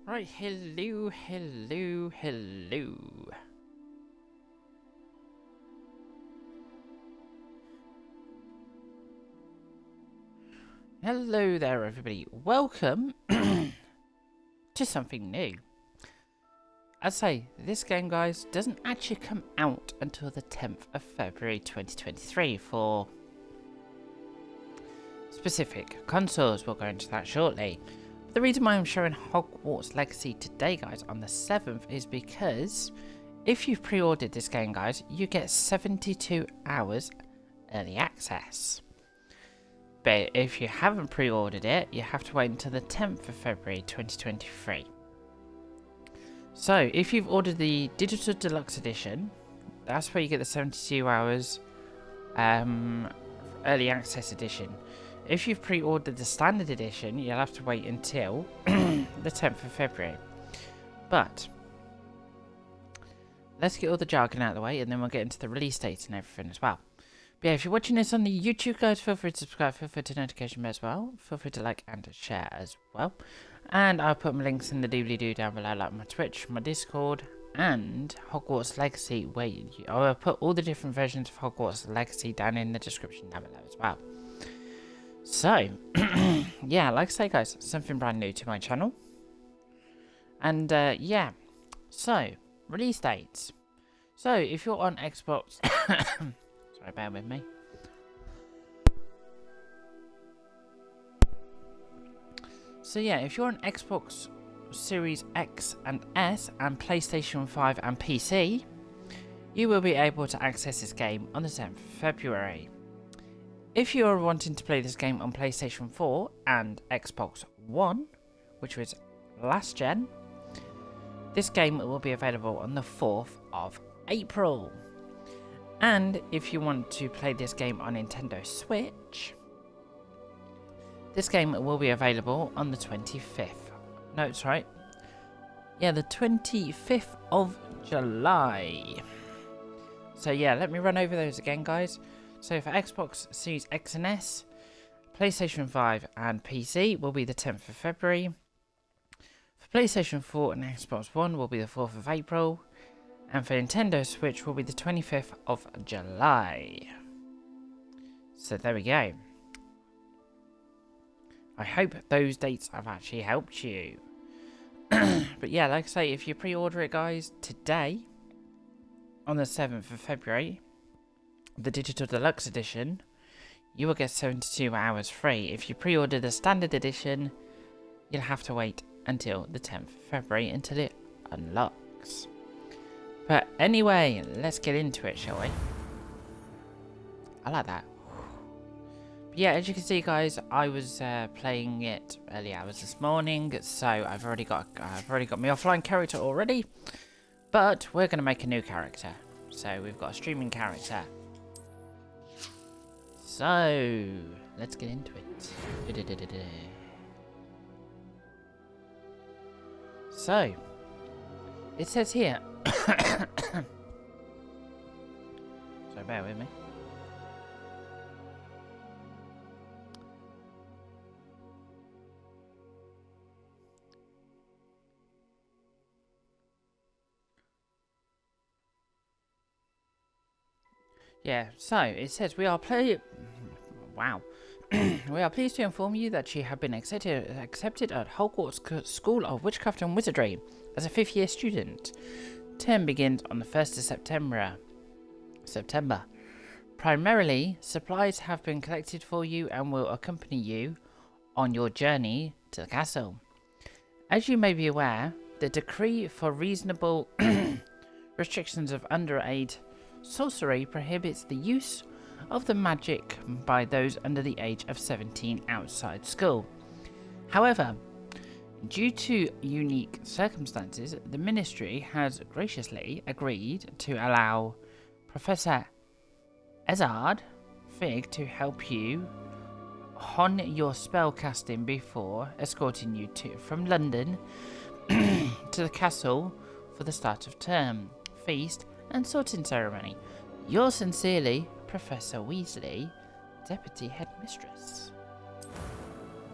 Right, hello. Hello there, everybody. Welcome to something new. I'd say this game, guys, doesn't actually come out until the 10th of February 2023 for specific consoles. We'll go into that shortly. But the reason why I'm showing Hogwarts Legacy today, guys, on the 7th is because if you've pre-ordered this game, guys, you get 72 hours early access. But if you haven't pre-ordered it, you have to wait until the 10th of February 2023. So, if you've ordered the Digital Deluxe Edition, that's where you get the 72 hours early access edition. If you've pre-ordered the Standard Edition, you'll have to wait until the 10th of February. But, let's get all the jargon out of the way, and then we'll get into the release dates and everything as well. But yeah, if you're watching this on the YouTube, guys, feel free to subscribe, feel free to notification bell as well, feel free to like and share as well. And I'll put my links in the doobly-doo down below, like my Twitch, my Discord, and Hogwarts Legacy, where I'll put all the different versions of Hogwarts Legacy down in the description down below as well. So, yeah, like I say, guys, something brand new to my channel. And, yeah, so, release dates. So, if you're on Xbox... Sorry, bear with me. So yeah, if you're on Xbox Series X and S and PlayStation 5 and PC, you will be able to access this game on the 10th of February. If you are wanting to play this game on PlayStation 4 and Xbox One, which was last gen, this game will be available on the 4th of April. And if you want to play this game on Nintendo Switch, this game will be available on the 25th. No, it's right. Yeah, the 25th of July. So yeah, let me run over those again, guys. So for Xbox Series X and S, PlayStation 5 and PC will be the 10th of February. For PlayStation 4 and Xbox One will be the 4th of April. And for Nintendo Switch will be the 25th of July. So there we go. I hope those dates have actually helped you. But yeah, like I say, if you pre-order it, guys, today, on the 7th of February, the Digital Deluxe Edition, you will get 72 hours free. If you pre-order the Standard Edition, you'll have to wait until the 10th of February until it unlocks. But anyway, let's get into it, shall we? I like that. Yeah, as you can see, guys, I was playing it early hours this morning, so I've already got my offline character already. But we're gonna make a new character, so we've got a streaming character. So let's get into it. So it says here. So bear with me. Yeah, so it says we are Wow. We are pleased to inform you that you have been accepted at Hogwarts School of Witchcraft and Wizardry as a 5th year student. Term begins on the 1st of September. Primarily, supplies have been collected for you and will accompany you on your journey to the castle. As you may be aware, the decree for reasonable restrictions of underage sorcery prohibits the use of the magic by those under the age of 17 outside school. However, due to unique circumstances, the Ministry has graciously agreed to allow Professor Ezard Fig to help you hone your spellcasting before escorting you from London to the castle for the start of term, feast and sorting ceremony. Yours sincerely, Professor Weasley, Deputy Headmistress.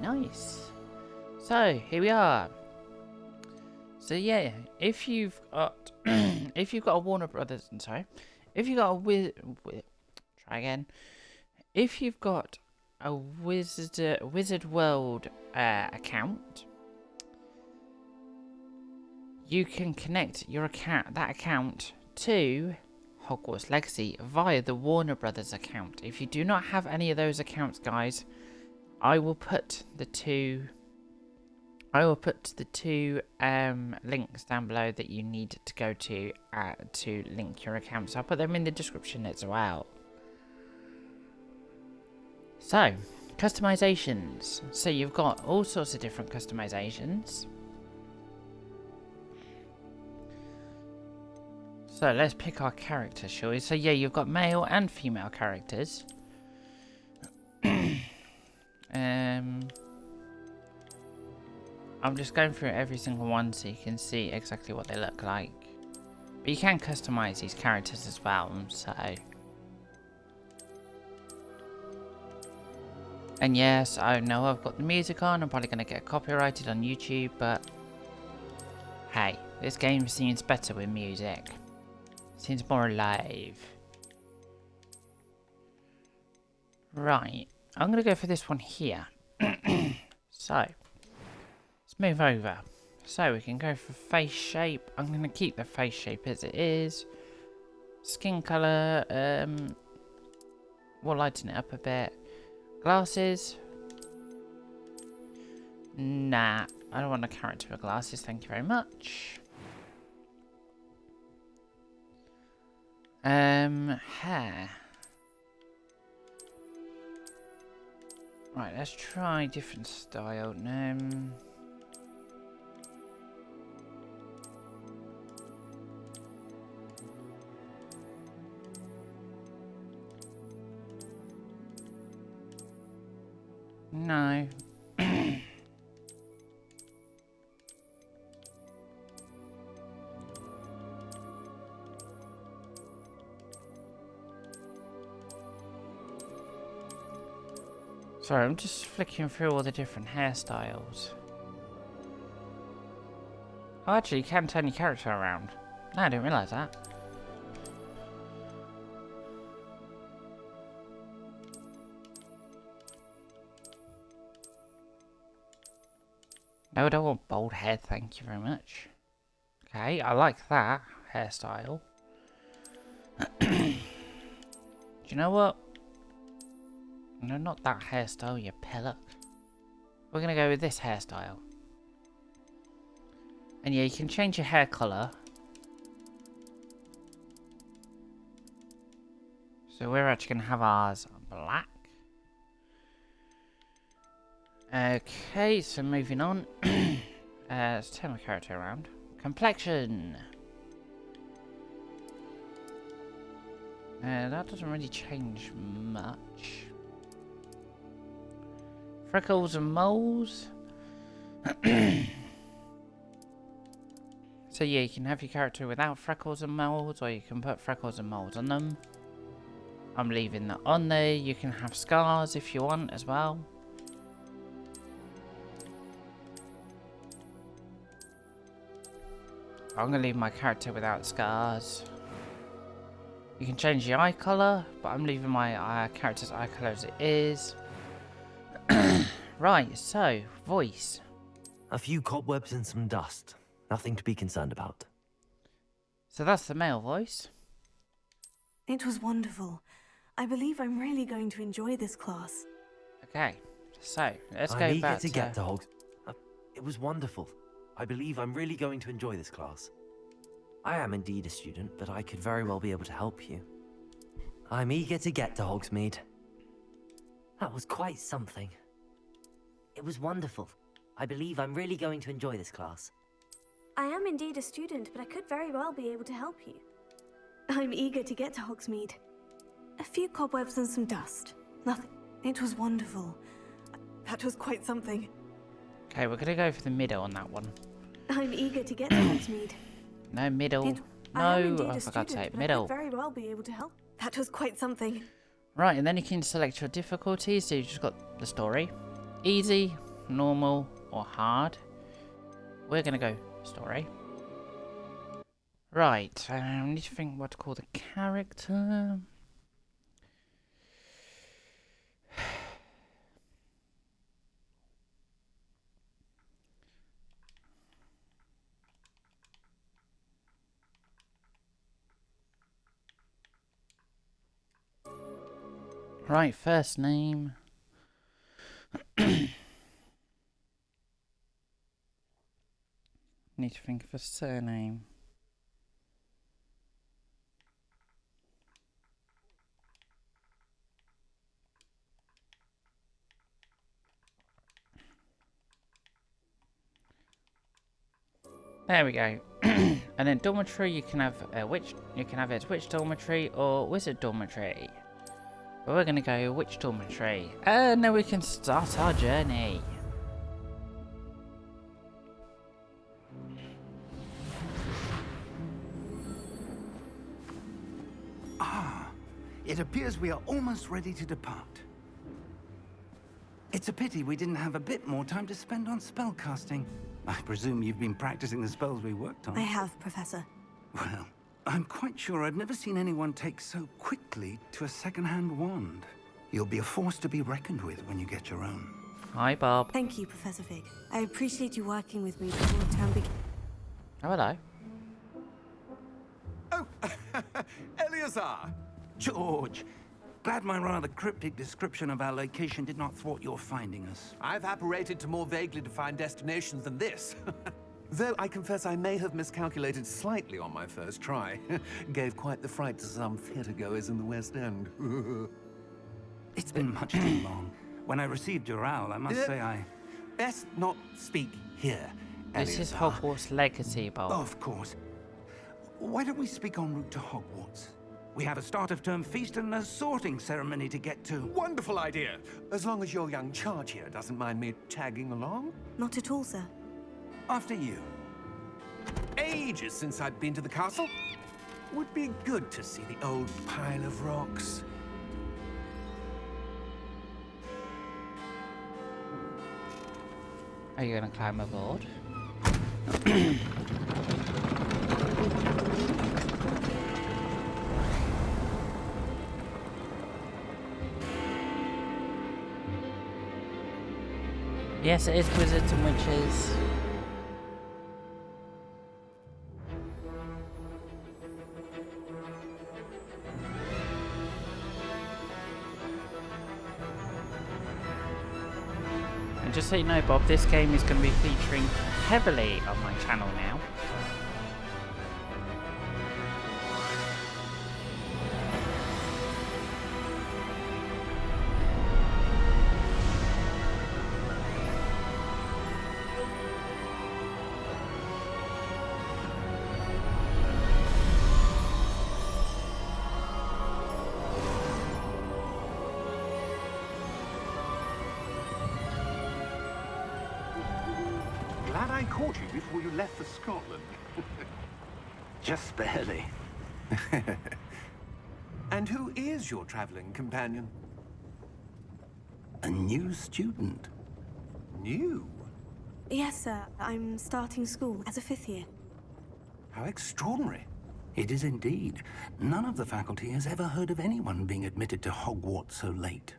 Nice. So, here we are. So yeah, if you've got if you've got a Warner Brothers, if you've got a try again. If you've got a Wizard World account, you can connect your account to Hogwarts Legacy via the Warner Brothers account. If you do not have any of those accounts, guys, I will put the two links down below that you need to go to link your accounts. I'll put them in the description as well. So, customizations. So you've got all sorts of different customizations. So let's pick our character, shall we? So yeah, you've got male and female characters. I'm just going through every single one so you can see exactly what they look like. But you can customize these characters as well, so... And yes, I know I've got the music on, I'm probably going to get copyrighted on YouTube, but... Hey, this game seems better with music. Seems more alive. Right, I'm going to go for this one here. So, let's move over. So we can go for face shape. I'm going to keep the face shape as it is. Skin colour, we'll lighten it up a bit. Glasses. Nah, I don't want a character with glasses, thank you very much. Hair. Right, let's try different style. No. Sorry, I'm just flicking through all the different hairstyles. Oh, actually, you can turn your character around. No, I didn't realise that. No, I don't want bald head, thank you very much. Okay, I like that hairstyle. Do you know what? No, not that hairstyle, you pillock. We're gonna go with this hairstyle. And yeah, you can change your hair colour. So we're actually gonna have ours black. Okay, so moving on. Let's turn my character around. Complexion. That doesn't really change much. Freckles and moles. So yeah, you can have your character without freckles and moles, or you can put freckles and moles on them. I'm leaving that on there. You can have scars if you want as well. I'm going to leave my character without scars. You can change the eye colour, but I'm leaving my character's eye colour as it is. Right, so, voice. A few cobwebs and some dust. Nothing to be concerned about. So that's the male voice. It was wonderful. I believe I'm really going to enjoy this class. Okay, so, let's go I'm eager back to get to Hogs. It was wonderful. I believe I'm really going to enjoy this class. I am indeed a student, but I could very well be able to help you. I'm eager to get to Hogsmeade. That was quite something. It was wonderful. I believe I'm really going to enjoy this class. I am indeed a student, but I could very well be able to help you. I'm eager to get to Hogsmeade. A few cobwebs and some dust. Nothing. It was wonderful. That was quite something. Okay, we're going to go for the middle on that one. I'm eager to get to Hogsmeade. No, middle. I am No, indeed I a forgot to say student, but middle. I could very well be able to help. That was quite something. Right, and then you can select your difficulties. So you've just got the story. Easy, normal, or hard. We're going to go story. Right, I need to think what to call the character. Right, first name. Need to think of a surname. There we go. And then dormitory, you can have a witch. You can have it as witch dormitory or wizard dormitory. But we're gonna go witch dormitory, and then we can start our journey. It appears we are almost ready to depart. It's a pity we didn't have a bit more time to spend on spellcasting. I presume you've been practicing the spells we worked on. I have, Professor. Well, I'm quite sure I've never seen anyone take so quickly to a second-hand wand. You'll be a force to be reckoned with when you get your own. Hi, Bob. Thank you, Professor Fig. I appreciate you working with me before the term begins. Oh, hello. Oh, Eleazar! George, glad my rather cryptic description of our location did not thwart your finding us. I've apparated to more vaguely defined destinations than this. Though I confess I may have miscalculated slightly on my first try. Gave quite the fright to some theatre-goers in the West End. It's been much too long. When I received your owl, I must say I... Best not speak here, This is Eleazar. Hogwarts Legacy, Bob. Of course. Why don't we speak en route to Hogwarts? We have a start-of-term feast and a sorting ceremony to get to. Wonderful idea! As long as your young charge here doesn't mind me tagging along. Not at all, sir. After you. Ages since I'd been to the castle. Would be good to see the old pile of rocks. Are you gonna climb aboard? Yes, it is wizards and witches. And just so you know, Bob, this game is going to be featuring heavily on my channel now. Glad I caught you before you left for Scotland. Just barely. And who is your traveling companion? A new student. New? Yes, sir. I'm starting school as a 5th year. How extraordinary. It is indeed. None of the faculty has ever heard of anyone being admitted to Hogwarts so late.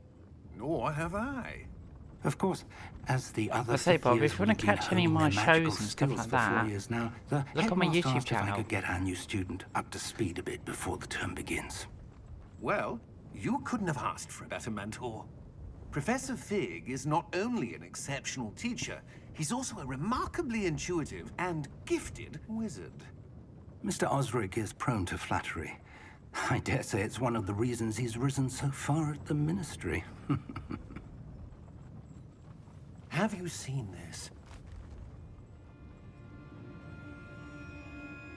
Nor have I. Of course, as the other I say, fifth Bob, years if you want would to have catch been any of my honing their magical shows and stuff skills like for 4 that, years now, the look on my headmaster YouTube asked if I channel. could get our new student up to speed a bit before the term begins. Well, you couldn't have asked for a better mentor. Professor Fig is not only an exceptional teacher, he's also a remarkably intuitive and gifted wizard. Mr. Osric is prone to flattery. I dare say it's one of the reasons he's risen so far at the Ministry. Have you seen this?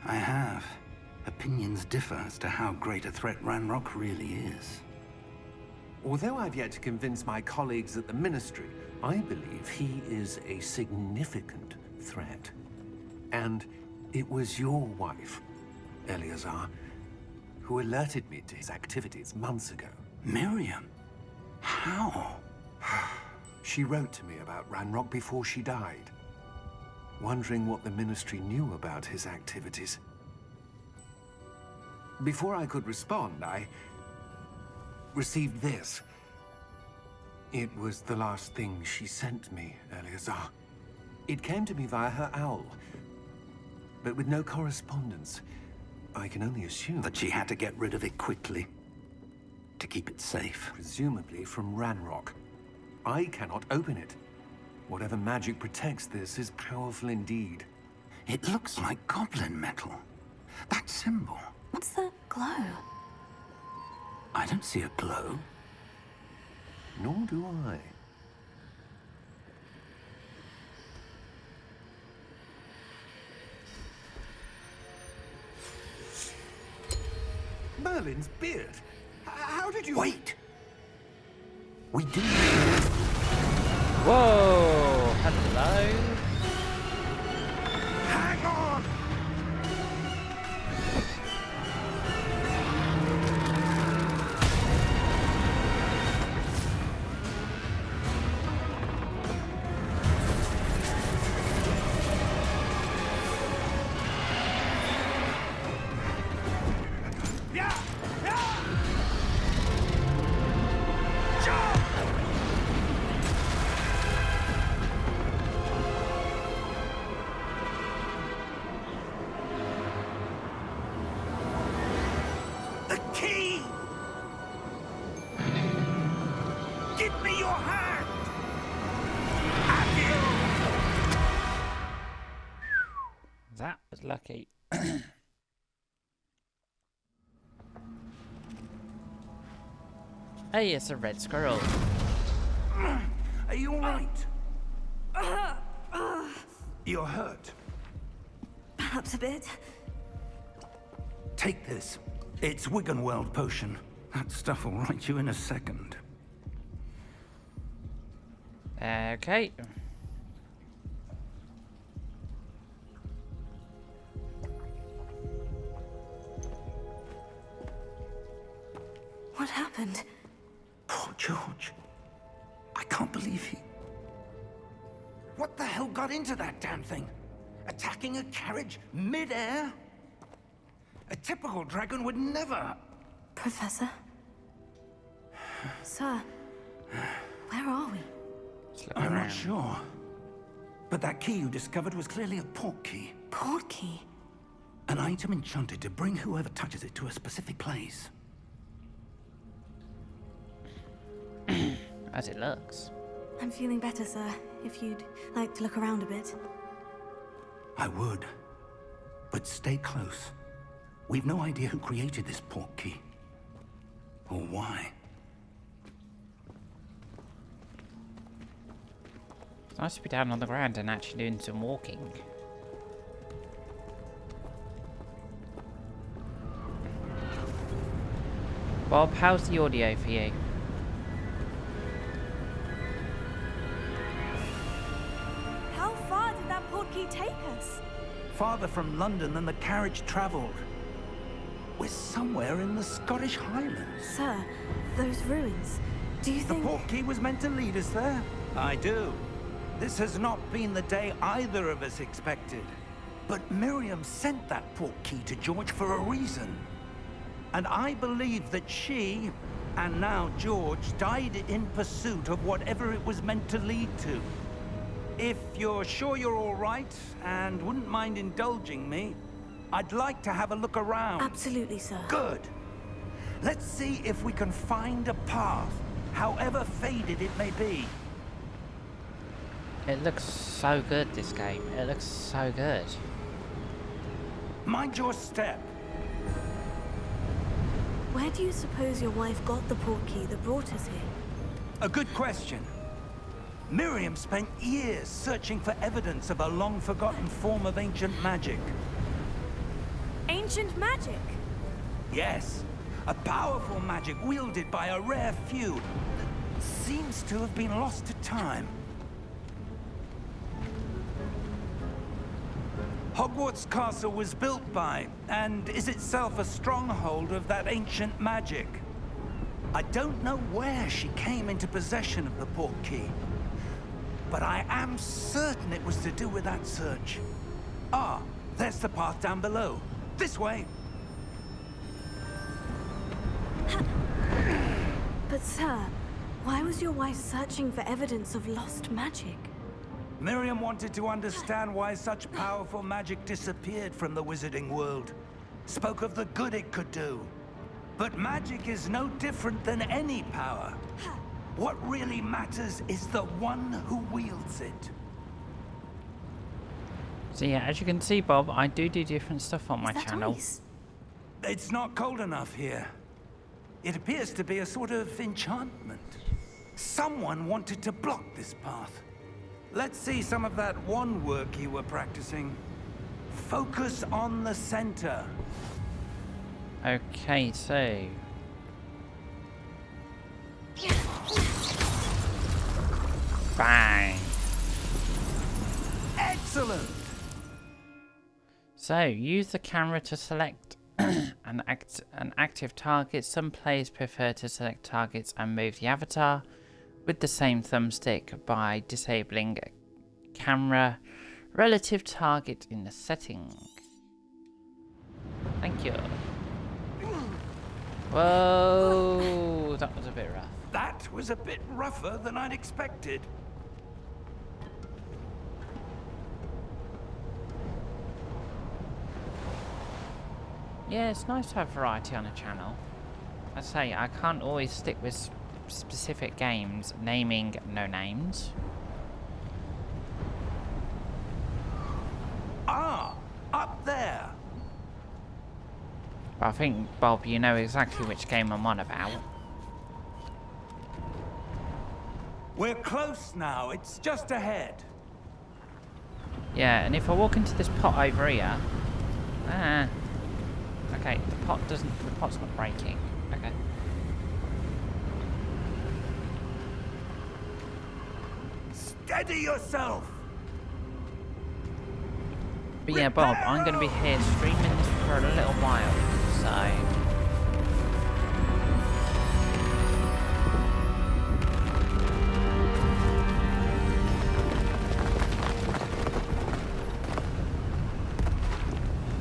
I have. Opinions differ as to how great a threat Ranrock really is. Although I've yet to convince my colleagues at the Ministry, I believe he is a significant threat. And it was your wife, Eleazar, who alerted me to his activities months ago. Miriam? How? She wrote to me about Ranrock before she died, wondering what the Ministry knew about his activities. Before I could respond, I received this. It was the last thing she sent me, Eleazar. It came to me via her owl, but with no correspondence. I can only assume That she had to get rid of it quickly to keep it safe. presumably from Ranrock. I cannot open it. Whatever magic protects this is powerful indeed. It looks like goblin metal. That symbol. What's that glow? I don't see a glow. Nor do I. Merlin's beard. How did you... Wait! We do. Whoa! Hello? Hang on! The key! Give me your hand! Have you? That was lucky. Hey, it's a red squirrel. Are you all right? You're hurt. Perhaps a bit. Take this. It's Wiggenweld potion. That stuff will right you in a second. Okay. What happened? Poor George. I can't believe he... What the hell got into that damn thing? Attacking a carriage mid-air? A typical dragon would never... Professor? Sir, where are we? Let's look I'm around. not sure. But that key you discovered was clearly a port key. Port key? An item enchanted to bring whoever touches it to a specific place. As it looks. I'm feeling better, sir. If you'd like to look around a bit. I would. But stay close. We've no idea who created this port key. Or why. It's nice to be down on the ground and actually doing some walking. Bob, how's the audio for you? How far did that port key take us? Farther from London than the carriage travelled. We're somewhere in the Scottish Highlands. Sir, those ruins. Do you The think... port key was meant to lead us there? I do. This has not been the day either of us expected. But Miriam sent that port key to George for a reason. And I believe that she, and now George, died in pursuit of whatever it was meant to lead to. If you're sure you're all right, and wouldn't mind indulging me, I'd like to have a look around. Absolutely, sir. Good. Let's see if we can find a path, however faded it may be. It looks so good, this game. It looks so good. Mind your step. Where do you suppose your wife got the port key that brought us here? A good question. Miriam spent years searching for evidence of a long-forgotten form of ancient magic. Ancient magic? Yes, a powerful magic wielded by a rare few that seems to have been lost to time. Hogwarts Castle was built by, and is itself a stronghold of that ancient magic. I don't know where she came into possession of the port key, but I am certain it was to do with that search. Ah, there's the path down below. This way. But sir, why was your wife searching for evidence of lost magic? Miriam wanted to understand why such powerful magic disappeared from the wizarding world. Spoke of the good it could do. But magic is no different than any power. What really matters is the one who wields it. So yeah, as you can see, Bob, I do different stuff on my Is that channel. ice? It's not cold enough here. It appears to be a sort of enchantment. Someone wanted to block this path. Let's see some of that wand work you were practicing. Focus on the center. Okay, so bang. Excellent! So use the camera to select an active target. Some players prefer to select targets and move the avatar with the same thumbstick by disabling camera relative target in the setting. Thank you. Whoa, that was a bit rough. That was a bit rougher than I'd expected. Yeah, it's nice to have variety on a channel. I say, I can't always stick with specific games, naming no names. Ah, up there. But I think, Bob, you know exactly which game I'm on about. We're close now. It's just ahead. Yeah, and if I walk into this pot over here... Ah... Okay, the pot's not breaking. Okay. Steady yourself. But yeah, Bob, I'm going to be here streaming this for a little while, so...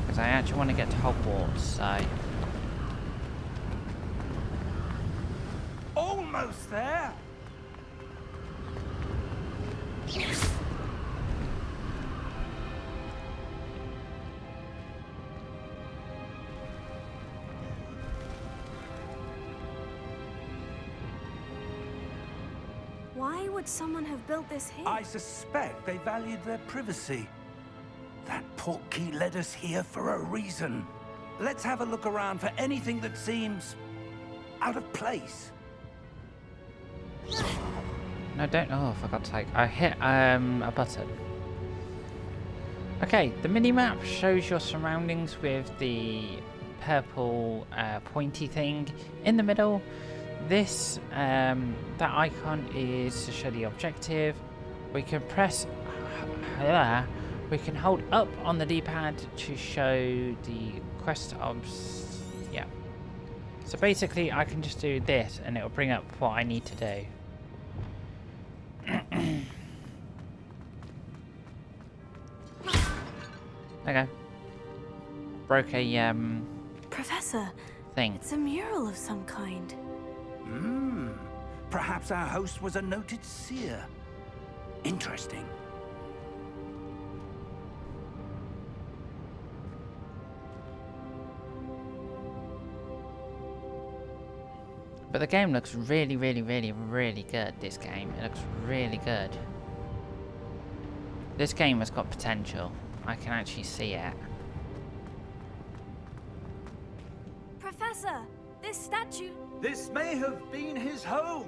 Because I actually want to get to Hogwarts, so... Almost there. Why would someone have built this here? I suspect they valued their privacy. That portkey led us here for a reason. Let's have a look around for anything that seems out of place. No, don't. Oh, for God's sake. I hit a button. Okay, the mini-map shows your surroundings with the purple pointy thing in the middle. This, that icon is to show the objective. We can press... we can hold up on the D-pad to show the quest obs... Yeah. So basically, I can just do this and it'll bring up what I need to do. Okay. Broke a Professor, thing. it's a mural of some kind. Perhaps our host was a noted seer. Interesting. But the game looks really, really, really, really good, this game. It looks really good. This game has got potential. I can actually see it. Professor, this statue... This may have been his home.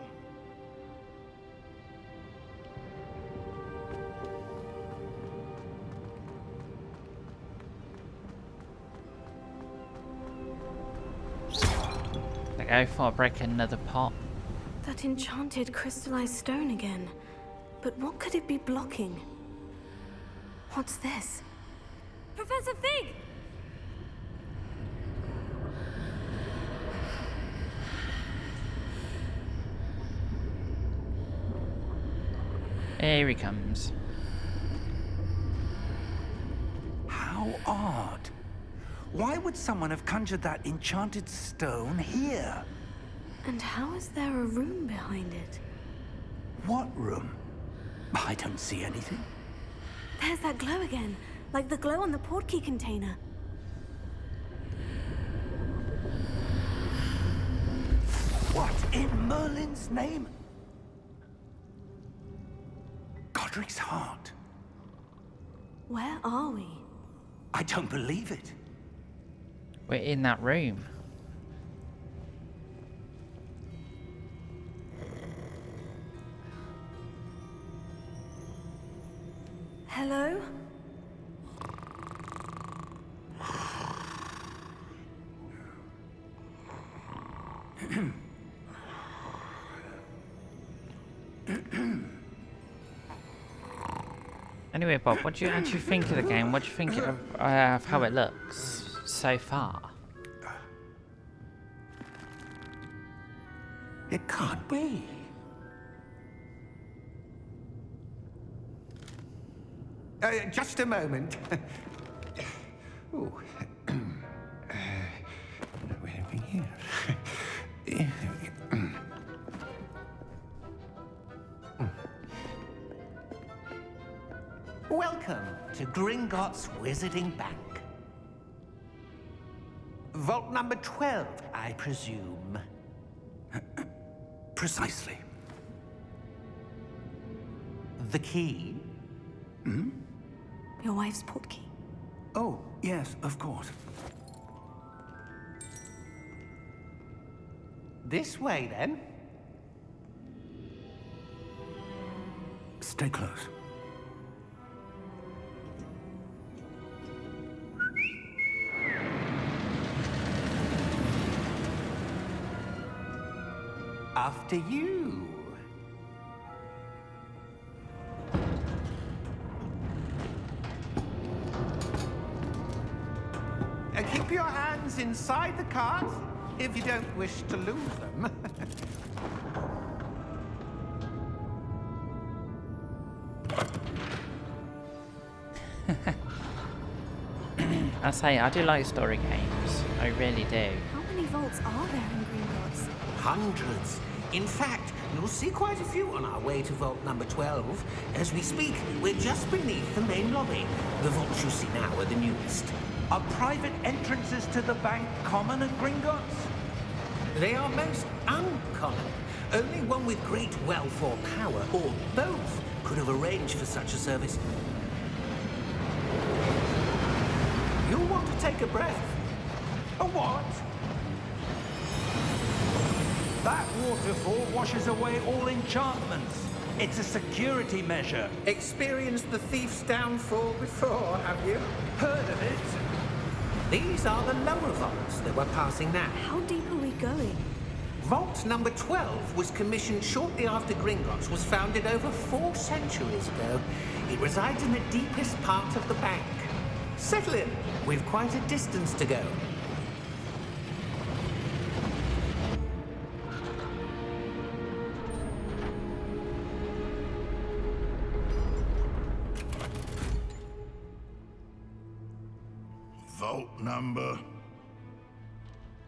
There we go, before I break another pot. That enchanted crystallized stone again. But what could it be blocking? What's this? Professor Fig! Here he comes. How odd. Why would someone have conjured that enchanted stone here? And how is there a room behind it? What room? I don't see anything. There's that glow again, like the glow on the portkey container. What in Merlin's name? Godric's heart. Where are we? I don't believe it. We're in that room. Hello? Anyway, Bob, what do you actually think of the game? What do you think of how it looks so far? It can't be. Just a moment. Ooh. Where are we here? Welcome to Gringotts Wizarding Bank. Vault number 12, I presume. Precisely. The key? Your wife's portkey. Oh, yes, of course. This way, then. Stay close. After you. Keep your hands inside the cart if you don't wish to lose them. I say, I do like story games. I really do. How many vaults are there in Gringotts? Hundreds. In fact, you'll see quite a few on our way to vault number 12. As we speak, we're just beneath the main lobby. The vaults you see now are the newest. Are private entrances to the bank common at Gringotts? They are most uncommon. Only one with great wealth or power, or both, could have arranged for such a service. You'll want to take a breath. A what? That waterfall washes away all enchantments. It's a security measure. Experienced the thief's downfall before, have you? Heard of it? These are the lower vaults that we're passing now. How deep are we going? Vault number 12 was commissioned shortly after Gringotts was founded over 4 centuries ago. It resides in the deepest part of the bank. Settle in. We've quite a distance to go. Vault number?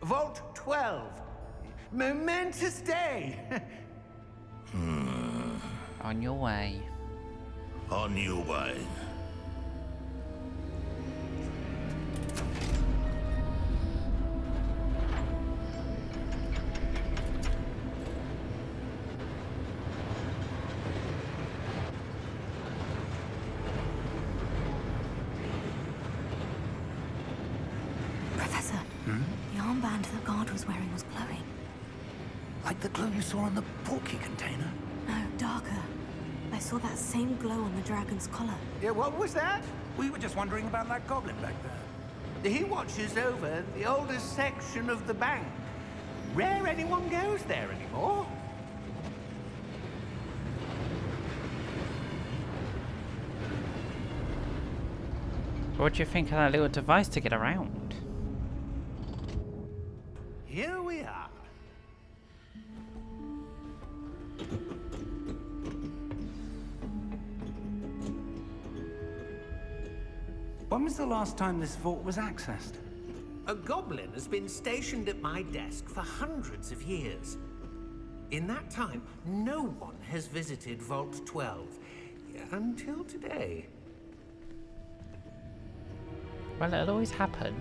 Vault 12. Momentous day. On your way. On your way. Professor, the armband the guard was wearing was glowing. Like the glow you saw on the portkey container? No, darker. I saw that same glow on the dragon's collar. Yeah, what was that? We were just wondering about that goblin back there. He watches over the oldest section of the bank. Rare anyone goes there anymore. What do you think of that little device to get around? Here we are. When was the last time this vault was accessed? A goblin has been stationed at my desk for hundreds of years. In that time, no one has visited Vault 12. Until today. Well, it'll always happen.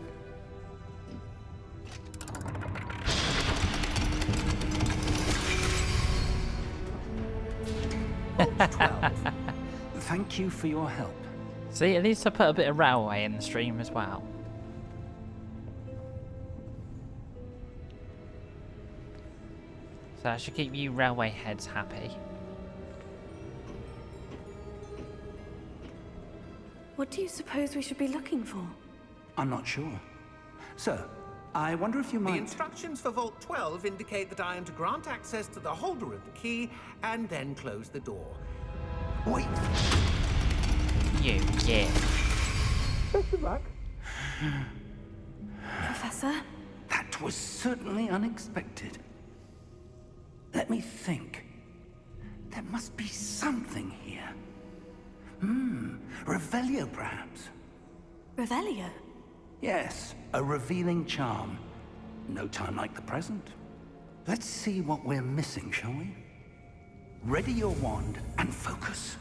Vault 12. Thank you for your help. See, at least I put a bit of railway in the stream as well. So that should keep you railway heads happy. What do you suppose we should be looking for? I'm not sure. Sir, I wonder if you The might... instructions for Vault 12 indicate that I am to grant access to the holder of the key and then close the door. Wait! You git. Best of luck. Professor? That was certainly unexpected. Let me think. There must be something here. Revelio, perhaps? Revelio? Yes, a revealing charm. No time like the present. Let's see what we're missing, shall we? Ready your wand and focus.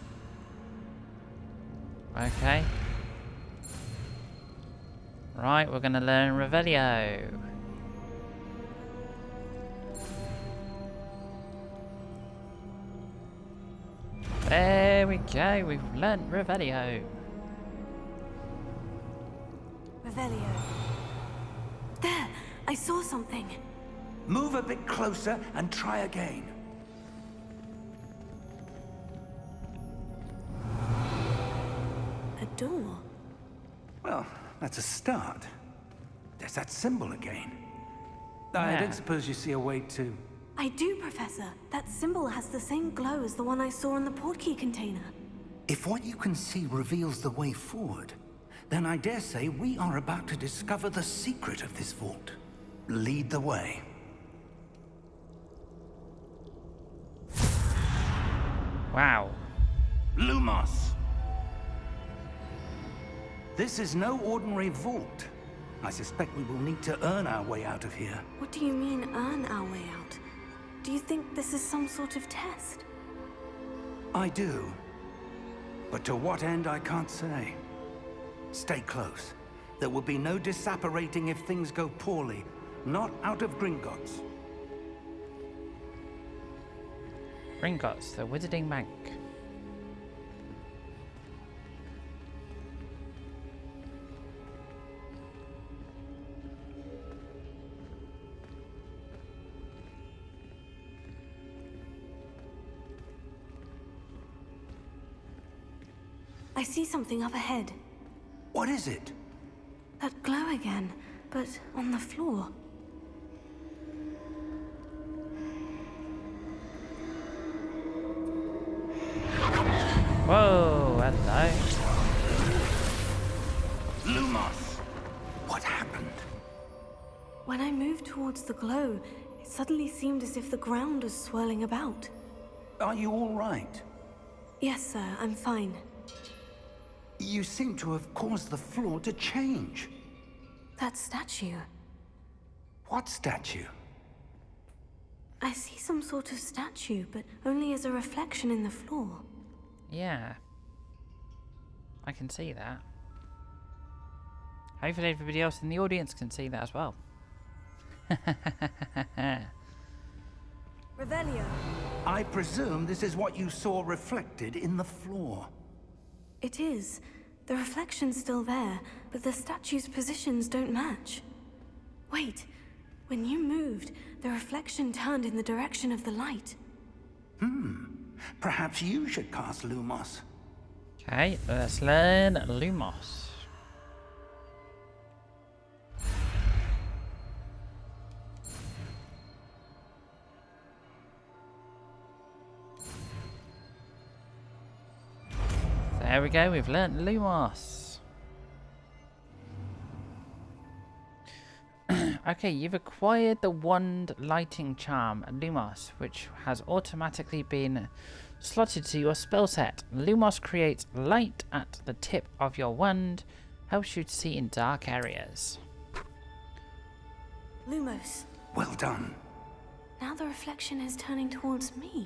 Okay. Right, we're gonna learn Revelio. There we go, we've learnt Revelio. Revelio. There! I saw something. Move a bit closer and try again. A door. Well, that's a start. There's that symbol again. I Yeah. don't suppose you see a way to... I do, Professor. That symbol has the same glow as the one I saw in the portkey container. If what you can see reveals the way forward, then I dare say we are about to discover the secret of this vault. Lead the way. Wow. Lumos! This is no ordinary vault. I suspect we will need to earn our way out of here. What do you mean, earn our way out? Do you think this is some sort of test? I do. But to what end, I can't say. Stay close. There will be no disapparating if things go poorly. Not out of Gringotts. Gringotts, the Wizarding Bank. I see something up ahead. What is it? That glow again, but on the floor. Whoa, hello. Lumos! What happened? When I moved towards the glow, it suddenly seemed as if the ground was swirling about. Are you all right? Yes, sir, I'm fine. You seem to have caused the floor to change. That statue. What statue? I see some sort of statue, but only as a reflection in the floor. Yeah. I can see that. Hopefully everybody else in the audience can see that as well. Revelio. I presume this is what you saw reflected in the floor. It is. The reflection's still there, but the statue's positions don't match. Wait. When you moved, the reflection turned in the direction of the light. Perhaps you should cast Lumos. Okay, let's learn Lumos. There we go, we've learnt Lumos. Okay, you've acquired the wand lighting charm, Lumos, which has automatically been slotted to your spell set. Lumos creates light at the tip of your wand, helps you to see in dark areas. Lumos. Well done. now the reflection is turning towards me.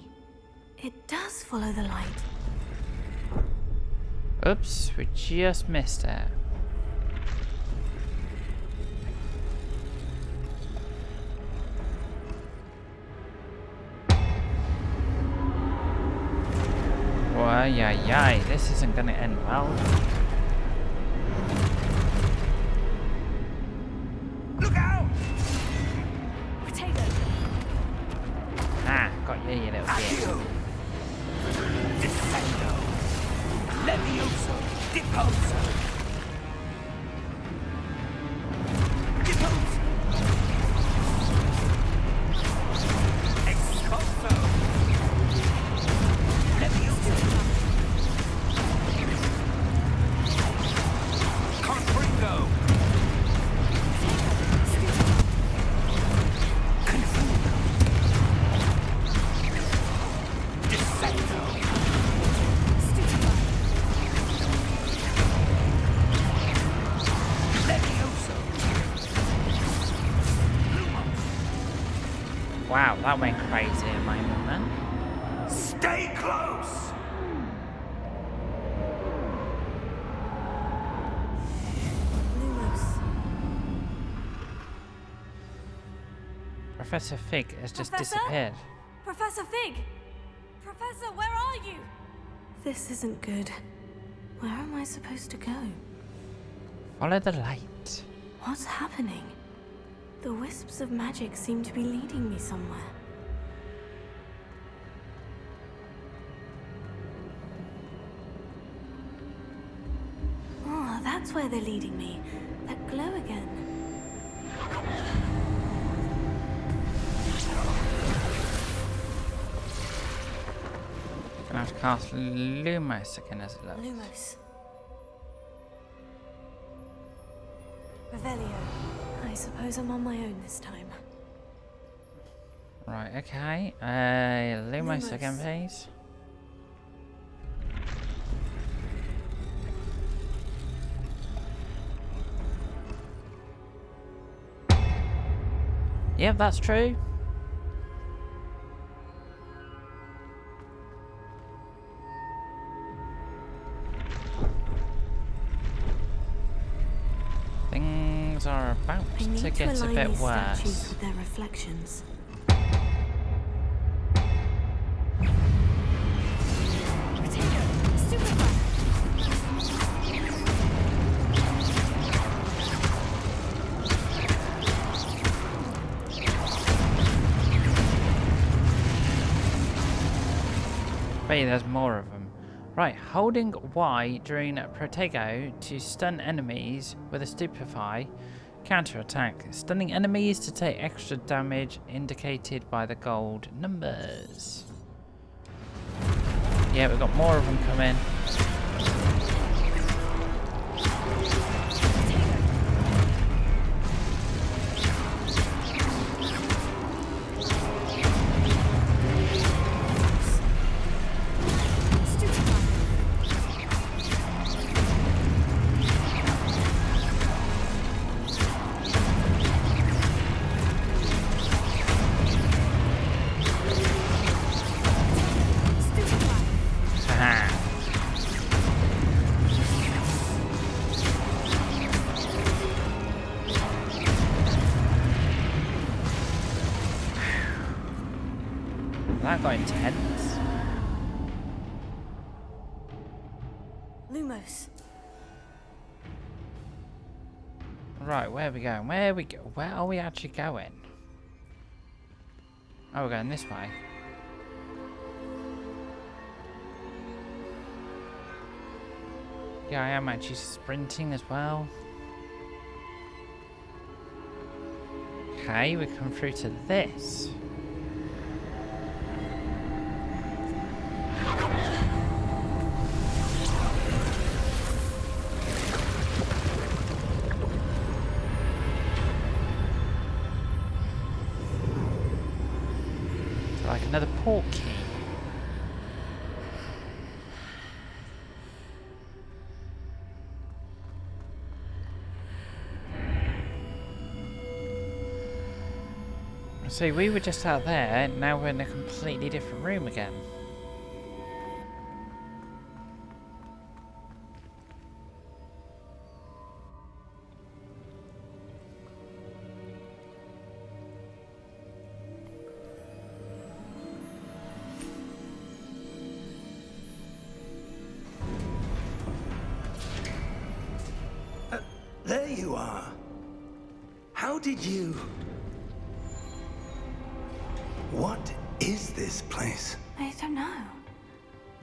It does follow the light. Oops, we just missed it. Why, yay, this isn't gonna end well. Look out! Potato! Ah, got you, you little bitch. Descendo! Levioso! Deposo! Deposo! Expulso! Levioso! Confringo! Confundo! Descendo! Levioso! Wow, that went crazy in my moment. Stay close! Lumos. Professor Fig has just Professor? disappeared. Professor Fig! Professor, where are you? This isn't good. Where am I supposed to go? Follow the light. What's happening? The wisps of magic seem to be leading me somewhere. Oh, that's where they're leading me. That glow again. Gonna have to cast Lumos again as it looks. Lumos. Revelio. I suppose I'm on my own this time. Right, okay. Lumos again, please. Yep, that's true. Things are about I need to to get a align bit these statues worse. with their reflections. Bet there's more of them. Right, holding Y during Protego to stun enemies with a Stupefy counter-attack. Stunning enemies to take extra damage indicated by the gold numbers. Yeah, we've got more of them coming. That got intense. Lumos. Right, where are we going? Where are we actually going? Oh, we're going this way. Yeah, I am actually sprinting as well. Okay, we come through to this. Like another port key. So we were just out there, now we're in a completely different room again. There you are. How did you... What is this place? I don't know.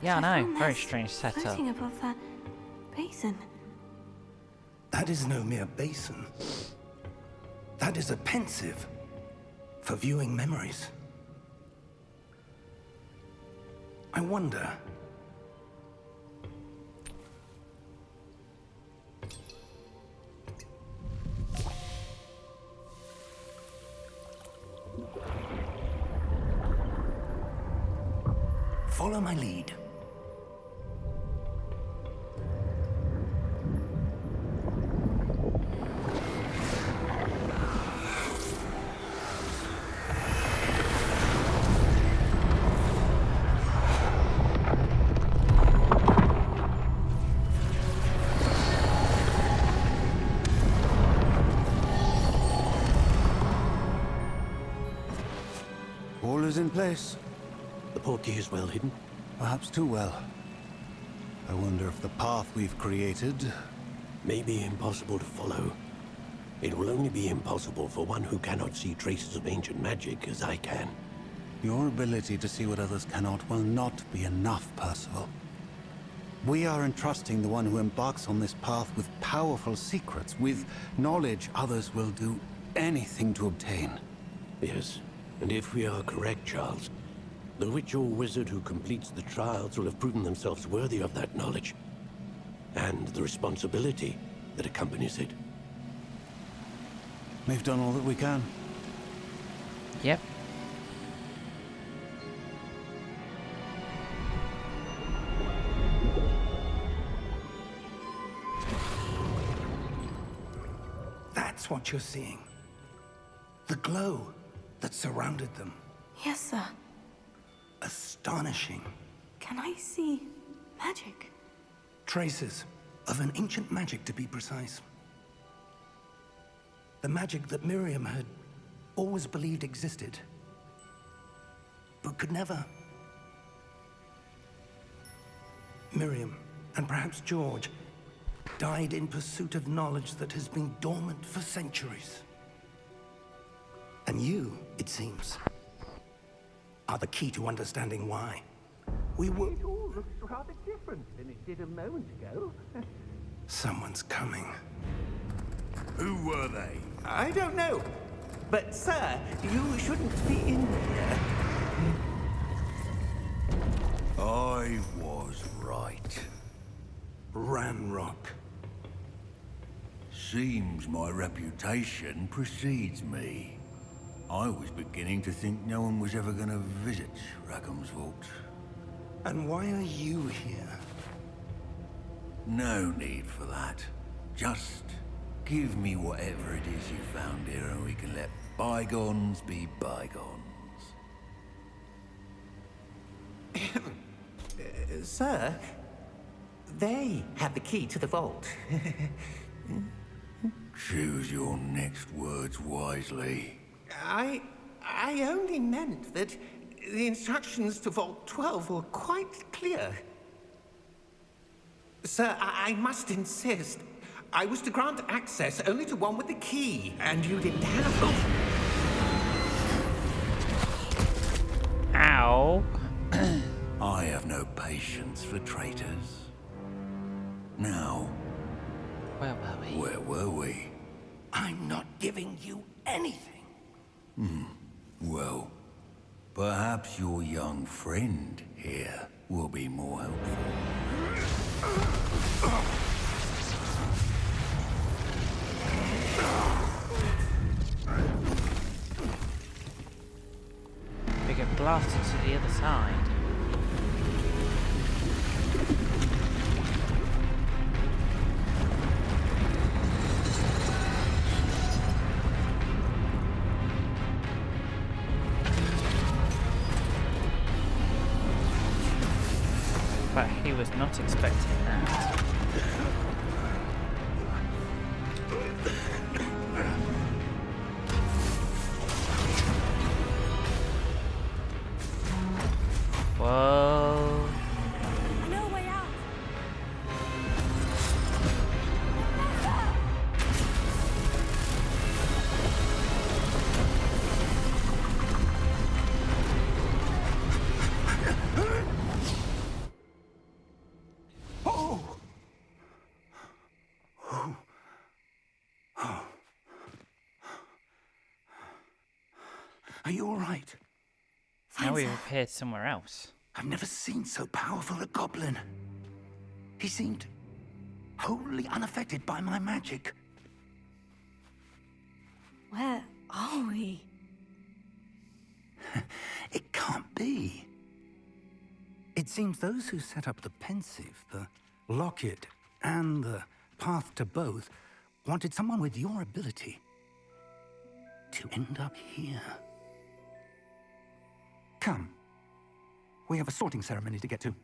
Yeah, I know. found Very this strange setup. floating above that basin. That is no mere basin. That is a pensive for viewing memories. I wonder... Follow my lead. All is in place. The portkey is well hidden. Perhaps too well. I wonder if the path we've created... May be impossible to follow. It will only be impossible for one who cannot see traces of ancient magic as I can. Your ability to see what others cannot will not be enough, Percival. We are entrusting the one who embarks on this path with powerful secrets, with knowledge others will do anything to obtain. Yes, and if we are correct, Charles, the witch or wizard who completes the trials will have proven themselves worthy of that knowledge, and the responsibility that accompanies it. We've done all that we can. Yep. That's what you're seeing. The glow that surrounded them. Yes, sir. Astonishing. Can I see magic? Traces of an ancient magic, to be precise. The magic that Miriam had always believed existed, but could never. Miriam, and perhaps George, died in pursuit of knowledge that has been dormant for centuries. And you, it seems, are the key to understanding why. We were... It all looks rather different than it did a moment ago. Someone's coming. Who were they? I don't know. But, sir, you shouldn't be in here. I was right. Ranrock. Seems my reputation precedes me. I was beginning to think no one was ever going to visit Rackham's Vault. And why are you here? No need for that. Just give me whatever it is you found here and we can let bygones be bygones. Sir, they have the key to the vault. Choose your next words wisely. I only meant that the instructions to Vault 12 were quite clear. Sir, I must insist. I was to grant access only to one with the key, and you didn't have... Ow. I have no patience for traitors. Now, Where were we? where were we? I'm not giving you anything. Well, perhaps your young friend here will be more helpful. We get blasted to the other side. was not expecting that. Whoa. No way out. Are you all right? Now we've appeared somewhere else. I've never seen so powerful a goblin. He seemed wholly unaffected by my magic. Where are we? It can't be. It seems those who set up the pensive, the locket, and the path to both wanted someone with your ability to end up here. Come. We have a sorting ceremony to get to.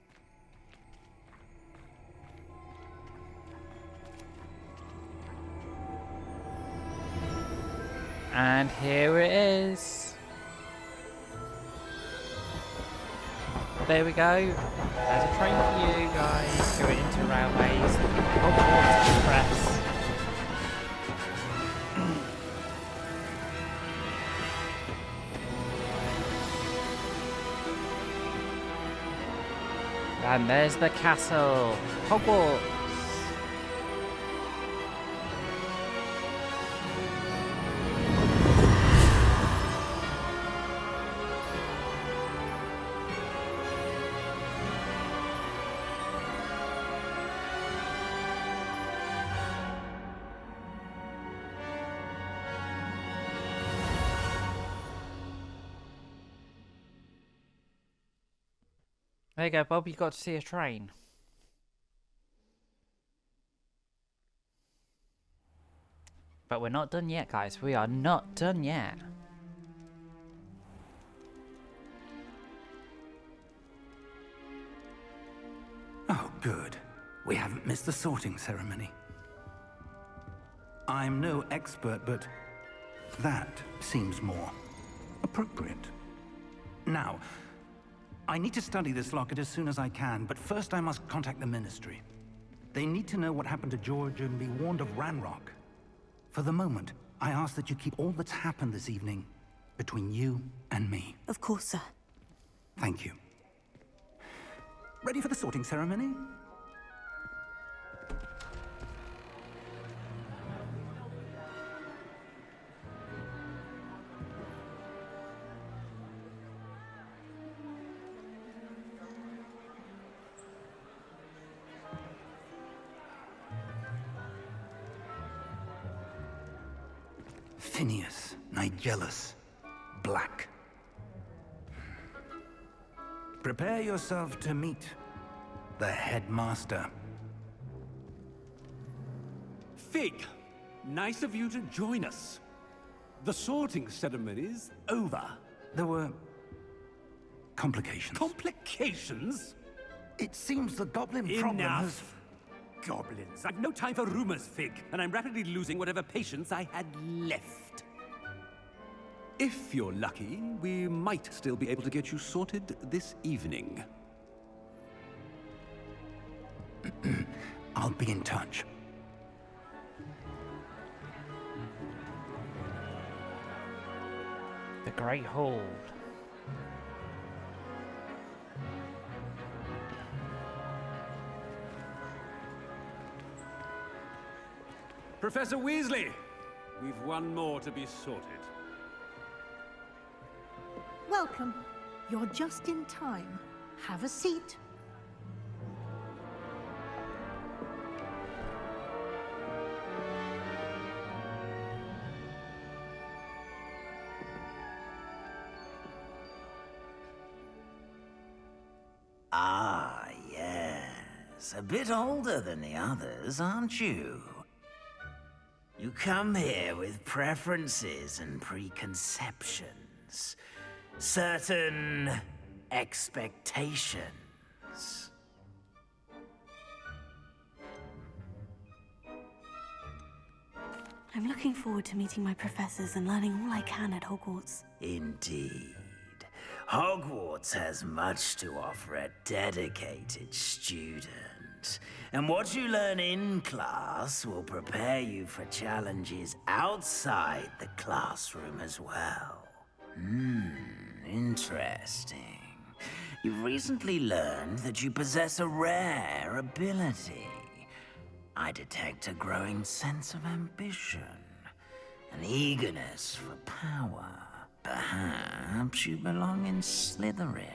And here it is. There we go. There's a train for you guys going into railways. Hogwarts Express. And there's the castle, Hogwarts. There you go, Bob, you got to see a train. But we're not done yet, guys. We are not done yet. Oh, good. We haven't missed the sorting ceremony. I'm no expert, but that seems more appropriate. Now, I need to study this locket as soon as I can, but first I must contact the Ministry. They need to know what happened to George and be warned of Ranrock. For the moment, I ask that you keep all that's happened this evening between you and me. Of course, sir. Thank you. Ready for the sorting ceremony? Phineas, Nigellus, Black. Prepare yourself to meet the headmaster. Fig, nice of you to join us. The sorting ceremony's over. There were complications. Complications? It seems the goblin problem has... Enough! Goblins. I've no time for rumors, Fig, and I'm rapidly losing whatever patience I had left. If you're lucky, we might still be able to get you sorted this evening. I'll be in touch. The Great Hall. Professor Weasley, we've one more to be sorted. Welcome. You're just in time. Have a seat. Ah, yes. A bit older than the others, aren't you? You come here with preferences and preconceptions. Certain expectations. I'm looking forward to meeting my professors and learning all I can at Hogwarts. Indeed. Hogwarts has much to offer a dedicated student. And what you learn in class will prepare you for challenges outside the classroom as well. Interesting. You've recently learned that you possess a rare ability. I detect a growing sense of ambition, an eagerness for power. Perhaps you belong in Slytherin.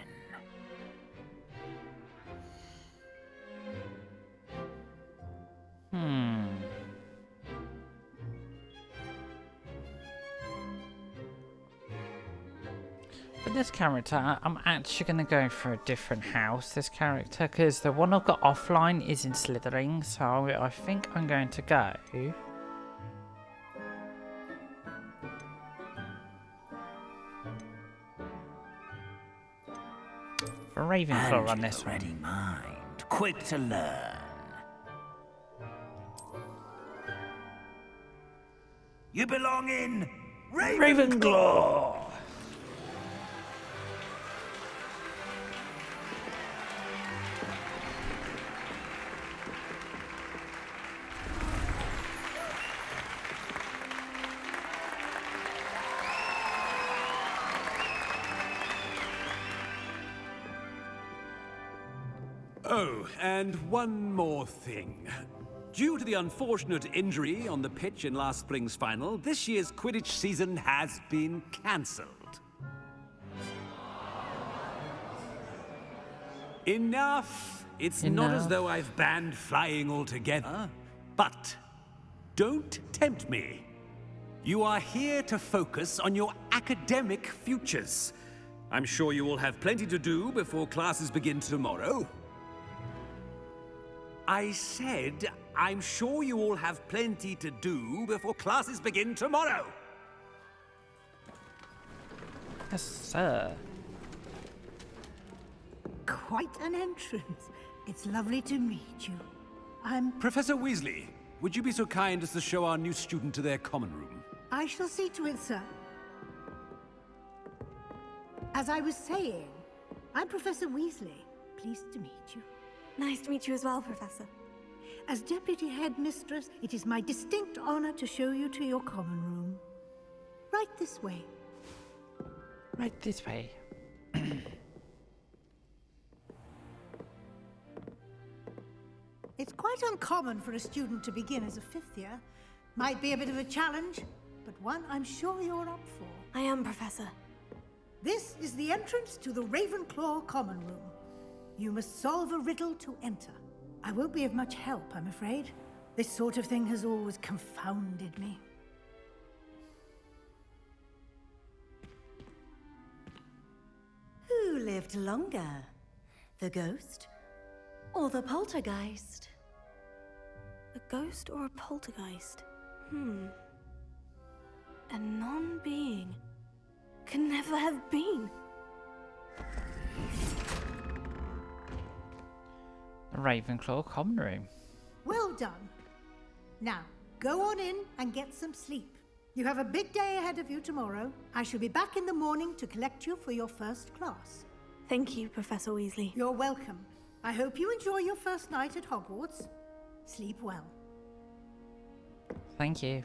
For this character, I'm actually going to go for a different house, this character, because the one I've got offline is in Slytherin, so I think I'm going to go for Ravenclaw on this one. Ready mind, quick to learn. You belong in Ravenclaw! Oh, and one more thing. Due to the unfortunate injury on the pitch in last spring's final, this year's Quidditch season has been cancelled. Enough! It's not as though I've banned flying altogether. But don't tempt me. You are here to focus on your academic futures. I'm sure you will have plenty to do before classes begin tomorrow. I said, I'm sure you all have plenty to do before classes begin tomorrow. Yes, sir. Quite an entrance. It's lovely to meet you. Professor Weasley, would you be so kind as to show our new student to their common room? I shall see to it, sir. As I was saying, I'm Professor Weasley. Pleased to meet you. Nice to meet you as well, Professor. As Deputy Headmistress, it is my distinct honor to show you to your common room. Right this way. Right this way. It's quite uncommon for a student to begin as a fifth year. Might be a bit of a challenge, but one I'm sure you're up for. I am, Professor. This is the entrance to the Ravenclaw common room. You must solve a riddle to enter. I won't be of much help, I'm afraid. This sort of thing has always confounded me. Who lived longer? The ghost or the poltergeist? A ghost or a poltergeist? A non-being can never have been. The Ravenclaw common room. Well done. Now, go on in and get some sleep. You have a big day ahead of you tomorrow. I shall be back in the morning to collect you for your first class. Thank you, Professor Weasley. You're welcome. I hope you enjoy your first night at Hogwarts. Sleep well. Thank you.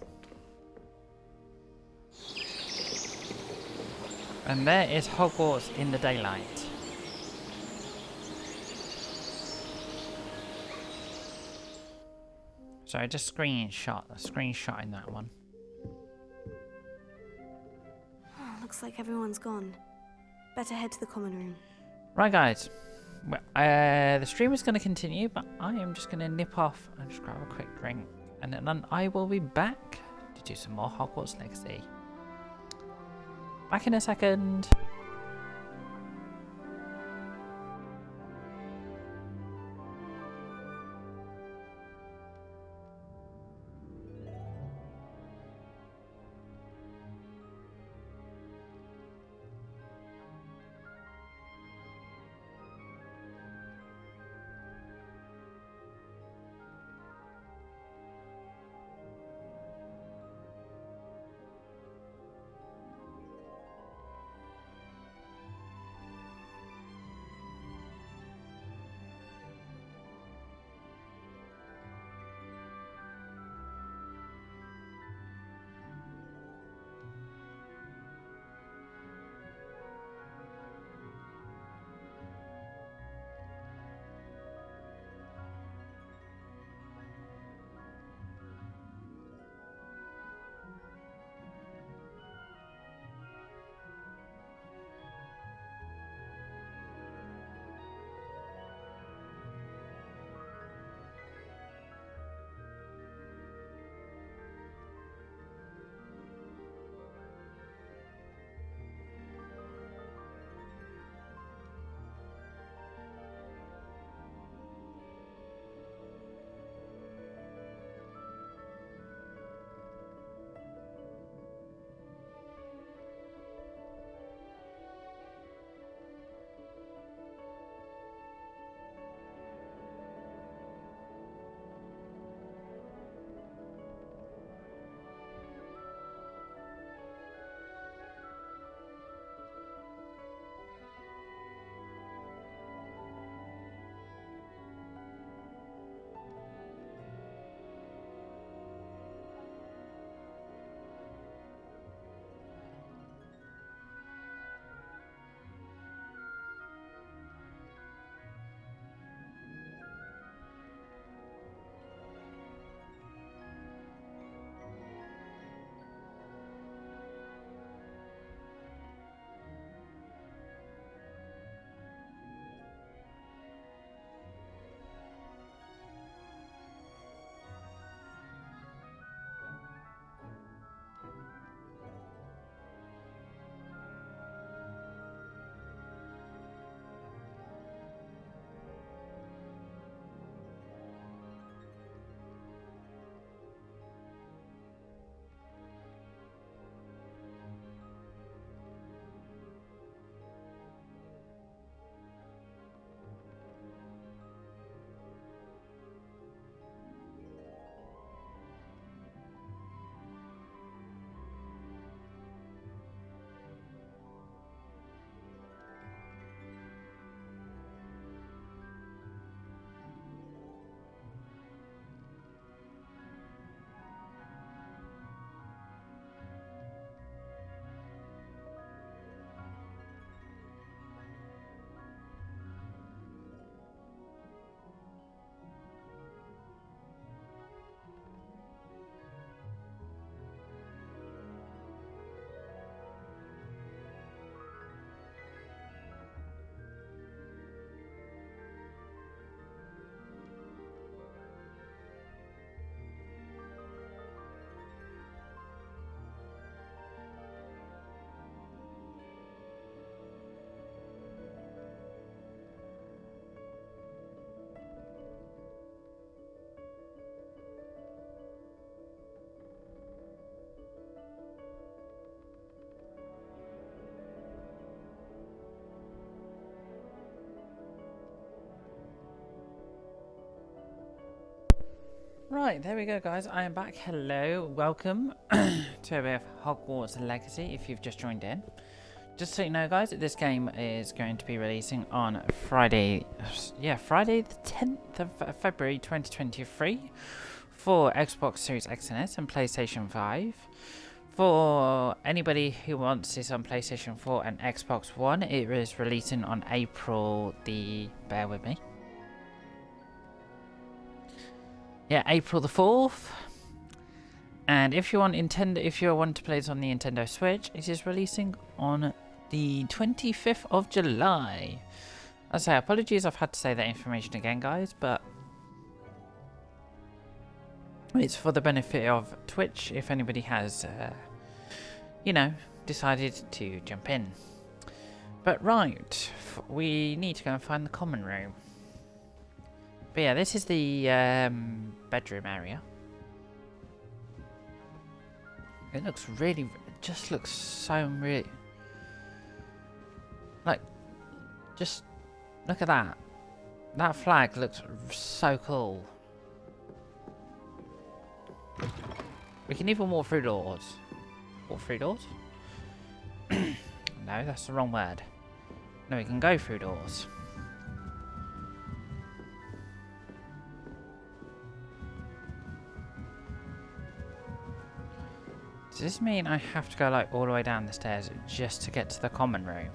And there is Hogwarts in the daylight. So I just screenshot in that one. Oh, looks like everyone's gone. Better head to the common room. Right, guys. Well, the stream is going to continue, but I am just going to nip off and just grab a quick drink. And then I will be back to do some more Hogwarts Legacy. Back in a second. Right, there we go, guys. I am back. Hello, welcome to a bit of Hogwarts Legacy if you've just joined in. Just so you know, guys, this game is going to be releasing on Friday, Friday the 10th of February 2023 for Xbox Series X and S and PlayStation 5. For anybody who wants this on PlayStation 4 and Xbox One, it is releasing on April bear with me. Yeah, April the 4th. And if you want to play this on the Nintendo Switch, it is releasing on the 25th of July. I say apologies, I've had to say that information again, guys, but it's for the benefit of Twitch if anybody has, decided to jump in. But right, we need to go and find the common room. But yeah, this is the bedroom area. It looks really, just looks so really, like, just look at that. That flag looks so cool. We can even walk through doors. Walk through doors? No, that's the wrong word. No, we can go through doors. Does this mean I have to go like all the way down the stairs just to get to the common room?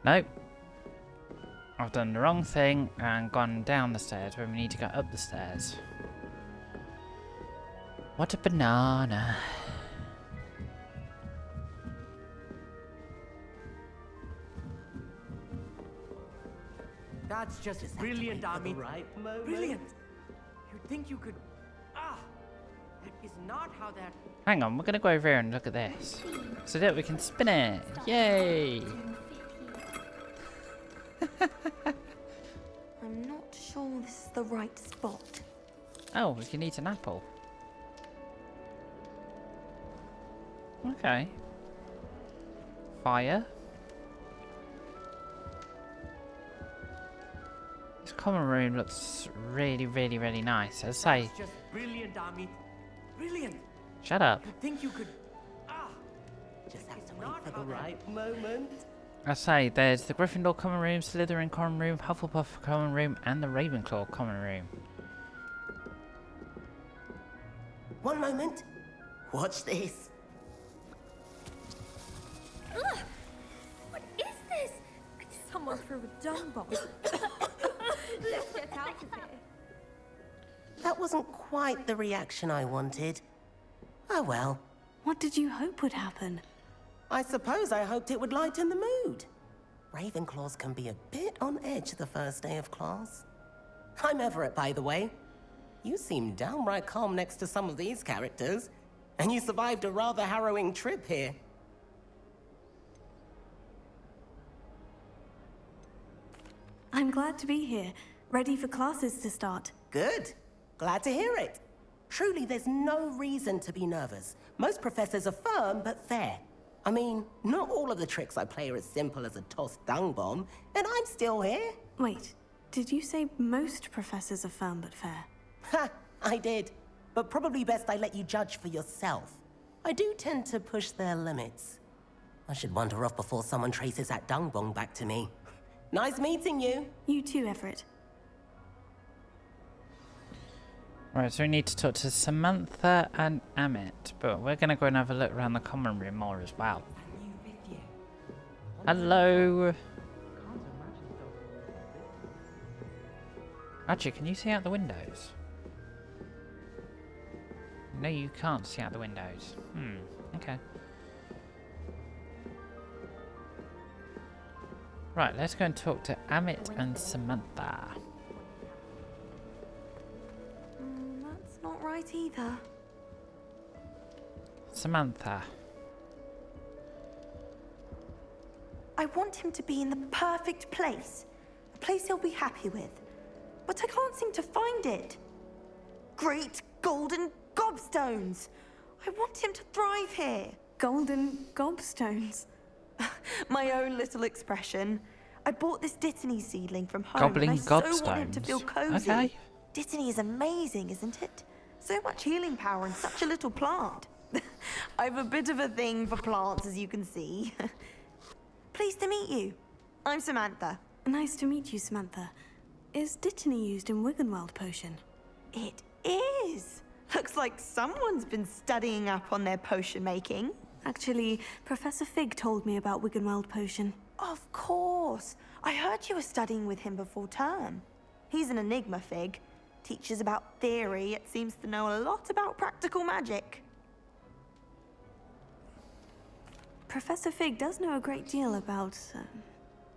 Nope. I've done the wrong thing and gone down the stairs when we need to go up the stairs. What a banana. That's just brilliant, Army. Right moment. Brilliant. You'd think you could... that is not how that... Hang on, we're going to go over here and look at this. So that we can spin it. Yay! I'm not sure this is the right spot. Oh, we can eat an apple. Okay. Fire. This common room looks really, really, really nice. As I say. That's just brilliant, Army. Brilliant. Shut up. You'd think you could... just have to wait for the right moment. I say, there's the Gryffindor common room, Slytherin common room, Hufflepuff common room, and the Ravenclaw common room. One moment. Watch this. Ugh! What is this? Someone threw a dung bomb. Let's get out of here. That wasn't quite the reaction I wanted. Oh well. What did you hope would happen? I suppose I hoped it would lighten the mood. Ravenclaws can be a bit on edge the first day of class. I'm Everett, by the way. You seem downright calm next to some of these characters, and you survived a rather harrowing trip here. I'm glad to be here, ready for classes to start. Good. Glad to hear it. Truly, there's no reason to be nervous. Most professors are firm but fair. I mean, not all of the tricks I play are as simple as a tossed dung bomb, and I'm still here. Wait, did you say most professors are firm but fair? Ha, I did. But probably best I let you judge for yourself. I do tend to push their limits. I should wander off before someone traces that dung bomb back to me. Nice meeting you. You too, Everett. Right, so we need to talk to Samantha and Amit, but we're going to go and have a look around the common room more as well. Hello. Actually, can you see out the windows? No, you can't see out the windows. Okay. Right, let's go and talk to Amit and Samantha. That's not right either. Samantha. I want him to be in the perfect place. A place he'll be happy with. But I can't seem to find it. Great golden gobstones! I want him to thrive here. Golden gobstones? My own little expression. I bought this Dittany seedling from home. Goblin and I so want him to gobstones. feel cozy. Okay. Dittany is amazing, isn't it? So much healing power in such a little plant. I've a bit of a thing for plants, as you can see. Pleased to meet you. I'm Samantha. Nice to meet you, Samantha. Is Dittany used in Wiggenweld potion? It is. Looks like someone's been studying up on their potion making. Actually, Professor Fig told me about Wiggenweld potion. Of course. I heard you were studying with him before term. He's an enigma, Fig. Teaches about theory, yet seems to know a lot about practical magic. Professor Fig does know a great deal about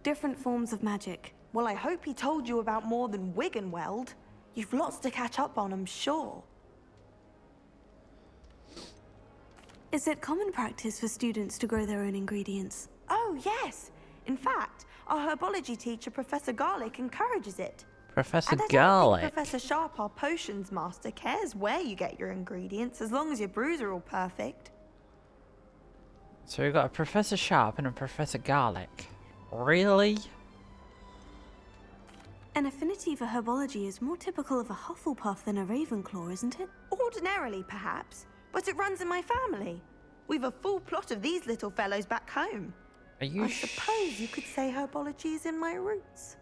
different forms of magic. Well, I hope he told you about more than Wiggenweld. You've lots to catch up on, I'm sure. Is it common practice for students to grow their own ingredients? Oh, yes. In fact, our herbology teacher, Professor Garlic, encourages it. Professor And I don't Garlic. think Professor Sharp, our potions master, cares where you get your ingredients, as long as your brews are all perfect. So we've got a Professor Sharp and a Professor Garlic. Really? An affinity for herbology is more typical of a Hufflepuff than a Ravenclaw, isn't it? Ordinarily, perhaps, but it runs in my family. We've a full plot of these little fellows back home. Are you I suppose you could say herbology is in my roots.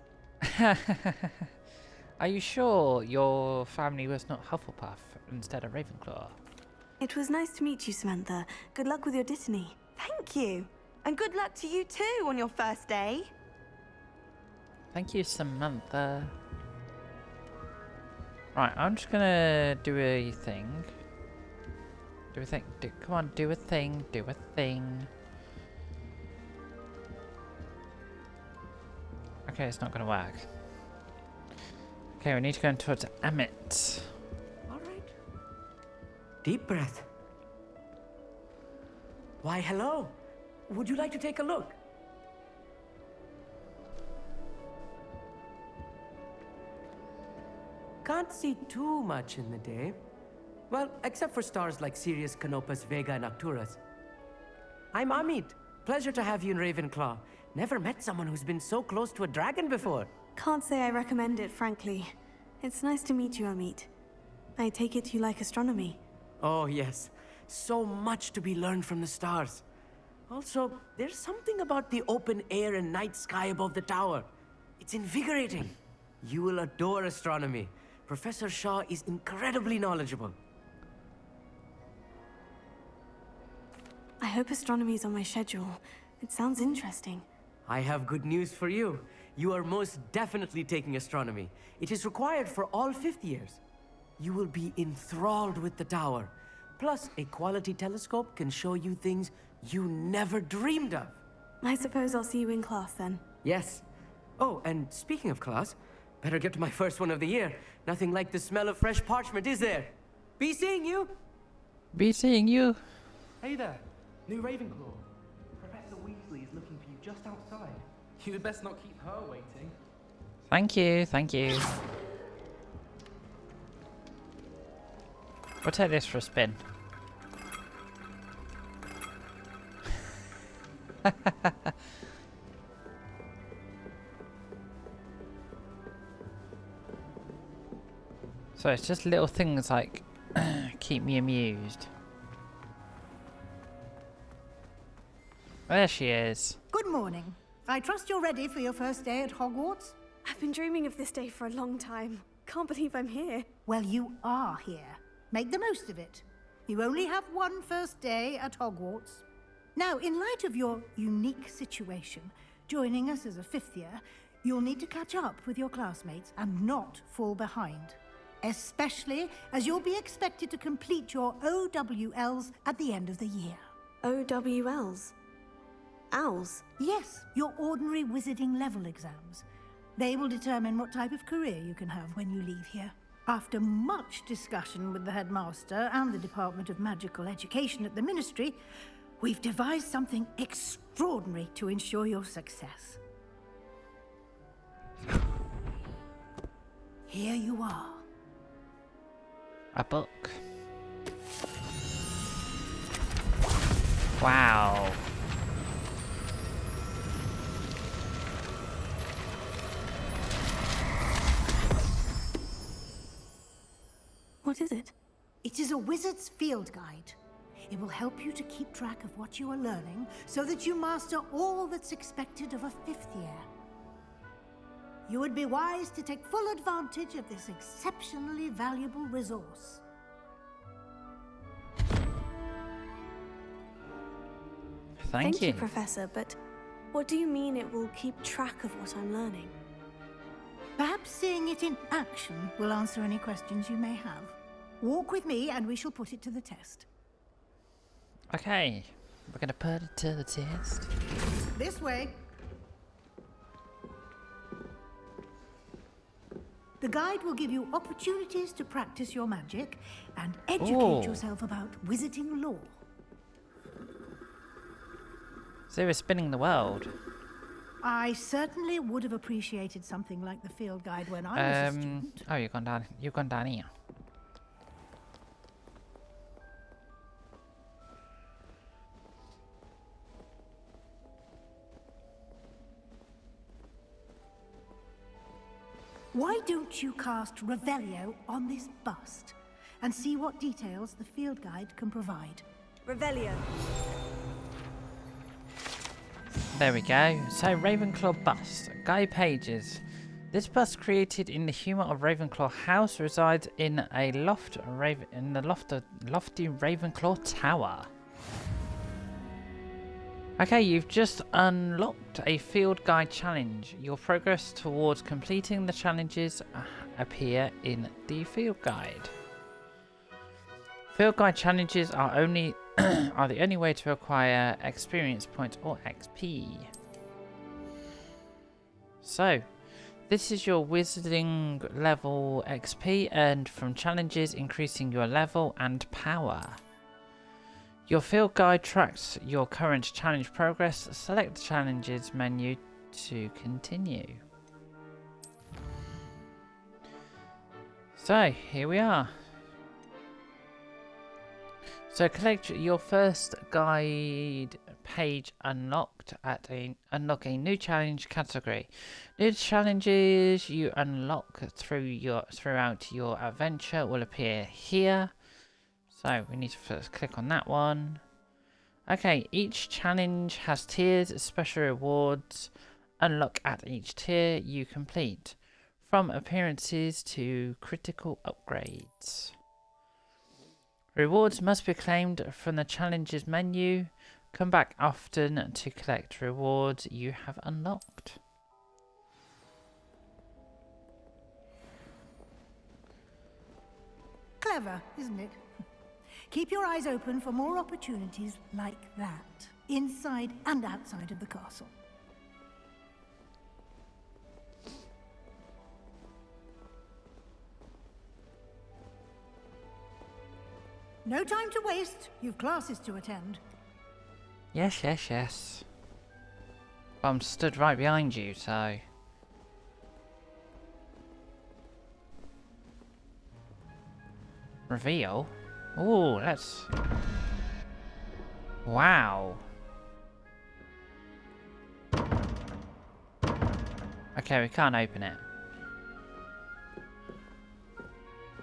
Are you sure your family was not Hufflepuff instead of Ravenclaw? It was nice to meet you, Samantha. Good luck with your Dittany. Thank you. And good luck to you too on your first day. Thank you, Samantha. Right, I'm just gonna do a thing. Do a thing. Come on, do a thing. Do a thing. Okay, it's not gonna work. Okay, we need to go towards Amit. All right. Deep breath. Why, hello. Would you like to take a look? Can't see too much in the day. Well, except for stars like Sirius, Canopus, Vega, and Arcturus. I'm Amit. Pleasure to have you in Ravenclaw. Never met someone who's been so close to a dragon before. Can't say I recommend it, frankly. It's nice to meet you, Amit. I take it you like astronomy. Oh, yes. So much to be learned from the stars. Also, there's something about the open air and night sky above the tower. It's invigorating. You will adore astronomy. Professor Shaw is incredibly knowledgeable. I hope astronomy's on my schedule. It sounds interesting. I have good news for you. You are most definitely taking astronomy. It is required for all 5th years. You will be enthralled with the tower. Plus, a quality telescope can show you things you never dreamed of. I suppose I'll see you in class then. Yes. Oh, and speaking of class, better get to my first one of the year. Nothing like the smell of fresh parchment, is there? Be seeing you! Be seeing you! Hey there, new Ravenclaw. Professor Weasley is looking for you just outside. You'd best not keep her waiting. Thank you, thank you. We'll take this for a spin. So it's just little things like keep me amused. There she is. Good morning. I trust you're ready for your first day at Hogwarts? I've been dreaming of this day for a long time. Can't believe I'm here. Well, you are here. Make the most of it. You only have one first day at Hogwarts. Now, in light of your unique situation, joining us as a 5th year, you'll need to catch up with your classmates and not fall behind. Especially as you'll be expected to complete your OWLs at the end of the year. OWLs? Owls? Yes, your ordinary wizarding level exams. They will determine what type of career you can have when you leave here. After much discussion with the headmaster and the Department of Magical Education at the Ministry, we've devised something extraordinary to ensure your success. Here you are. A book. Wow. What is it? It is a wizard's field guide. It will help you to keep track of what you are learning so that you master all that's expected of a 5th year. You would be wise to take full advantage of this exceptionally valuable resource. Thank you, Professor, but what do you mean it will keep track of what I'm learning? Perhaps seeing it in action will answer any questions you may have. Walk with me and we shall put it to the test. Okay, we're gonna put it to the test. This way. The guide will give you opportunities to practice your magic and educate yourself about wizarding lore. So we're spinning the world. I certainly would have appreciated something like the field guide when I was a student. Oh, you've gone down here. Why don't you cast Revelio on this bust and see what details the field guide can provide? Revelio. There we go. So Ravenclaw bust. Guy Pages. This bust, created in the humour of Ravenclaw House, resides in a lofty Ravenclaw Tower. Okay, you've just unlocked a field guide challenge. Your progress towards completing the challenges appear in the field guide. Field guide challenges are the only way to acquire experience points or XP. So, this is your wizarding level XP earned from challenges, increasing your level and power. Your field guide tracks your current challenge progress. Select the challenges menu to continue. So, here we are. So collect your first guide page unlocked at unlock a new challenge category. New challenges you unlock throughout your adventure will appear here. So we need to first click on that one. Okay, each challenge has tiers, special rewards unlock at each tier you complete, from appearances to critical upgrades. Rewards must be claimed from the challenges menu. Come back often to collect rewards you have unlocked. Clever, isn't it? Keep your eyes open for more opportunities like that, inside and outside of the castle. No time to waste. You've classes to attend. Yes, yes, yes. I'm stood right behind you, so... Reveal? Ooh, let's... Wow. Okay, we can't open it.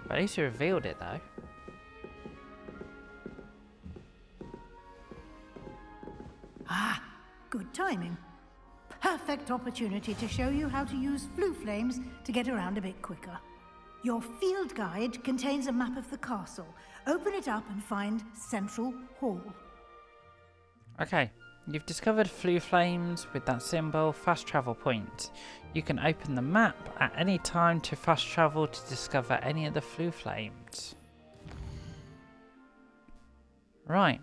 But at least you revealed it, though. Ah, good timing. Perfect opportunity to show you how to use flue flames to get around a bit quicker. Your field guide contains a map of the castle. Open it up and find Central Hall. Okay, you've discovered flue flames with that symbol, fast travel point. You can open the map at any time to fast travel to discover any of the flue flames. Right.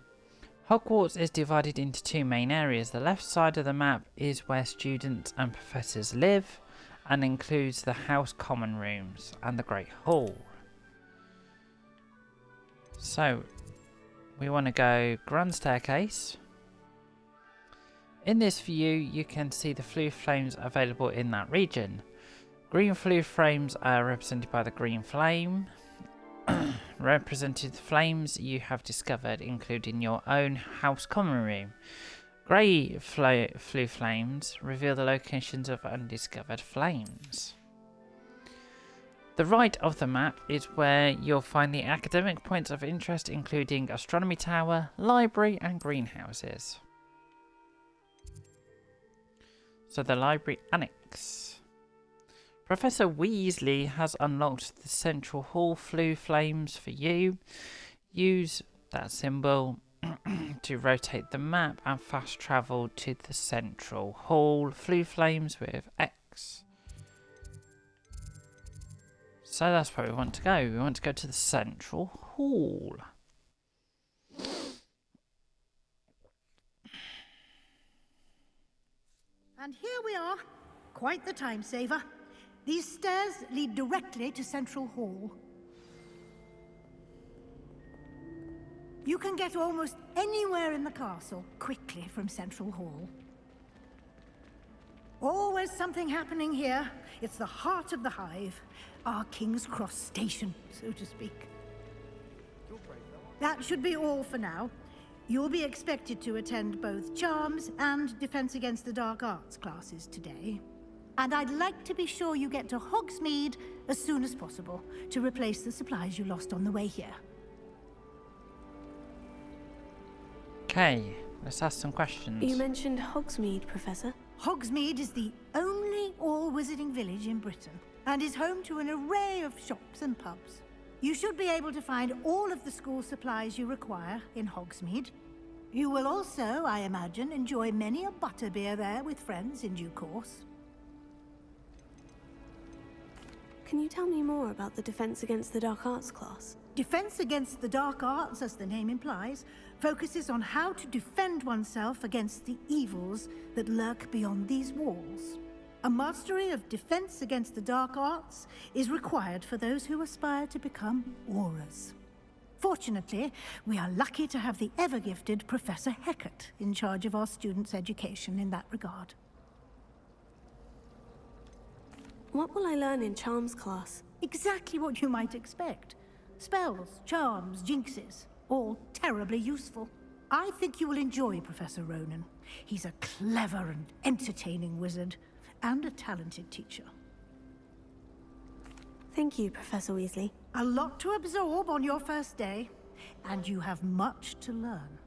Hogwarts is divided into two main areas. The left side of the map is where students and professors live and includes the house common rooms and the Great Hall. So, we want to go Grand Staircase. In this view, you can see the flue flames available in that region. Green flue flames are represented by the green flame. Represented flames you have discovered, including your own house common room. Grey flue flames reveal the locations of undiscovered flames. The right of the map is where you'll find the academic points of interest, including Astronomy Tower, Library, and Greenhouses. So the Library Annex. Professor Weasley has unlocked the Central Hall Flue Flames for you. Use that symbol to rotate the map and fast travel to the Central Hall Flue Flames with X. So that's where we want to go. We want to go to the Central Hall. And here we are. Quite the time saver. These stairs lead directly to Central Hall. You can get almost anywhere in the castle quickly from Central Hall. Always something happening here. It's the heart of the hive, our King's Cross station, so to speak. That should be all for now. You'll be expected to attend both Charms and Defense Against the Dark Arts classes today. And I'd like to be sure you get to Hogsmeade as soon as possible to replace the supplies you lost on the way here. Okay, let's ask some questions. You mentioned Hogsmeade, Professor. Hogsmeade is the only all-wizarding village in Britain and is home to an array of shops and pubs. You should be able to find all of the school supplies you require in Hogsmeade. You will also, I imagine, enjoy many a butterbeer there with friends in due course. Can you tell me more about the Defense Against the Dark Arts class? Defense Against the Dark Arts, as the name implies, focuses on how to defend oneself against the evils that lurk beyond these walls. A mastery of Defense Against the Dark Arts is required for those who aspire to become Aurors. Fortunately, we are lucky to have the ever-gifted Professor Hecat in charge of our students' education in that regard. What will I learn in Charms class? Exactly what you might expect. Spells, charms, jinxes, all terribly useful. I think you will enjoy Professor Ronan. He's a clever and entertaining wizard, and a talented teacher. Thank you, Professor Weasley. A lot to absorb on your first day, and you have much to learn.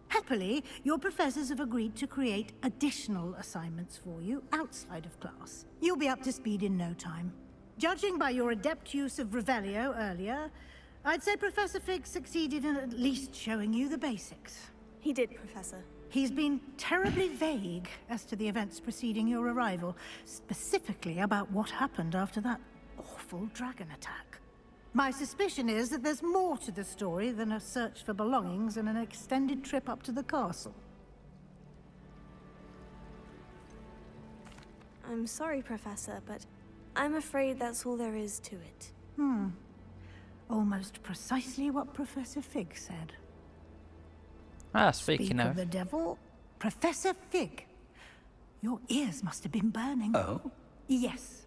Happily, your professors have agreed to create additional assignments for you outside of class. You'll be up to speed in no time. Judging by your adept use of Revelio earlier, I'd say Professor Fig succeeded in at least showing you the basics. He did, Professor. He's been terribly vague as to the events preceding your arrival, specifically about what happened after that awful dragon attack. My suspicion is that there's more to the story than a search for belongings and an extended trip up to the castle. I'm sorry, Professor, but I'm afraid that's all there is to it. Almost precisely what Professor Fig said. Speaking of the devil, Professor Fig, your ears must have been burning. Oh? Yes.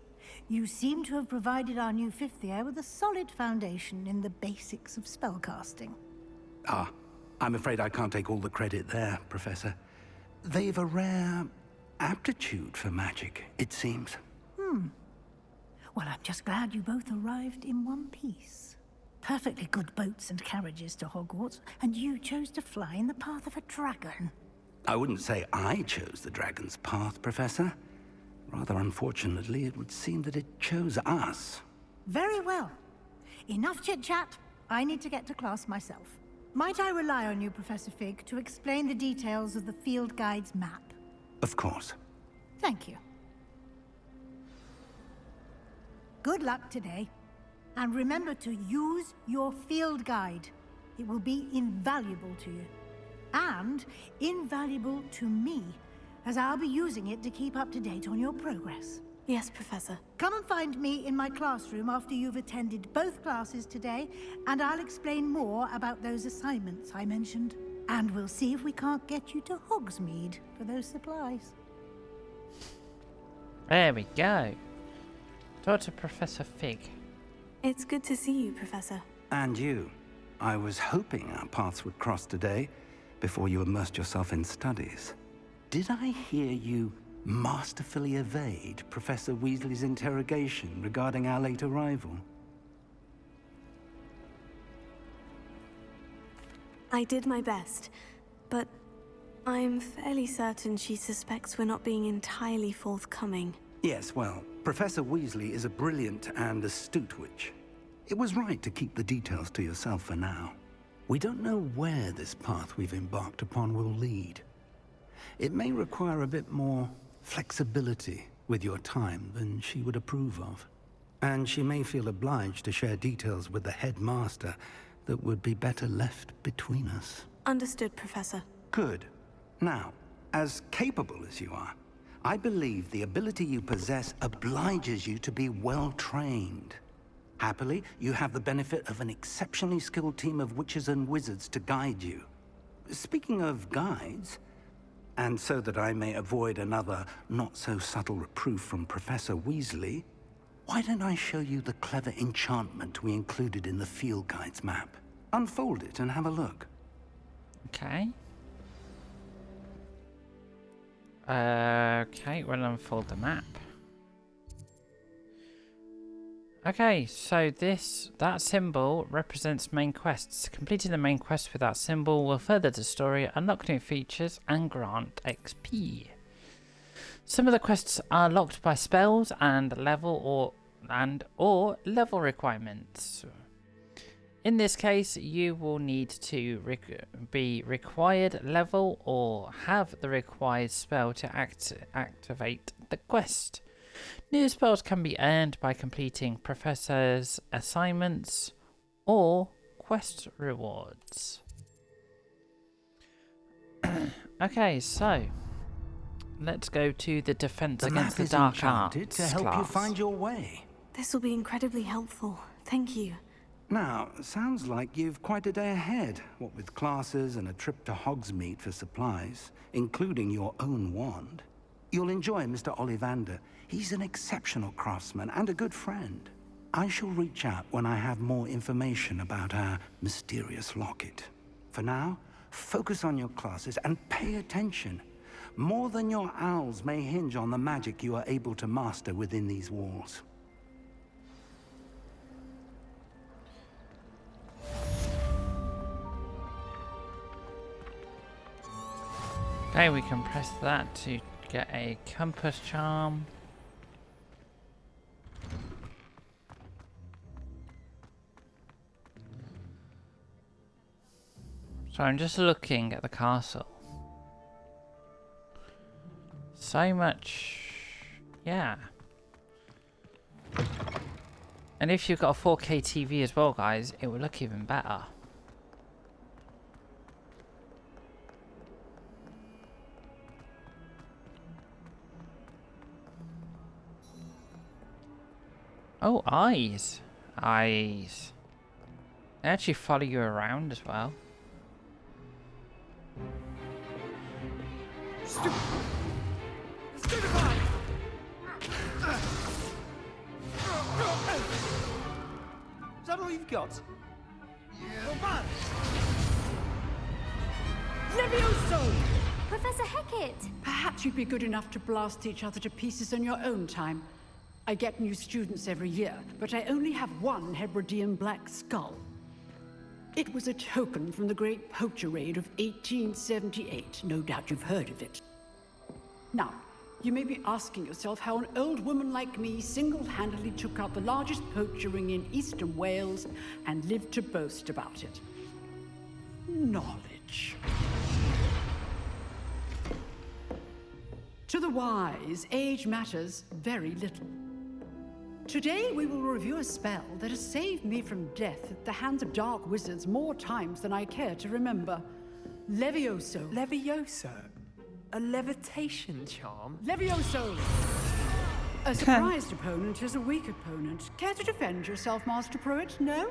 You seem to have provided our new fifth year with a solid foundation in the basics of spellcasting. Ah, I'm afraid I can't take all the credit there, Professor. They've a rare aptitude for magic, it seems. Well, I'm just glad you both arrived in one piece. Perfectly good boats and carriages to Hogwarts, and you chose to fly in the path of a dragon. I wouldn't say I chose the dragon's path, Professor. Rather unfortunately, it would seem that it chose us. Very well. Enough chit-chat. I need to get to class myself. Might I rely on you, Professor Fig, to explain the details of the field guide's map? Of course. Thank you. Good luck today. And remember to use your field guide. It will be invaluable to you. And invaluable to me, as I'll be using it to keep up to date on your progress. Yes, Professor. Come and find me in my classroom after you've attended both classes today, and I'll explain more about those assignments I mentioned. And we'll see if we can't get you to Hogsmeade for those supplies. There we go. Talk to Professor Fig. It's good to see you, Professor. And you. I was hoping our paths would cross today, before you immersed yourself in studies. Did I hear you masterfully evade Professor Weasley's interrogation regarding our late arrival? I did my best, but I'm fairly certain she suspects we're not being entirely forthcoming. Yes, well, Professor Weasley is a brilliant and astute witch. It was right to keep the details to yourself for now. We don't know where this path we've embarked upon will lead. It may require a bit more flexibility with your time than she would approve of. And she may feel obliged to share details with the headmaster that would be better left between us. Understood, Professor. Good. Now, as capable as you are, I believe the ability you possess obliges you to be well-trained. Happily, you have the benefit of an exceptionally skilled team of witches and wizards to guide you. Speaking of guides, and so that I may avoid another not-so-subtle reproof from Professor Weasley, why don't I show you the clever enchantment we included in the field guide's map? Unfold it and have a look. Okay. Okay, we'll unfold the map. Okay, so that symbol represents main quests. Completing the main quest with that symbol will further the story, unlock new features, and grant XP. Some of the quests are locked by spells and level or level requirements. In this case, you will need to be required level or have the required spell to activate the quest. New spells can be earned by completing professors' assignments or quest rewards. Okay, so let's go to the defense against the dark arts to help you find your way. This will be incredibly helpful. Thank you. Now, sounds like you've quite a day ahead, what with classes and a trip to Hogsmeade for supplies, including your own wand. You'll enjoy Mr. Ollivander. He's an exceptional craftsman and a good friend. I shall reach out when I have more information about our mysterious locket. For now, focus on your classes and pay attention. More than your owls may hinge on the magic you are able to master within these walls. Okay, we can press that to get a compass charm. So I'm just looking at the castle. So much, yeah. And if you've got a 4K TV as well, guys, it will look even better. Oh, eyes. Eyes. They actually follow you around as well. Stupefy! Is that all you've got? Yeah. Levioso! Professor Hecat! Perhaps you'd be good enough to blast each other to pieces on your own time. I get new students every year, but I only have one Hebridean black skull. It was a token from the Great Poacher Raid of 1878. No doubt you've heard of it. Now, you may be asking yourself how an old woman like me single-handedly took out the largest poacher ring in eastern Wales and lived to boast about it. Knowledge. To the wise, age matters very little. Today we will review a spell that has saved me from death at the hands of dark wizards more times than I care to remember. Levioso. Levioso? A levitation charm? Levioso! A surprised opponent is a weak opponent. Care to defend yourself, Master Pruitt? No?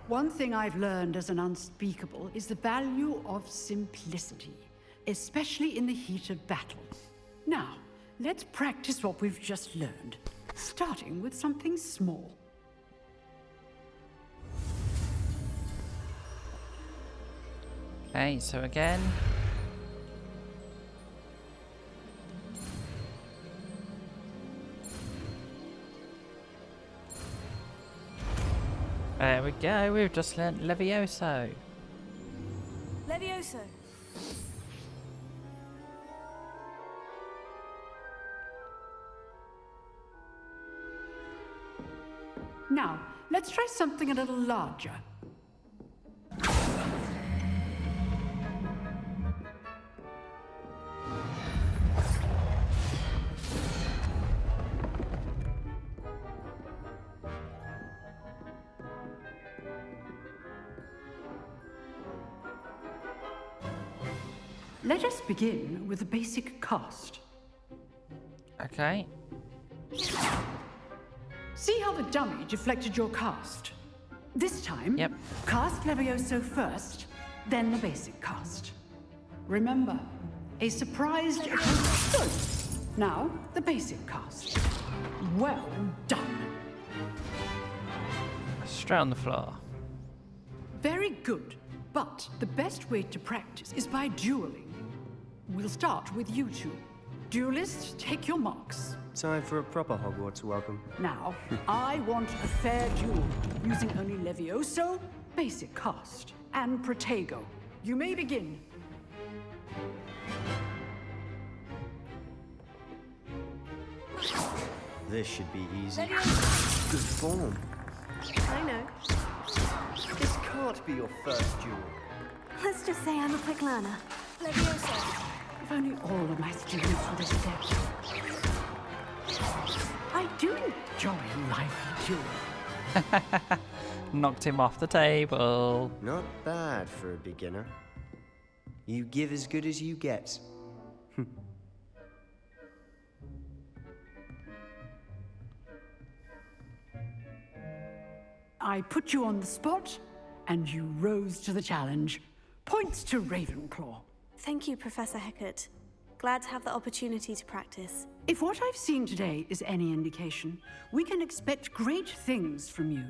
One thing I've learned as an unspeakable is the value of simplicity, especially in the heat of battle. Now, let's practice what we've just learned, starting with something small. Okay, so again. There we go, we've just learnt Levioso. Levioso. Now, let's try something a little larger. Let us begin with the basic cast. Okay. See how the dummy deflected your cast? This time, cast Levioso first, then the basic cast. Remember, a surprised... Good. Now, the basic cast. Well done. Straight on the floor. Very good. But the best way to practice is by dueling. We'll start with you two. Duelists, take your marks. Time for a proper Hogwarts welcome. Now, I want a fair duel, using only Levioso, basic cast, and Protego. You may begin. This should be easy. Good form. I know. This can't be your first duel. Let's just say I'm a quick learner. Levioso. If only all of my students would accept. I do enjoy lively duel. Knocked him off the table. Not bad for a beginner. You give as good as you get. I put you on the spot, and you rose to the challenge. Points to Ravenclaw. Thank you, Professor Hecat. Glad to have the opportunity to practice. If what I've seen today is any indication, we can expect great things from you.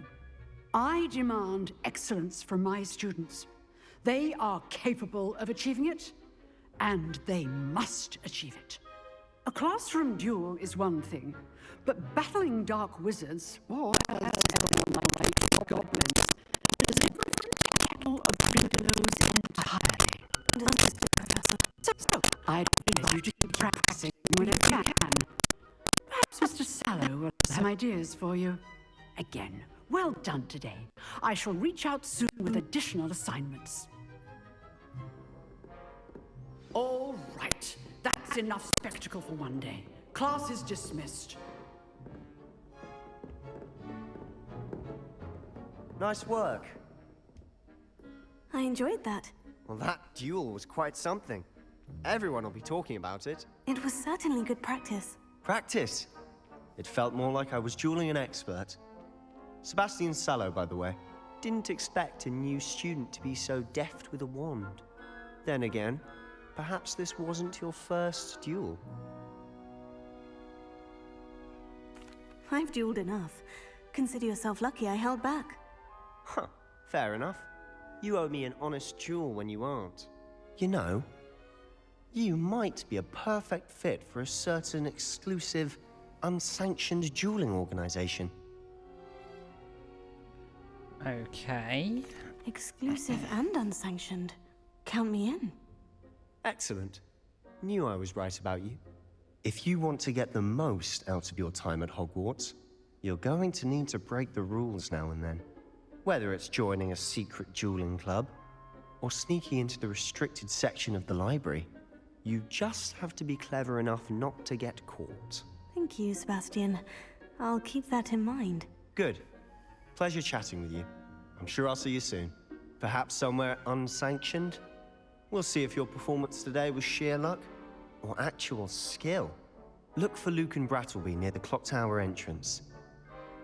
I demand excellence from my students. They are capable of achieving it, and they must achieve it. A classroom duel is one thing, but battling dark wizards, or goblins, is a different animal of billows entirely. Understood, Professor. So, I'd advise you to keep practicing whenever you can. Perhaps Mr. Sallow will have some ideas for you. Again, well done today. I shall reach out soon with additional assignments. All right. That's enough spectacle for one day. Class is dismissed. Nice work. I enjoyed that. Well, that duel was quite something. Everyone will be talking about it. It was certainly good practice. Practice? It felt more like I was dueling an expert. Sebastian Sallow, by the way. Didn't expect a new student to be so deft with a wand. Then again, perhaps this wasn't your first duel. I've dueled enough. Consider yourself lucky I held back. Huh, fair enough. You owe me an honest duel when you aren't. You know, you might be a perfect fit for a certain exclusive, unsanctioned dueling organization. Okay. Exclusive and unsanctioned. Count me in. Excellent. Knew I was right about you. If you want to get the most out of your time at Hogwarts, you're going to need to break the rules now and then. Whether it's joining a secret dueling club, or sneaking into the restricted section of the library, you just have to be clever enough not to get caught. Thank you, Sebastian. I'll keep that in mind. Good. Pleasure chatting with you. I'm sure I'll see you soon. Perhaps somewhere unsanctioned? We'll see if your performance today was sheer luck, or actual skill. Look for Luke and Brattleby near the clock tower entrance.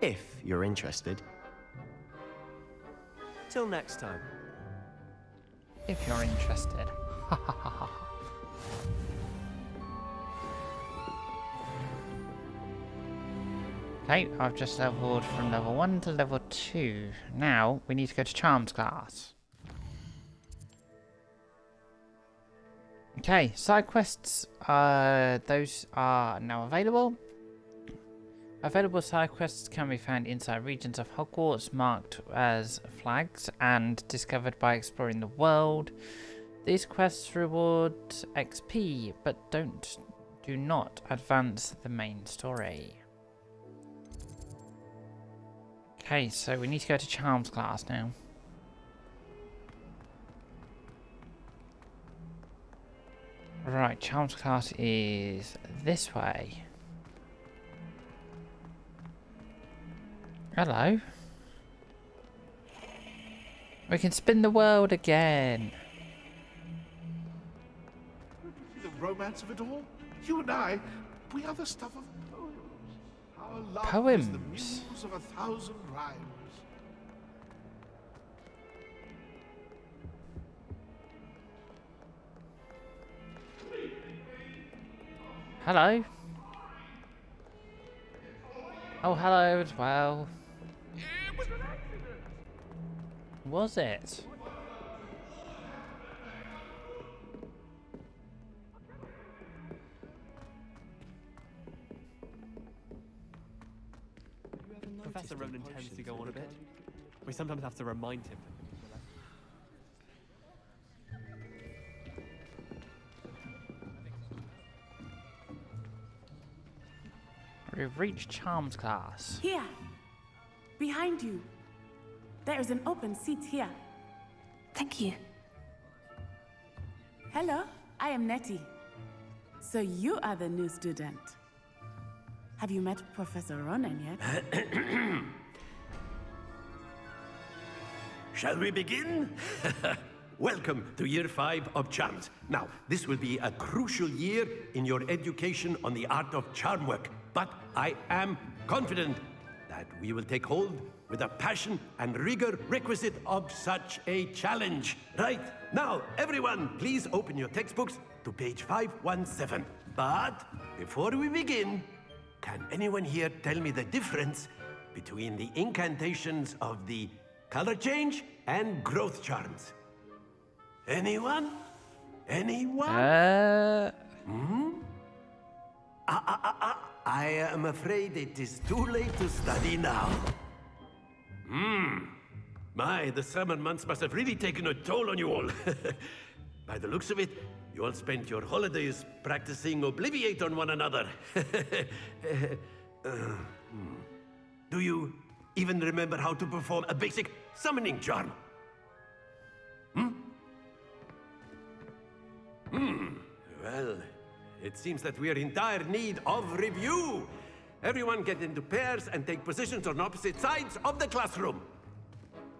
If you're interested. Till next time. If you're interested. Ha ha ha ha. Okay, I've just leveled from level 1 to level 2. Now, we need to go to Charms class. Okay, side quests, those are now available. Available side quests can be found inside regions of Hogwarts marked as flags and discovered by exploring the world. These quests reward XP, but do not advance the main story. Okay, so we need to go to Charms class now. Right, Charms class is this way. Hello. We can spin the world again. The romance of it all? You and I, we are the stuff of poems. Our love is the muse of 1,000 rhymes. Hello. Oh, hello as well. It was an accident. Was it? Professor Ronan tends to go on a bit. We sometimes have to remind him. We've reached Charms class. Here! Behind you. There is an open seat here. Thank you. Hello, I am Nettie. So you are the new student. Have you met Professor Ronan yet? Shall we begin? Welcome to Year 5 of Charms. Now, this will be a crucial year in your education on the art of charm work, but I am confident that we will take hold with the passion and rigor requisite of such a challenge. Right, now, everyone, please open your textbooks to page 517. But before we begin, can anyone here tell me the difference between the incantations of the color change and growth charms? Anyone? Anyone? I am afraid it is too late to study now. My, the summer months must have really taken a toll on you all. By the looks of it, you all spent your holidays practicing Obliviate on one another. Do you even remember how to perform a basic summoning charm? Well, it seems that we are in dire need of review. Everyone get into pairs and take positions on opposite sides of the classroom.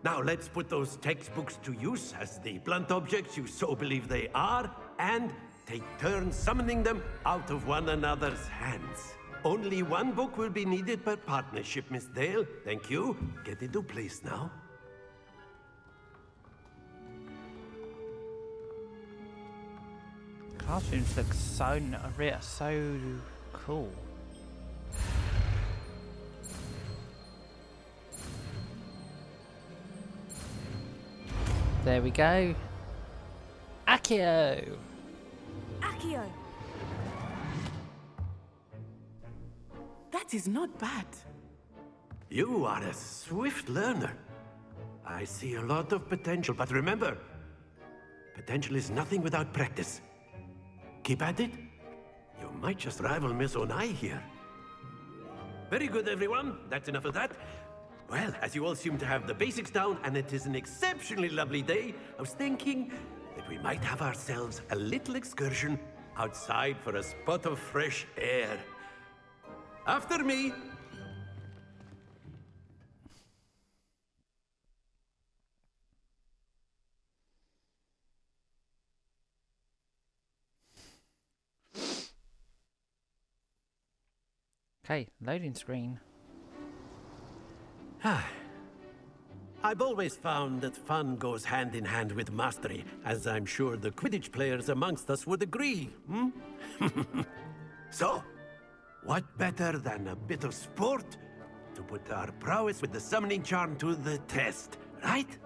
Now let's put those textbooks to use as the blunt objects you so believe they are, and take turns summoning them out of one another's hands. Only one book will be needed per partnership, Miss Dale. Thank you. Get into place now. Classrooms look so cool. There we go. Accio! Accio! That is not bad. You are a swift learner. I see a lot of potential, but remember, potential is nothing without practice. Keep at it. You might just rival Miss Onai here. Very good, everyone. That's enough of that. Well, as you all seem to have the basics down, and it is an exceptionally lovely day, I was thinking that we might have ourselves a little excursion outside for a spot of fresh air. After me. Okay, loading screen. I've always found that fun goes hand in hand with mastery, as I'm sure the Quidditch players amongst us would agree. So, what better than a bit of sport to put our prowess with the summoning charm to the test, right?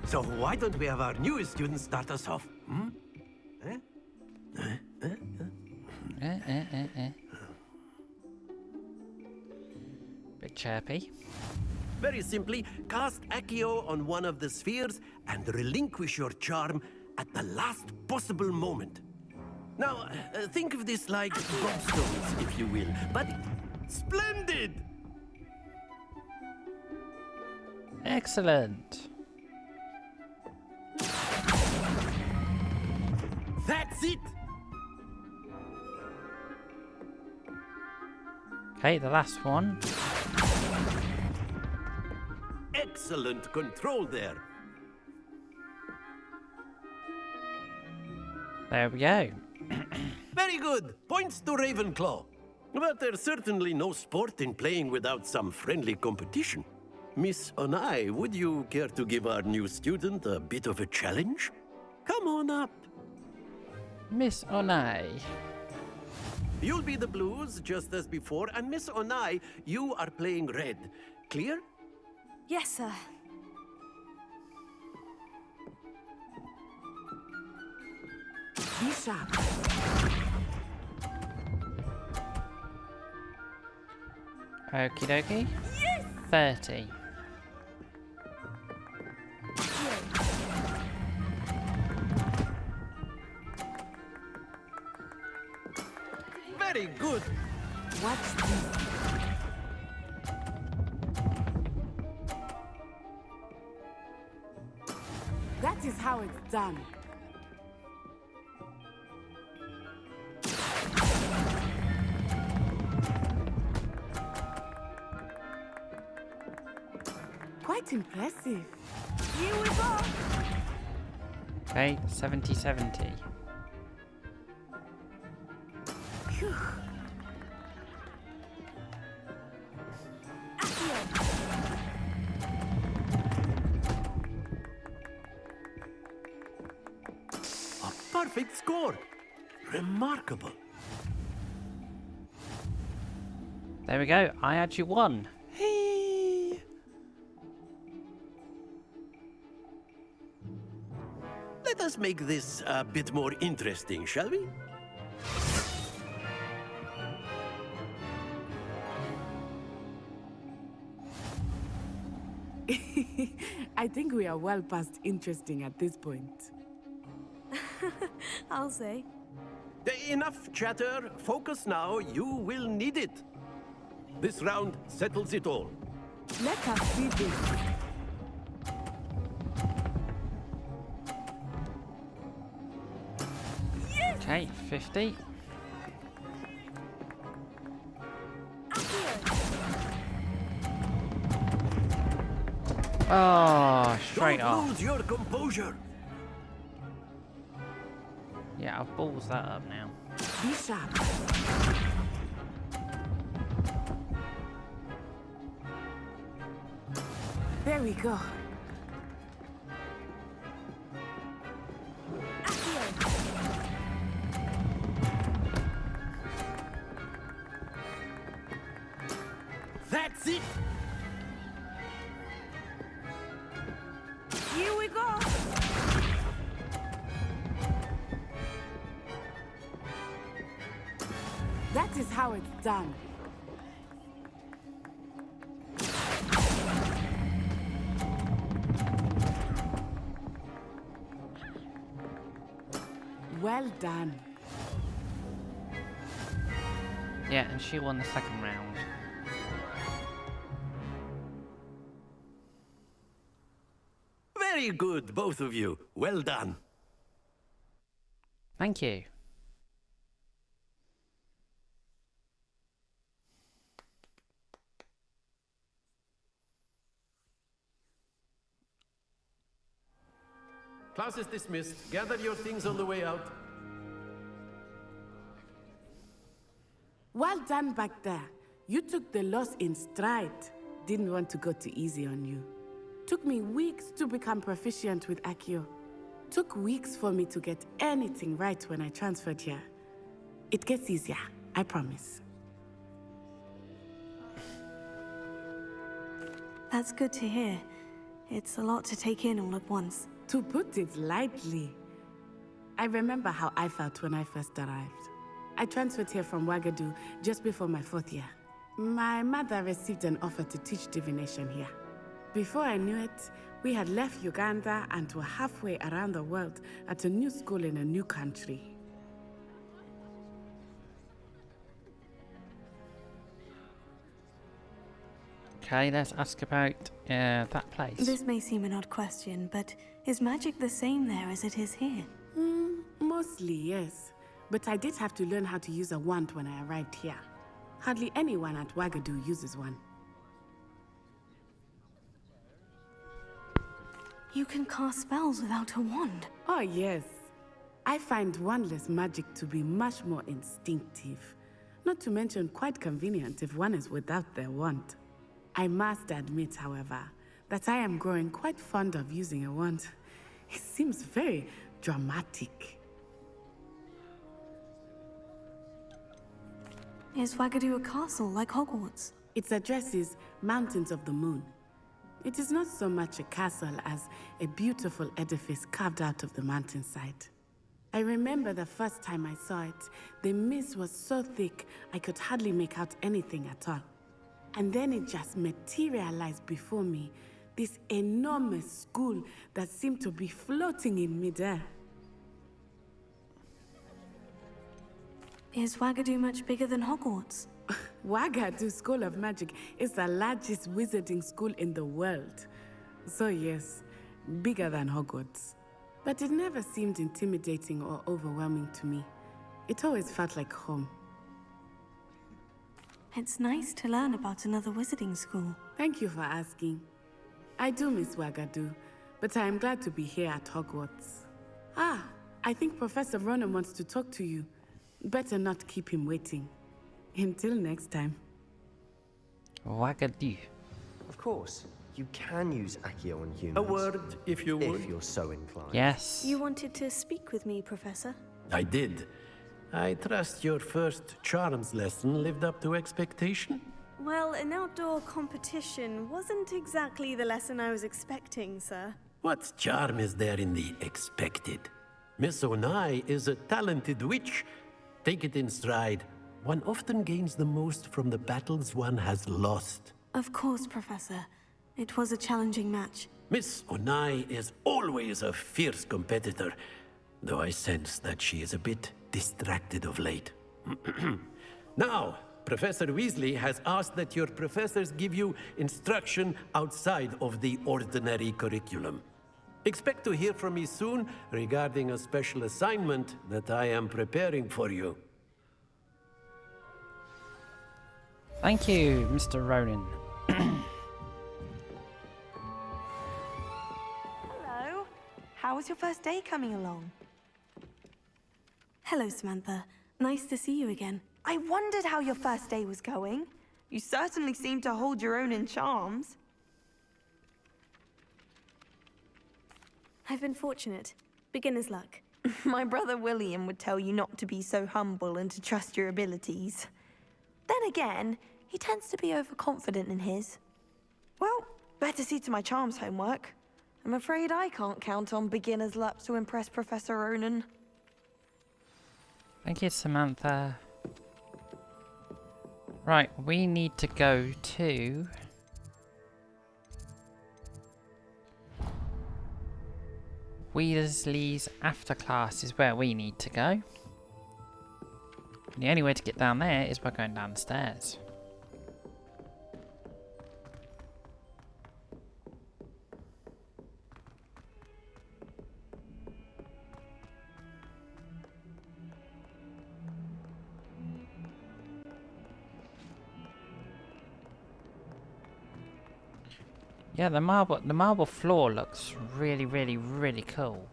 So why don't we have our newest student start us off? Hmm? Bit chirpy. Very simply, cast Accio on one of the spheres and relinquish your charm at the last possible moment. Now, think of this like gobstones, if you will, but splendid! Excellent. That's it! Okay, the last one. Excellent control there. There we go. Very good. Points to Ravenclaw. But there's certainly no sport in playing without some friendly competition. Miss Onai, would you care to give our new student a bit of a challenge? Come on up. Miss Onai. You'll be the blues, just as before, and Miss Onai, you are playing red. Clear? Yes, sir. Be sharp. Okie dokie. Yes! 30. Very good. Watch this. That is how it's done. Quite impressive. Here we go. Okay, 70-70. Phew. A perfect score. Remarkable. There we go. I actually won. Hey. Let us make this a bit more interesting, shall we? I think we are well past interesting at this point. I'll say. Enough chatter. Focus now. You will need it. This round settles it all. Let us see this. Okay, 50. Oh, straight Don't off. lose your composure. Yeah, I've balls that up now. Be sharp. There we go. That's it. Here we go. That is how it's done. Well done. Yeah, and she won the second round. Very good, both of you. Well done. Thank you. Class is dismissed. Gather your things on the way out. Well done back there. You took the loss in stride. Didn't want to go too easy on you. Took me weeks to become proficient with Accio. Took weeks for me to get anything right when I transferred here. It gets easier, I promise. That's good to hear. It's a lot to take in all at once. To put it lightly, I remember how I felt when I first arrived. I transferred here from Wagadu just before my 4th year. My mother received an offer to teach divination here. Before I knew it, we had left Uganda and were halfway around the world at a new school in a new country. Okay, let's ask about that place. This may seem an odd question, but is magic the same there as it is here? Mostly, yes. But I did have to learn how to use a wand when I arrived here. Hardly anyone at Wagadu uses one. You can cast spells without a wand. Oh, yes. I find wandless magic to be much more instinctive. Not to mention quite convenient if one is without their wand. I must admit, however, that I am growing quite fond of using a wand. It seems very dramatic. Is Wagadu a castle like Hogwarts? Its address is Mountains of the Moon. It is not so much a castle as a beautiful edifice carved out of the mountainside. I remember the first time I saw it, the mist was so thick I could hardly make out anything at all. And then it just materialized before me, this enormous school that seemed to be floating in midair. Is Wagadu much bigger than Hogwarts? Wagadu School of Magic is the largest wizarding school in the world. So yes, bigger than Hogwarts. But it never seemed intimidating or overwhelming to me. It always felt like home. It's nice to learn about another wizarding school. Thank you for asking. I do miss Wagadu, but I am glad to be here at Hogwarts. Ah, I think Professor Ronan wants to talk to you. Better not keep him waiting. Until next time. Wagadu. Of course, you can use Accio on humans. A word, if you would. If you're so inclined. Yes. You wanted to speak with me, Professor? I did. I trust your first charms lesson lived up to expectation? Well, an outdoor competition wasn't exactly the lesson I was expecting, sir. What charm is there in the expected? Miss Onai is a talented witch. Take it in stride. One often gains the most from the battles one has lost. Of course, Professor. It was a challenging match. Miss Onai is always a fierce competitor, though I sense that she is a bit distracted of late. Now, Professor Weasley has asked that your professors give you instruction outside of the ordinary curriculum. Expect to hear from me soon regarding a special assignment that I am preparing for you. Thank you, Mr. Ronan. Hello. How was your first day coming along? Hello, Samantha. Nice to see you again. I wondered how your first day was going. You certainly seem to hold your own in charms. I've been fortunate. Beginner's luck. My brother William would tell you not to be so humble and to trust your abilities. Then again, he tends to be overconfident in his. Well, better see to my charms homework. I'm afraid I can't count on beginner's luck to impress Professor Ronan. Thank you, Samantha. Right, we need to go to... Weasley's after class is where we need to go. The only way to get down there is by going down the stairs. Yeah, the marble floor looks really cool.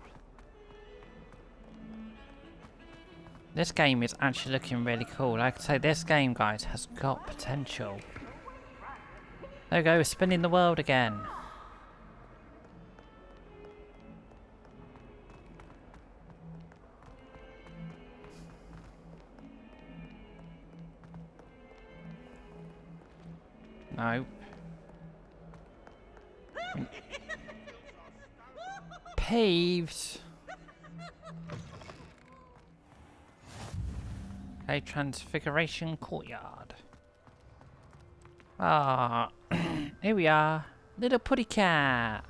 This game is actually looking really cool. Like I say, this game, guys, has got potential. There we go, we're spinning the world again. No. caves. Okay, Transfiguration Courtyard. Ah, here we are. Little putty cat.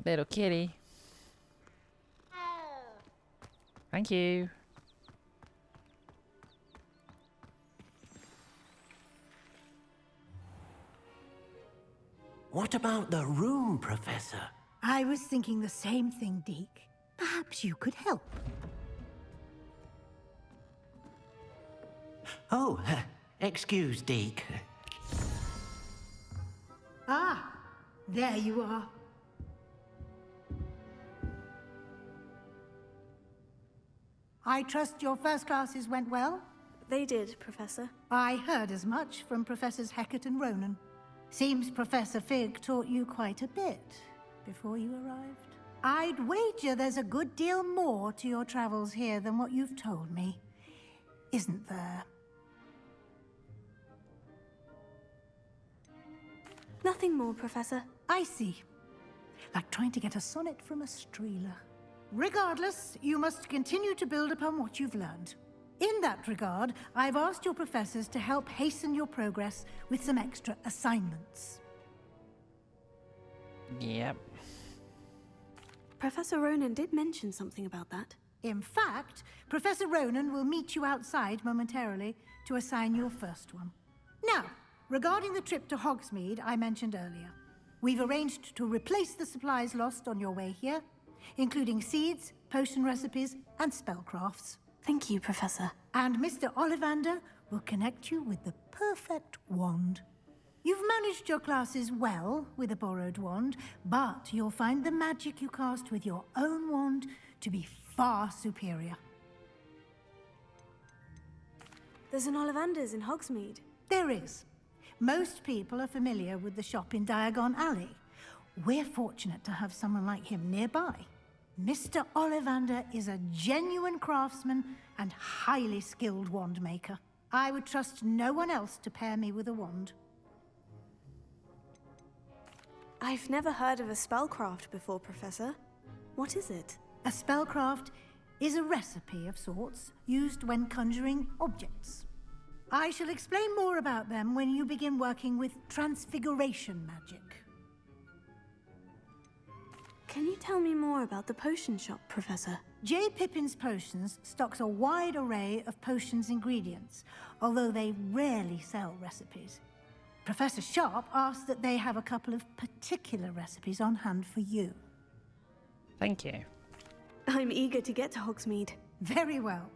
Little kitty. Thank you. What about the room, Professor? I was thinking the same thing, Deke. Perhaps you could help. Oh, excuse, Deke. Ah, there you are. I trust your first classes went well? They did, Professor. I heard as much from Professors Hecat and Ronan. Seems Professor Fig taught you quite a bit before you arrived. I'd wager there's a good deal more to your travels here than what you've told me. Isn't there? Nothing more, Professor. I see. Like trying to get a sonnet from a streeler. Regardless, you must continue to build upon what you've learned. In that regard, I've asked your professors to help hasten your progress with some extra assignments. Yep. Professor Ronan did mention something about that. In fact, Professor Ronan will meet you outside momentarily to assign your first one. Now, regarding the trip to Hogsmeade I mentioned earlier, we've arranged to replace the supplies lost on your way here, including seeds, potion recipes, and spellcrafts. Thank you, Professor. And Mr. Ollivander will connect you with the perfect wand. You've managed your classes well with a borrowed wand, but you'll find the magic you cast with your own wand to be far superior. There's an Ollivander's in Hogsmeade. There is. Most people are familiar with the shop in Diagon Alley. We're fortunate to have someone like him nearby. Mr. Ollivander is a genuine craftsman and highly skilled wand maker. I would trust no one else to pair me with a wand. I've never heard of a spellcraft before, Professor. What is it? A spellcraft is a recipe of sorts used when conjuring objects. I shall explain more about them when you begin working with transfiguration magic. Can you tell me more about the potion shop, Professor? J. Pippin's Potions stocks a wide array of potions ingredients, although they rarely sell recipes. Professor Sharp asked that they have a couple of particular recipes on hand for you. Thank you. I'm eager to get to Hogsmeade. Very well.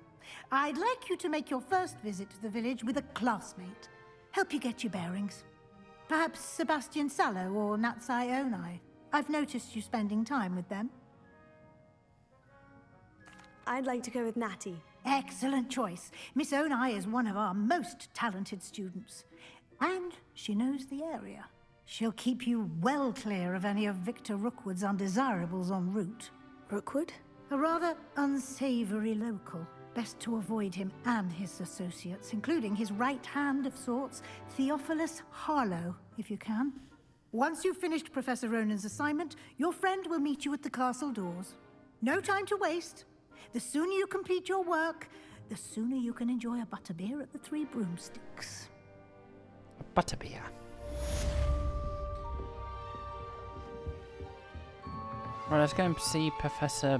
I'd like you to make your first visit to the village with a classmate. Help you get your bearings. Perhaps Sebastian Sallow or Natsai Onai. I've noticed you spending time with them. I'd like to go with Natty. Excellent choice. Miss Onai is one of our most talented students. And she knows the area. She'll keep you well clear of any of Victor Rookwood's undesirables en route. Rookwood? A rather unsavory local. Best to avoid him and his associates, including his right hand of sorts, Theophilus Harlow, if you can. Once you've finished Professor Ronan's assignment, your friend will meet you at the castle doors. No time to waste. The sooner you complete your work, the sooner you can enjoy a butterbeer at the Three Broomsticks. Butterbeer. Right, let's go and see Professor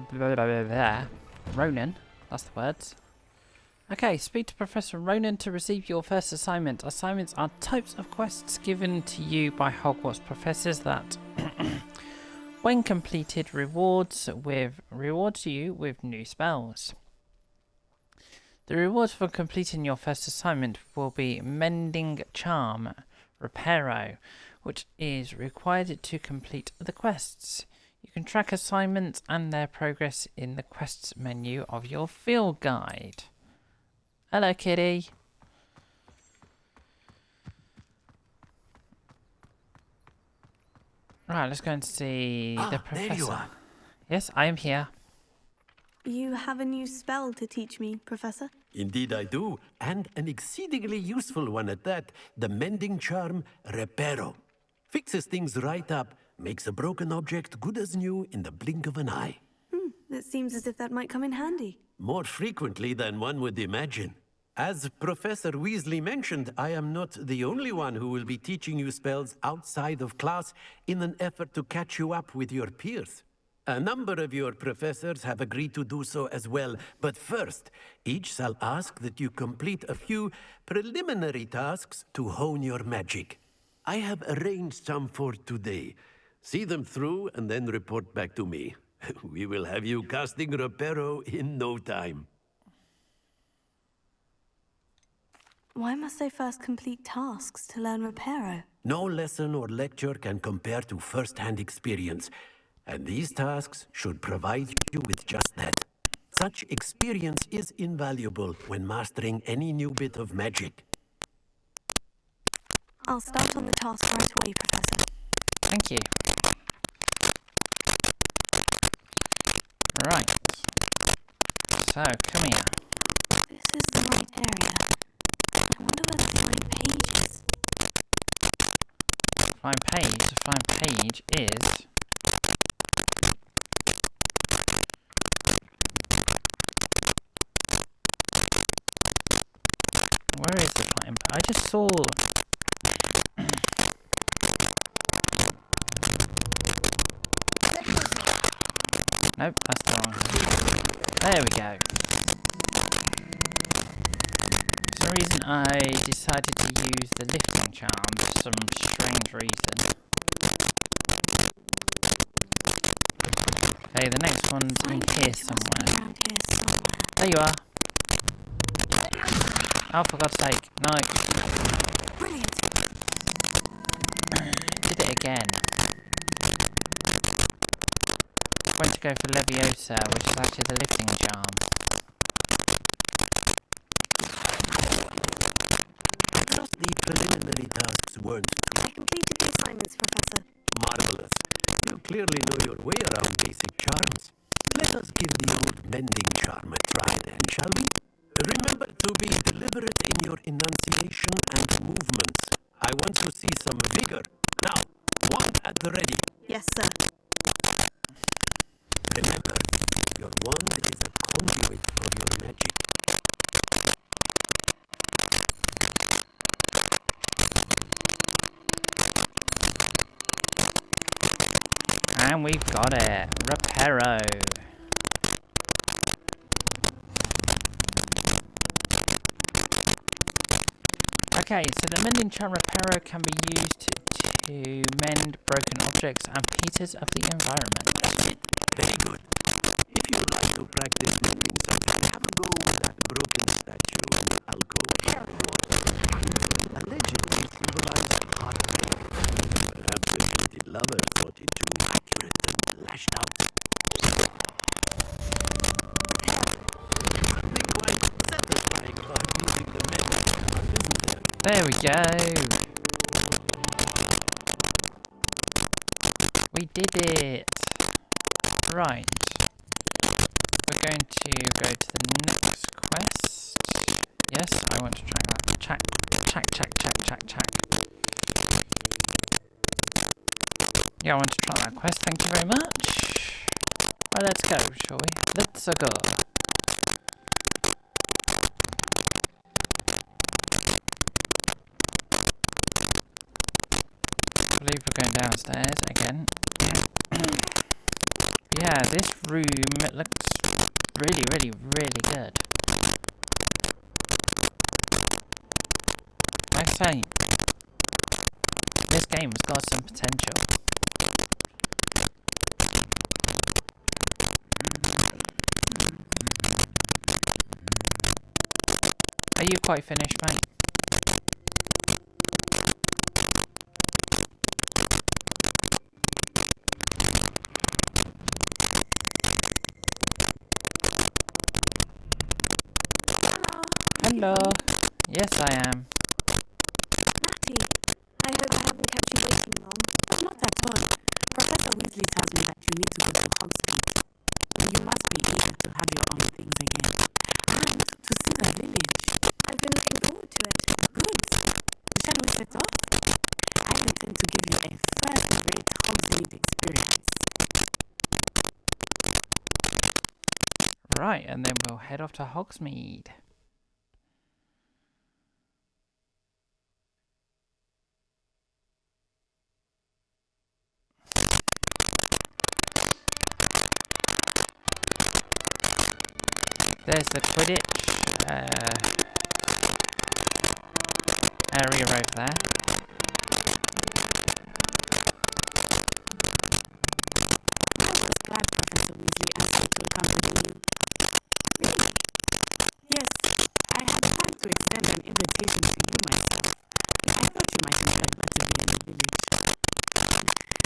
Ronan. That's the words. Okay, speak to Professor Ronan to receive your first assignment. Assignments are types of quests given to you by Hogwarts professors that, when completed, rewards you with new spells. The rewards for completing your first assignment will be Mending Charm, Reparo, which is required to complete the quests. You can track assignments and their progress in the quests menu of your field guide. Hello, kitty. Right, let's go and see the professor. There you are. Yes, I am here. You have a new spell to teach me, Professor? Indeed I do, and an exceedingly useful one at that, the Mending Charm Reparo. Fixes things right up, makes a broken object good as new in the blink of an eye. It seems as if that might come in handy. More frequently than one would imagine. As Professor Weasley mentioned, I am not the only one who will be teaching you spells outside of class in an effort to catch you up with your peers. A number of your professors have agreed to do so as well, but first, each shall ask that you complete a few preliminary tasks to hone your magic. I have arranged some for today. See them through and then report back to me. We will have you casting Reparo in no time. Why must I first complete tasks to learn Reparo? No lesson or lecture can compare to first-hand experience, and these tasks should provide you with just that. Such experience is invaluable when mastering any new bit of magic. I'll start on the task right away, Professor. Thank you. Right. So, come here. This is the right area. I wonder where the flying page is. Flying page? The flying page is... Where is the flying page? I just saw... Nope, that's the wrong one. There we go. For some reason I decided to use the lifting charm for some strange reason. Okay, the next one's in here somewhere. There you are. Oh, for God's sake. No. Brilliant. Did it again. Went to go for Leviosa, which is actually the lifting charm. Just the preliminary tasks weren't I completed the assignments, Professor. marvelous. You clearly know your way around basic charms. Let us give the old mending charm a try then, shall we? Remember to be deliberate in your enunciation and movements. I want to see some vigor. Now, wand at the ready. Yes, sir. Remember, your wand is a conduit of your magic. And we've got it. Reparo. Okay, so the mending charm Reparo can be used to mend broken objects and pieces of the environment. Very good. If you like to practice mending sometime, have a go with that broken statue in the alcove. Allegedly symbolized heartbreak. Perhaps the fated lover thought it too accurate and lashed out. Something quite satisfying about using the mending charm, isn't there? There we go. We did it. Right. We're going to go to the next quest. Yes, I want to track that. Check. Yeah, I want to try that quest. Thank you very much. Right, let's go, shall we? Let's go. I believe we're going downstairs again. Yeah, this room looks really good. Like I say, this game has got some potential. Are you quite finished, mate? Hello. Yes, I am. Natty, I hope I haven't kept you waiting long. Not at all. Professor Weasley tells me that you need to go to Hogsmeade. You must be eager to have your own things again. And to see the village. I've been looking forward to it. Good. Shall we set off? I intend to give you a Right, and then we'll head off to Hogsmeade. There's the Quidditch area over there. I was glad Professor Weasley asked me to accompany you. Really? Yes, I had planned to extend an invitation to you myself. I thought you might enjoy Butterby in the village.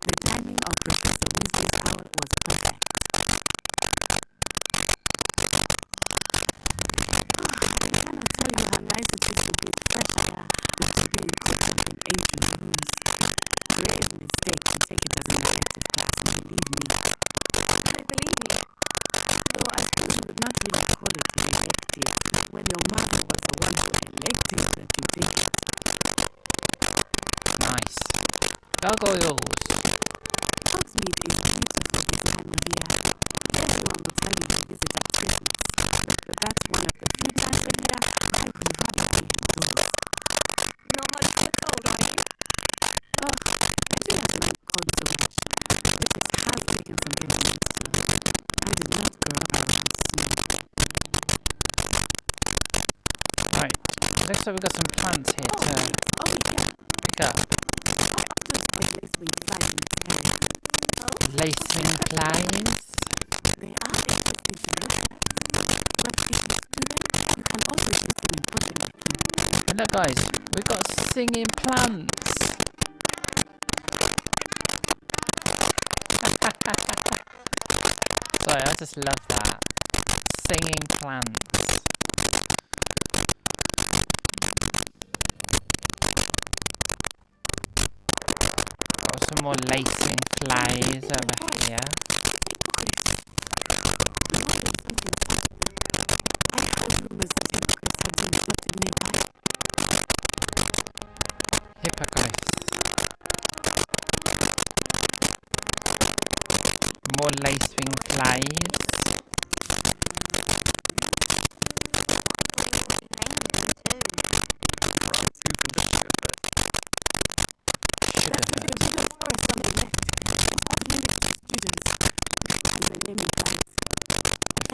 The timing of Professor Weasley's hour was perfect. I cannot tell you how nice it is to breathe fresh air after being cooped up in ancient rooms. Grave mistake to take it as an elective class, believe me. I believe you. Though I suppose you would not really call it an elective when your mother was the one who elected that you take it. Nice. Gargoyles. Hogsmeade is beautiful this time of year. Everyone will tell you to visit at Christmas, but that's one of the few times a year I will hardly be indoors. Not much for the cold, are you? Oh, I do not mind cold so much. The place has taken some getting used to. I did not grow up around snow. Right. Looks like we've got some plants here to pick up. I often spot lacewing flies in this area. Lacewing flies. They are interesting to look at. But if you do them, you can also use them in potion making. And look guys, we've got singing plants. Sorry, I just love that. Singing plants. Got some more lacing flies over here. I heard rumors that hippogriffs had been spotted nearby. Hippogriffs. More lacewing flies.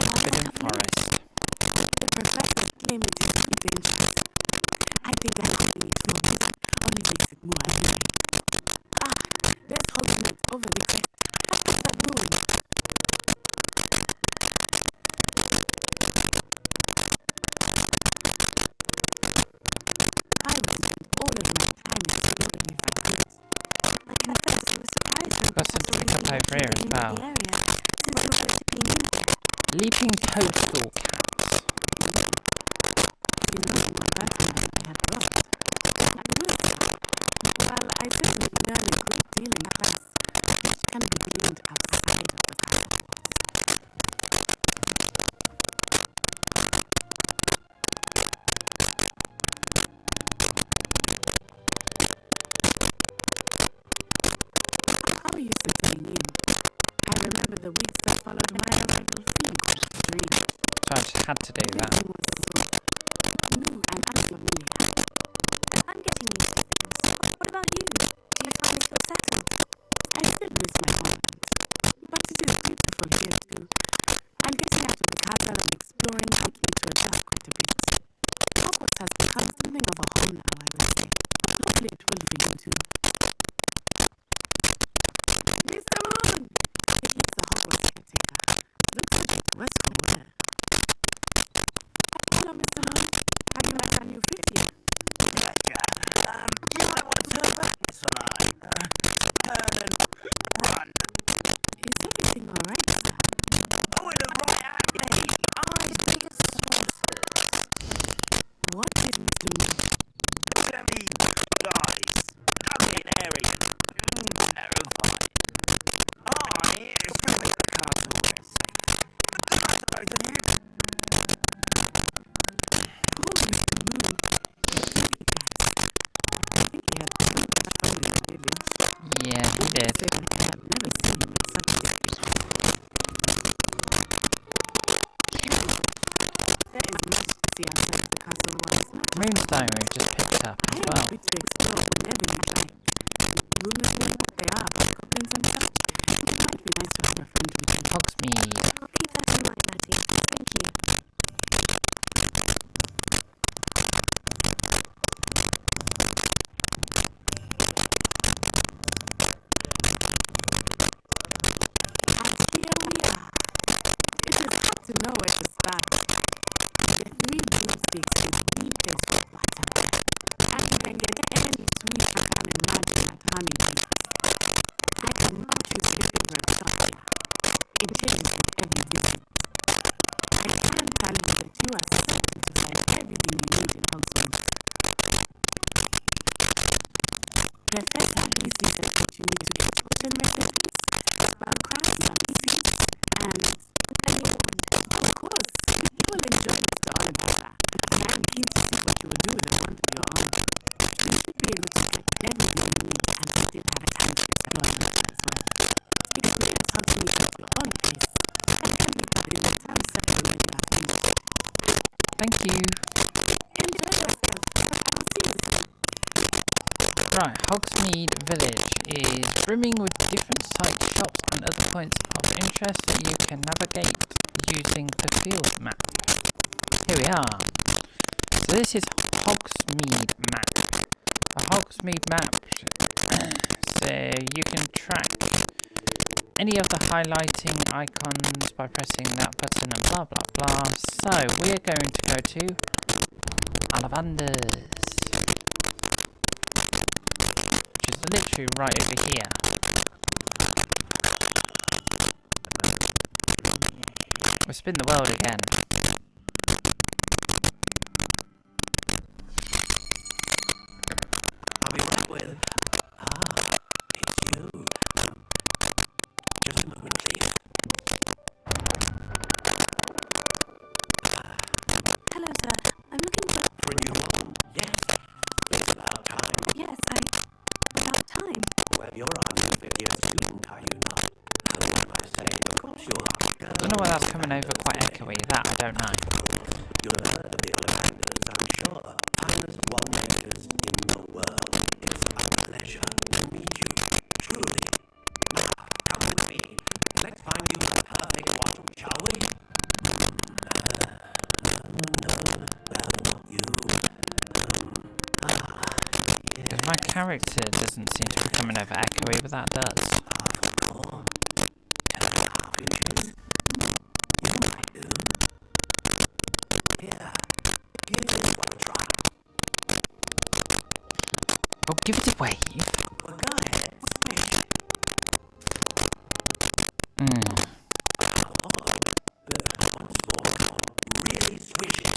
Forbidden Forest. The professor claimed it is too dangerous. I think calling it forbidden only makes it more appealing. Ah, there's Hogsmeade over the crest. What's that doing? I would spend all of my time exploring if I could. I confess I was surprised when Got some to pick up over here as well. the area, since you're relatively new here. Leaping toadstool cats. You know more about them than I had thought. I will say, while I certainly learn a great deal in class, much can be gleaned outside of the classrooms. How are you settling in? I remember the weeks that followed my arrival feeling quite a dream. So I just had to do that. New and unfamiliar. I'm getting used to things. What about you? Do you finally feel settled? I still miss my homeland, but it is beautiful here too. And getting out of the castle and exploring helped me to adapt quite a bit. Hogwarts has become something of a home now, I would say. Hopefully it will for you too. Mr. Moon! He's the Hogwarts caretaker. Looks as if it's worse for wear. Hello, Mr. Moon. Have you met our new fit here? You might want to turn back, Miss Line. Turn and run. Is everything alright, sir? Pointed right at me. Eyes big as saucers. What is Mr. Moon? Look at me, guys. Ugly and hairy. Terrifying. I still think the castle where it's safe. Good night to both of you. Oh, Mr. Moon. I think he had too much fun in the village. Yeah, he did. I have never seen him in such a state. Moonstone we've just picked up as well. To explore whenever you like. Rumors know what they are about goblins and such. It might be nice to have a friend with you. Hogsmeade. I'll keep that in mind, Matty. Thank you. And here we are. It is hard to know where to start. The 3 broomsticks with deepest for butter. And you can get any sweet you can imagine at honey biscuits. I cannot choose my favorite stuff here. It changes with every visit. I can tell you that you are certain to find everything you need in Hogsmeade. Professor Weasley said that you need to get potion medicines, spellcrafts, feasts, and of course, you will enjoy the story about that. And I'm keen to see what you will do with a wand of your own. You should be able to get everything you need and still have time to explore nature as well. Experience Hogsmeade at your own pace. And can be put in a time circle when you are finished. Thank you. Enjoy yourself. I'll see you soon. Right, Hogsmeade Village is brimming with different sight shops and other points of interest that you can navigate using the field map. Here we are. So this is Hogsmeade map. A Hogsmeade map, so you can track any of the highlighting icons by pressing that button and blah blah blah. So we're going to go to Ollivanders, which is literally right over here. We'll spin the world again. I'll be right with. It's you. Just a moment, please. Hello, sir. I'm looking For a new one? Yes. It's about time. Yes, about time. Well, you're a 150th student, are you not? How can I say? Of course you are. I don't know why that's coming over quite echoey. That I don't know. You've heard of the Ollivanders, I'm sure. Finest winemakers in the world. It's a pleasure to meet you. Truly. Now, come with me. Let's find you the perfect one, shall we? Because my character doesn't seem to be coming over echoey, but that does. Oh, give it a wave. Well, go ahead. Swish. Once more, come on. Really swish it.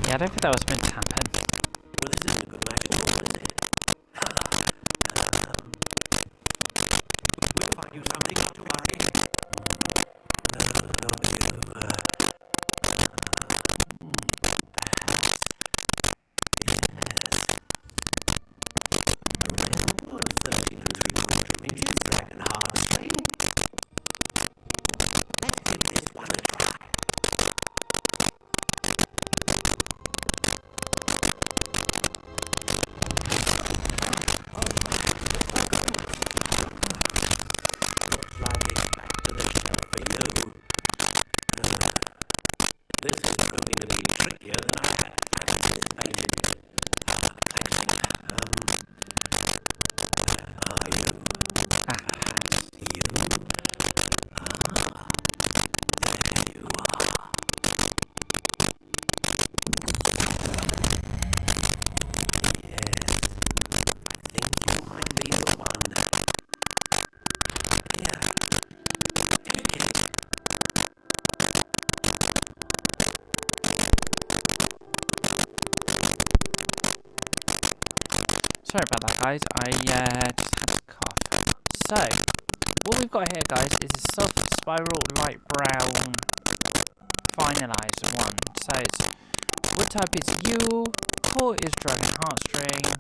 Yeah, I don't think that was meant to happen. Well, this isn't a good match at all, is it? We'll find you something, not to worry. Sorry about that, guys. I just had a cough. So, what we've got here, guys, is a soft spiral light brown finalized one. So, it's wood type is yew, core is dragon heartstring,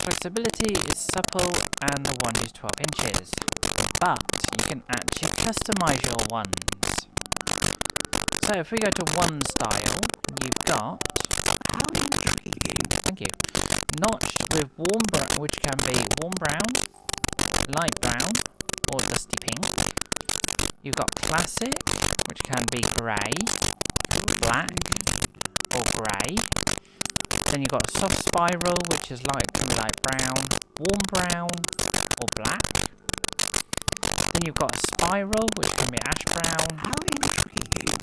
flexibility is supple, and the wand is 12 inches. But you can actually customize your wands. So if we go to wand style, you've got, How intriguing. thank you, notched with warm brown, which can be warm brown, light brown, or dusty pink. You've got classic, which can be grey, black, or grey. Then you've got soft spiral, which is can be light brown, warm brown, or black. Then you've got spiral, which can be ash brown,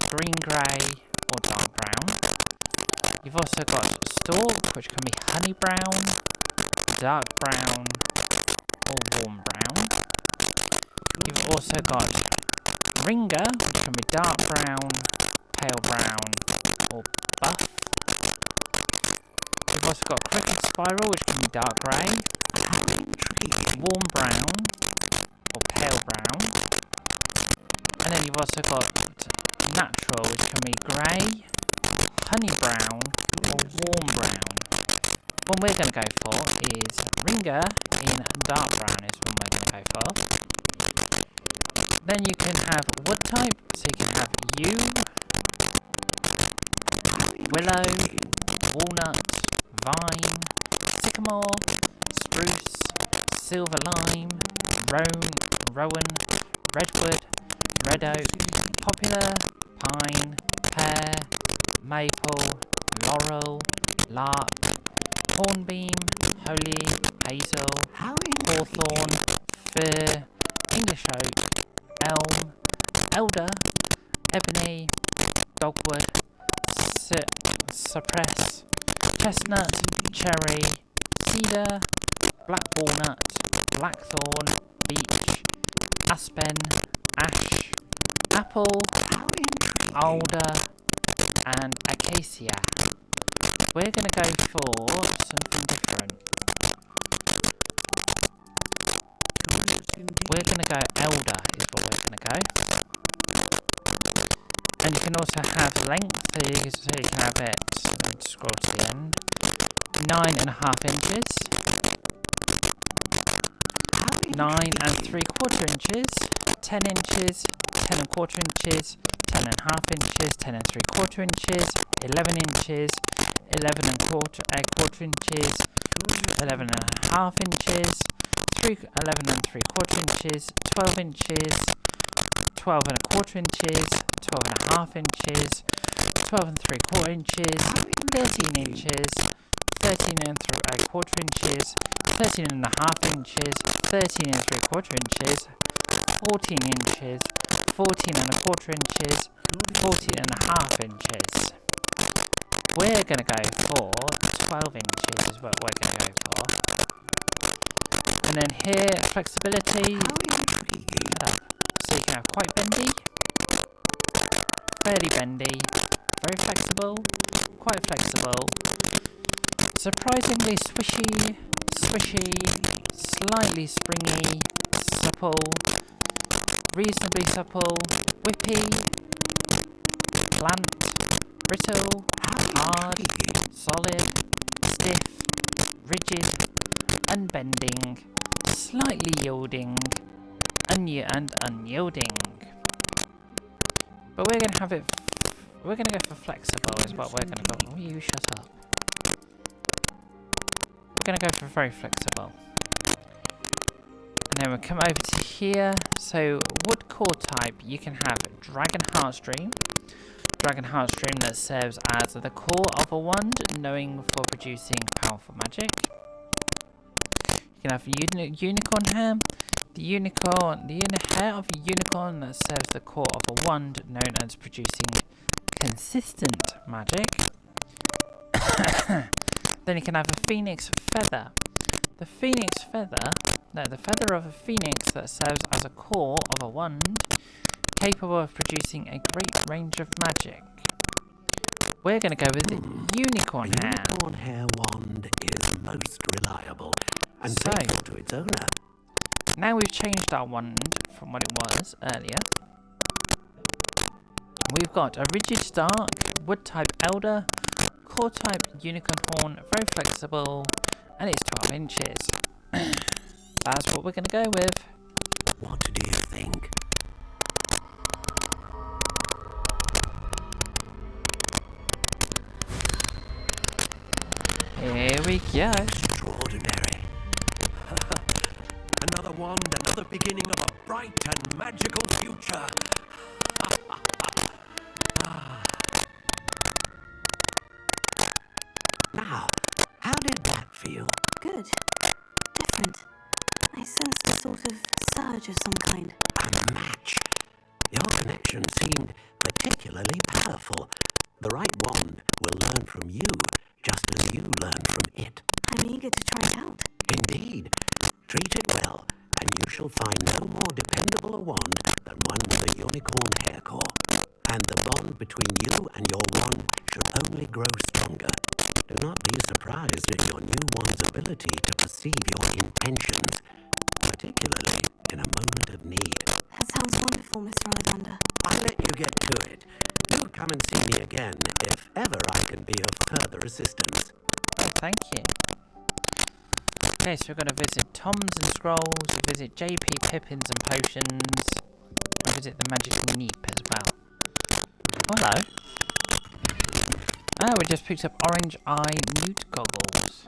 green grey, or dark brown. You've also got stalk, which can be honey brown, dark brown, or warm brown. You've also got ringer, which can be dark brown, pale brown, or buff. You've also got crooked spiral, which can be dark grey, warm brown, or pale brown. And then you've also got natural, which can be grey, honey brown, or warm brown. One we're going to go for is ringer in dark brown is one we're going to go for. Then you can have wood type, so you can have yew, willow, walnut, vine, sycamore, spruce, silver lime, rowan, redwood, red oak, poplar, pine, pear, maple, laurel, lark, hornbeam, holly, hazel, hawthorn, fir, English oak, elm, elder, ebony, dogwood, cypress, chestnut, cherry, cedar, black walnut, blackthorn, beech, aspen, ash, apple, alder, and acacia. We're going to go for something different. We're going to go elder is what we're going to go. And you can also have length, so you can have it, and scroll to the end, 9.5 inches, 9 3/4 inches, 10 inches, 10 1/4 inches, 10.5 inches, 10 3/4 inches, 11 inches, 11 1/4 inches, 11.5 inches, 11 3/4 inches, 12 inches, 12 1/4 inches, 12.5 inches, 12 3/4 inches, 13 inches, 13 3/4 inches, 13.5 inches, 13 3/4 inches, 14 inches, 14 1/4 inches, 14.5 inches. We're going to go for 12 inches is what we're going to go for. And then here, flexibility. So you can have quite bendy, fairly bendy, very flexible, quite flexible, surprisingly swishy, slightly springy, supple, reasonably supple, whippy, blunt, brittle, hard, solid, stiff, rigid, unbending, slightly yielding, and unyielding. But we're going to have it, we're going to go for flexible is what we're going to go. Oh, you shut up. We're going to go for very flexible. And then we'll come over to here. So wood core type, you can have Dragon Heartstream. Dragon Heartstream that serves as the core of a wand, knowing for producing powerful magic. You can have unicorn hair. The hair of a unicorn that serves the core of a wand, known as producing consistent magic. Then you can have a phoenix feather. The feather of a phoenix that serves as a core of a wand, capable of producing a great range of magic. We're going to go with the unicorn hair. Unicorn hair wand is most reliable and faithful to its owner. Now we've changed our wand from what it was earlier. We've got a rigid stark, wood type elder, core type unicorn horn, very flexible, And it's 12 inches. That's what we're going to go with. What do you think? Here we go. Extraordinary. Another wand, another beginning of a bright and magical future. Now, how did that feel? Good. Different. I sensed a sort of surge of some kind. A match. Your connection seemed particularly powerful. The right wand will learn from you, just as you learn from it. I'm eager to try it out. Indeed. Treat it well, and you shall find no more dependable a wand than one with a unicorn hair core. And the bond between you and your wand should only grow stronger. Do not be surprised at your new wand's ability to perceive your intentions, particularly in a moment of need. That sounds wonderful, Mr. Ollivander. I'll let you get to it. Do come and see me again if ever I can be of further assistance. Oh, thank you. Okay, so we're going to visit Toms and Scrolls, visit JP Pippins and Potions, and visit the Magical Neep as well. Hello. Oh, we just picked up Orange Eye Newt Goggles.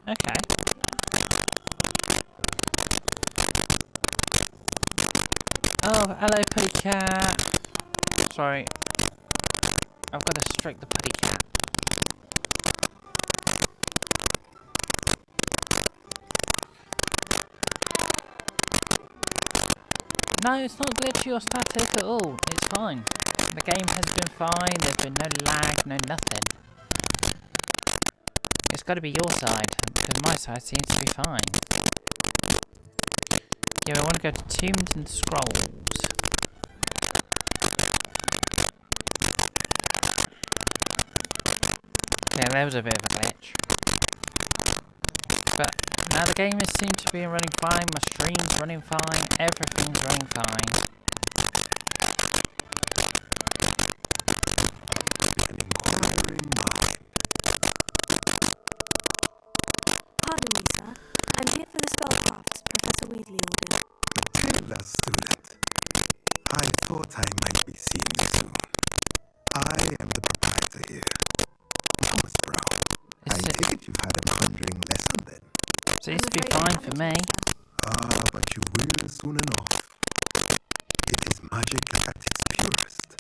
Okay. Oh, hello, Putty Cat. Sorry. I've got to stroke the Putty Cat. No, it's not glitchy or static at all. It's fine. The game has been fine. There's been no lag, no nothing. It's got to be your side, because my side seems to be fine. Yeah, I want to go to Tombs and Scrolls. Yeah, there was a bit of a glitch. But now the game seems to be running fine, my stream's running fine, everything's running fine. Pardon me, sir. I'm here for the spellcrafts Professor Weasley ordered. Taylor student. I thought I might be seeing you soon. I am the proprietor here. Thomas Brown. I take it you've had a conjuring lesson then. Seems to be fine for me. Ah, but you will soon enough. It is magic at its purest,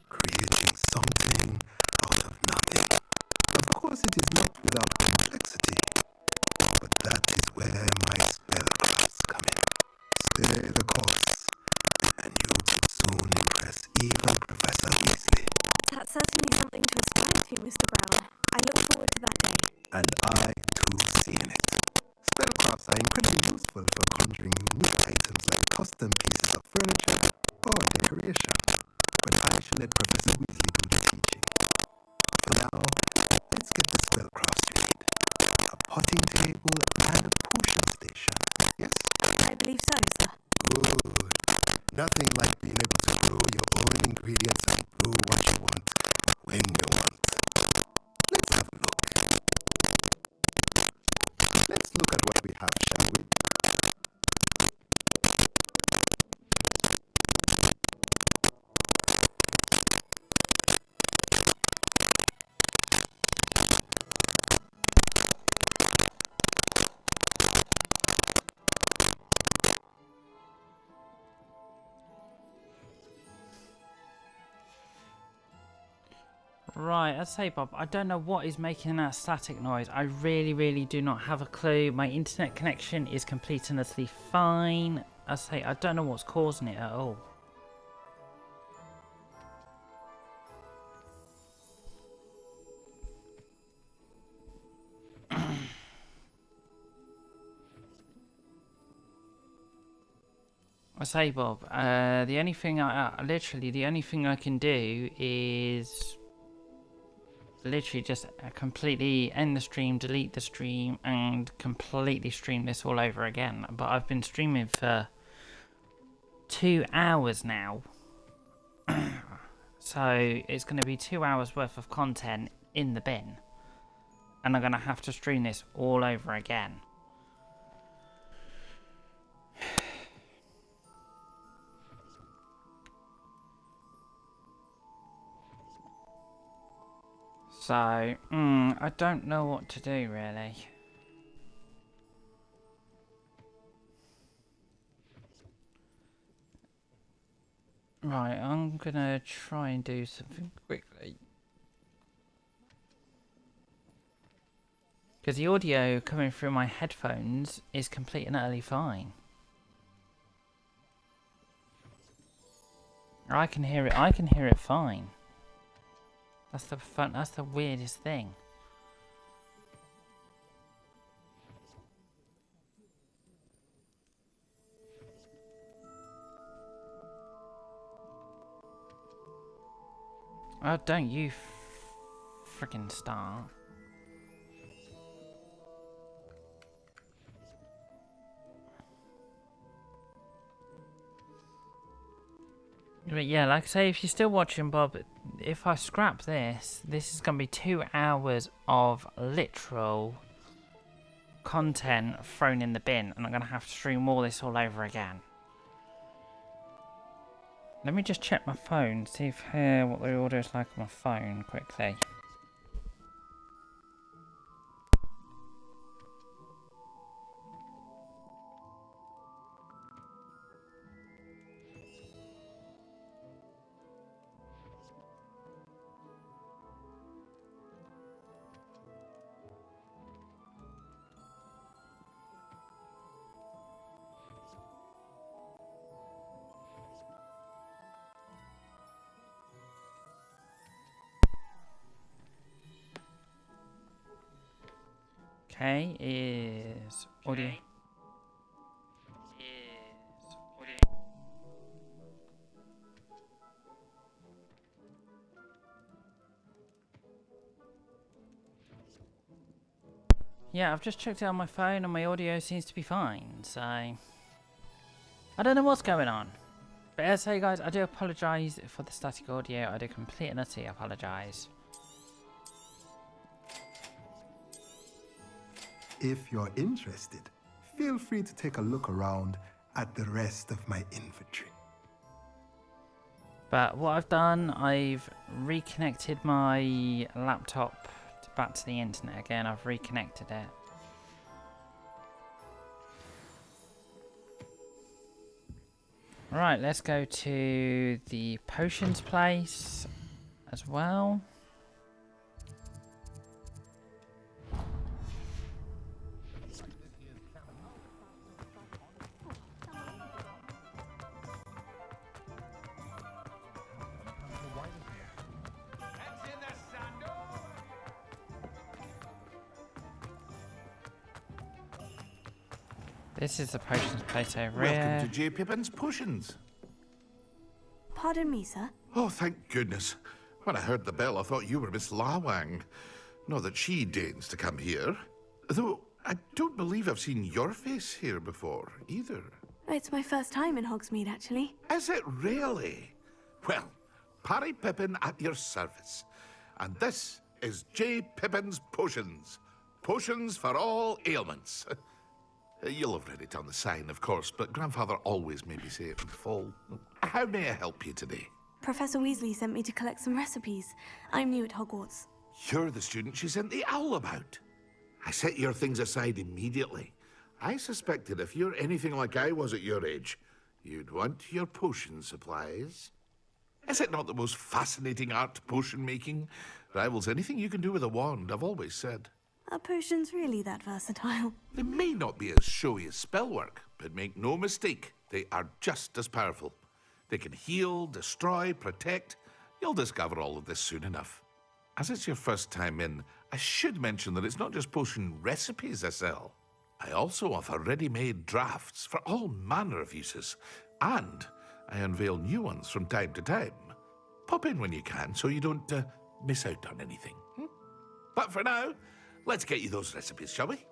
creating something out of nothing. Of course, it is not without complexity, but that is where my spellcrafts come in. Stay the course, and you will soon impress even Professor Weasley. That's certainly something to aspire to, Mr. Brown. I look forward to that day. And I, too, see in it. Spellcrafts are incredibly useful for conjuring unique items like custom pieces of furniture or decoration. But I shall let Professor Weasley do the teaching. For now, let's get the spellcrafts you need. A potting table and a potion station, yes? I believe so, sir. Good. Nothing like being able to grow your own ingredients and brew what you want, when you want. Let's have a look. Let's look at what we have, shall we? Right, I say, Bob, I don't know what is making that static noise. I really do not have a clue. My internet connection is complete and utterly fine. I say, I don't know what's causing it at all. I say, Bob, the only thing literally the only thing I can do is literally just completely end the stream, delete the stream, and completely stream this all over again. But I've been streaming for 2 hours now. So it's going to be 2 hours worth of content in the bin. And I'm going to have to stream this all over again. So, I don't know what to do, really. Right, I'm gonna try and do something quickly. Because the audio coming through my headphones is complete and utterly fine. I can hear it fine. That's the weirdest thing. Oh, don't you freaking start. But yeah, like I say, if you're still watching, Bob, if I scrap this, this is going to be 2 hours of literal content thrown in the bin, and I'm going to have to stream all this all over again. Let me just check my phone, see if what the audio is like on my phone quickly. Okay, is audio. Yeah, I've just checked it on my phone and my audio seems to be fine, so I don't know what's going on. But as I say, guys, I do apologise for the static audio. I do completely and utterly apologise. If you're interested, feel free to take a look around at the rest of my inventory. But what I've done, I've reconnected my laptop back to the internet again. I've reconnected it. Right, let's go to the potions place as well. This is the potions place over here. Welcome to J. Pippin's Potions. Pardon me, sir. Oh, thank goodness. When I heard the bell, I thought you were Miss Lawang. Not that she deigns to come here. Though, I don't believe I've seen your face here before, either. It's my first time in Hogsmeade, actually. Is it really? Well, Parry Pippin at your service. And this is J. Pippin's Potions. Potions for all ailments. You'll have read it on the sign, of course, but Grandfather always made me say it in full. How may I help you today? Professor Weasley sent me to collect some recipes. I'm new at Hogwarts. You're the student she sent the owl about. I set your things aside immediately. I suspected if you're anything like I was at your age, you'd want your potion supplies. Is it not the most fascinating art, potion making? Rivals anything you can do with a wand, I've always said. Are potions really that versatile? They may not be as showy as spellwork, but make no mistake, they are just as powerful. They can heal, destroy, protect. You'll discover all of this soon enough. As it's your first time in, I should mention that it's not just potion recipes I sell. I also offer ready-made drafts for all manner of uses, and I unveil new ones from time to time. Pop in when you can so you don't miss out on anything. But for now, let's get you those recipes, shall we?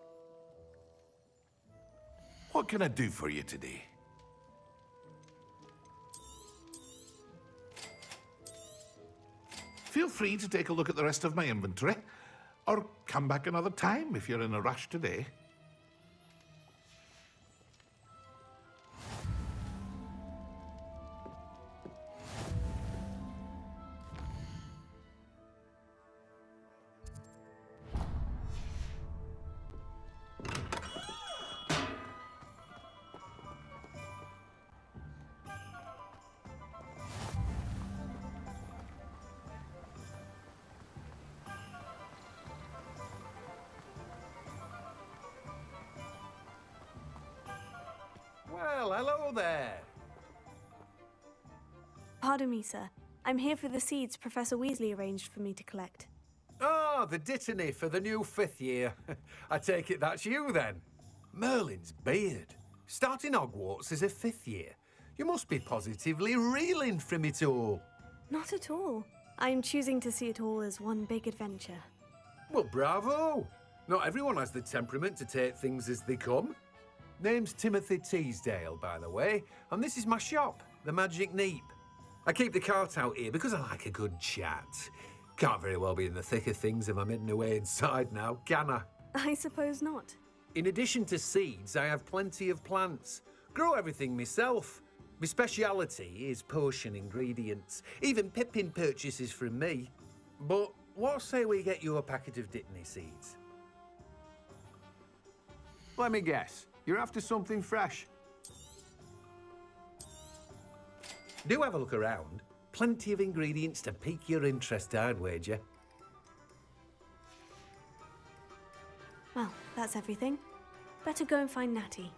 What can I do for you today? Feel free to take a look at the rest of my inventory. Or come back another time if you're in a rush today. Well, hello there. Pardon me, sir. I'm here for the seeds Professor Weasley arranged for me to collect. Oh, the dittany for the new 5th year. I take it that's you, then. Merlin's beard. Starting Hogwarts as a 5th year. You must be positively reeling from it all. Not at all. I'm choosing to see it all as one big adventure. Well, bravo. Not everyone has the temperament to take things as they come. Name's Timothy Teasdale, by the way, and this is my shop, the Magic Neep. I keep the cart out here because I like a good chat. Can't very well be in the thick of things if I'm hidden away inside now, can I? I suppose not. In addition to seeds, I have plenty of plants. Grow everything myself. My speciality is potion ingredients. Even Pippin purchases from me. But what say we get you a packet of Dittany seeds? Let me guess. You're after something fresh. Do have a look around. Plenty of ingredients to pique your interest, I'd wager. Well, that's everything. Better go and find Natty.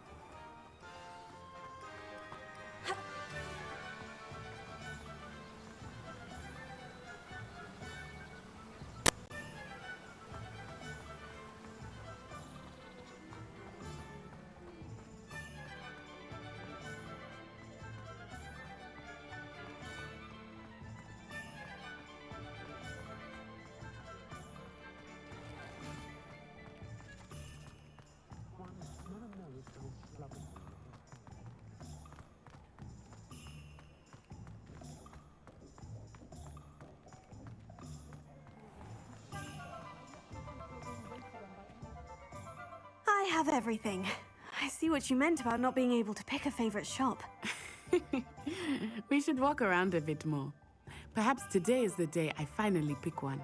I have everything. I see what you meant about not being able to pick a favorite shop. We should walk around a bit more. Perhaps today is the day I finally pick one.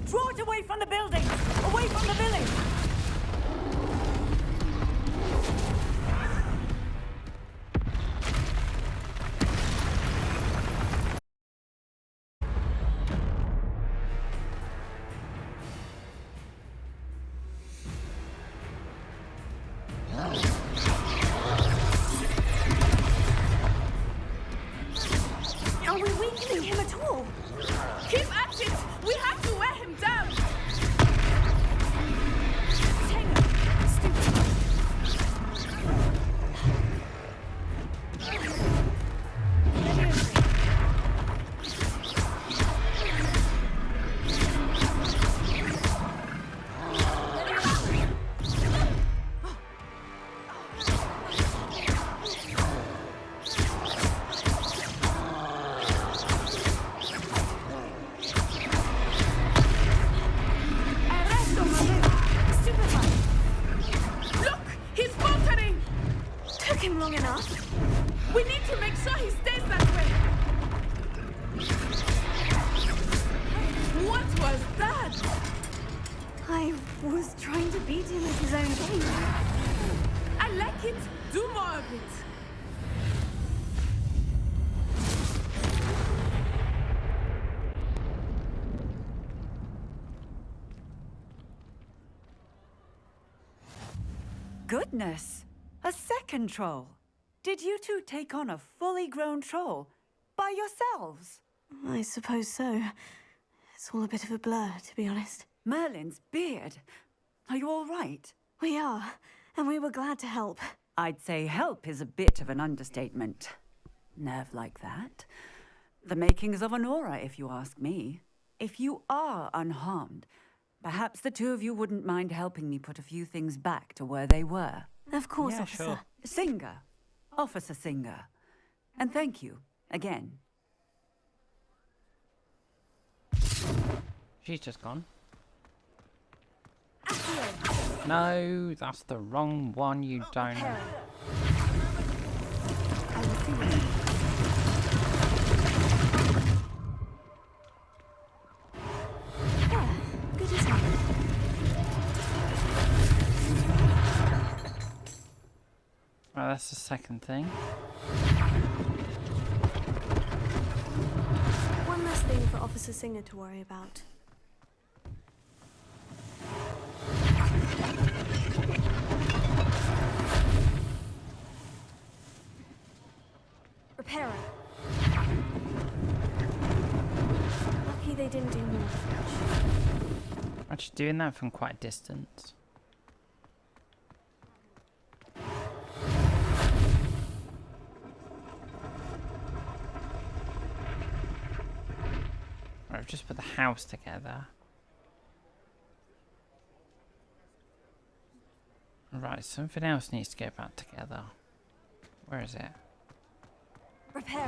Draw it away from the building! Away from the village! Are we weakening him at all? Keep at it! We have to wear him down! Took him long enough. We need to make sure he stays that way. What was that? I was trying to beat him at his own game. I like it. Do more of it. Goodness! A second troll! Did you two take on a fully grown troll by yourselves? I suppose so. It's all a bit of a blur, to be honest. Merlin's beard. Are you all right? We are. And we were glad to help. I'd say help is a bit of an understatement. Nerve like that. The makings of an aura, if you ask me. If you are unharmed, perhaps the two of you wouldn't mind helping me put a few things back to where they were. Of course, Officer. Sure. Singer. Officer Singer. And thank you, again. She's just gone. No, that's the wrong one, you don't. Good as new. Well, that's the second thing. One less thing for Officer Singer to worry about. Repairer. Lucky they didn't do more damage. Actually, doing that from quite a distance. Right, I've just put the house together. Right, something else needs to get back together. Where is it? Repairer.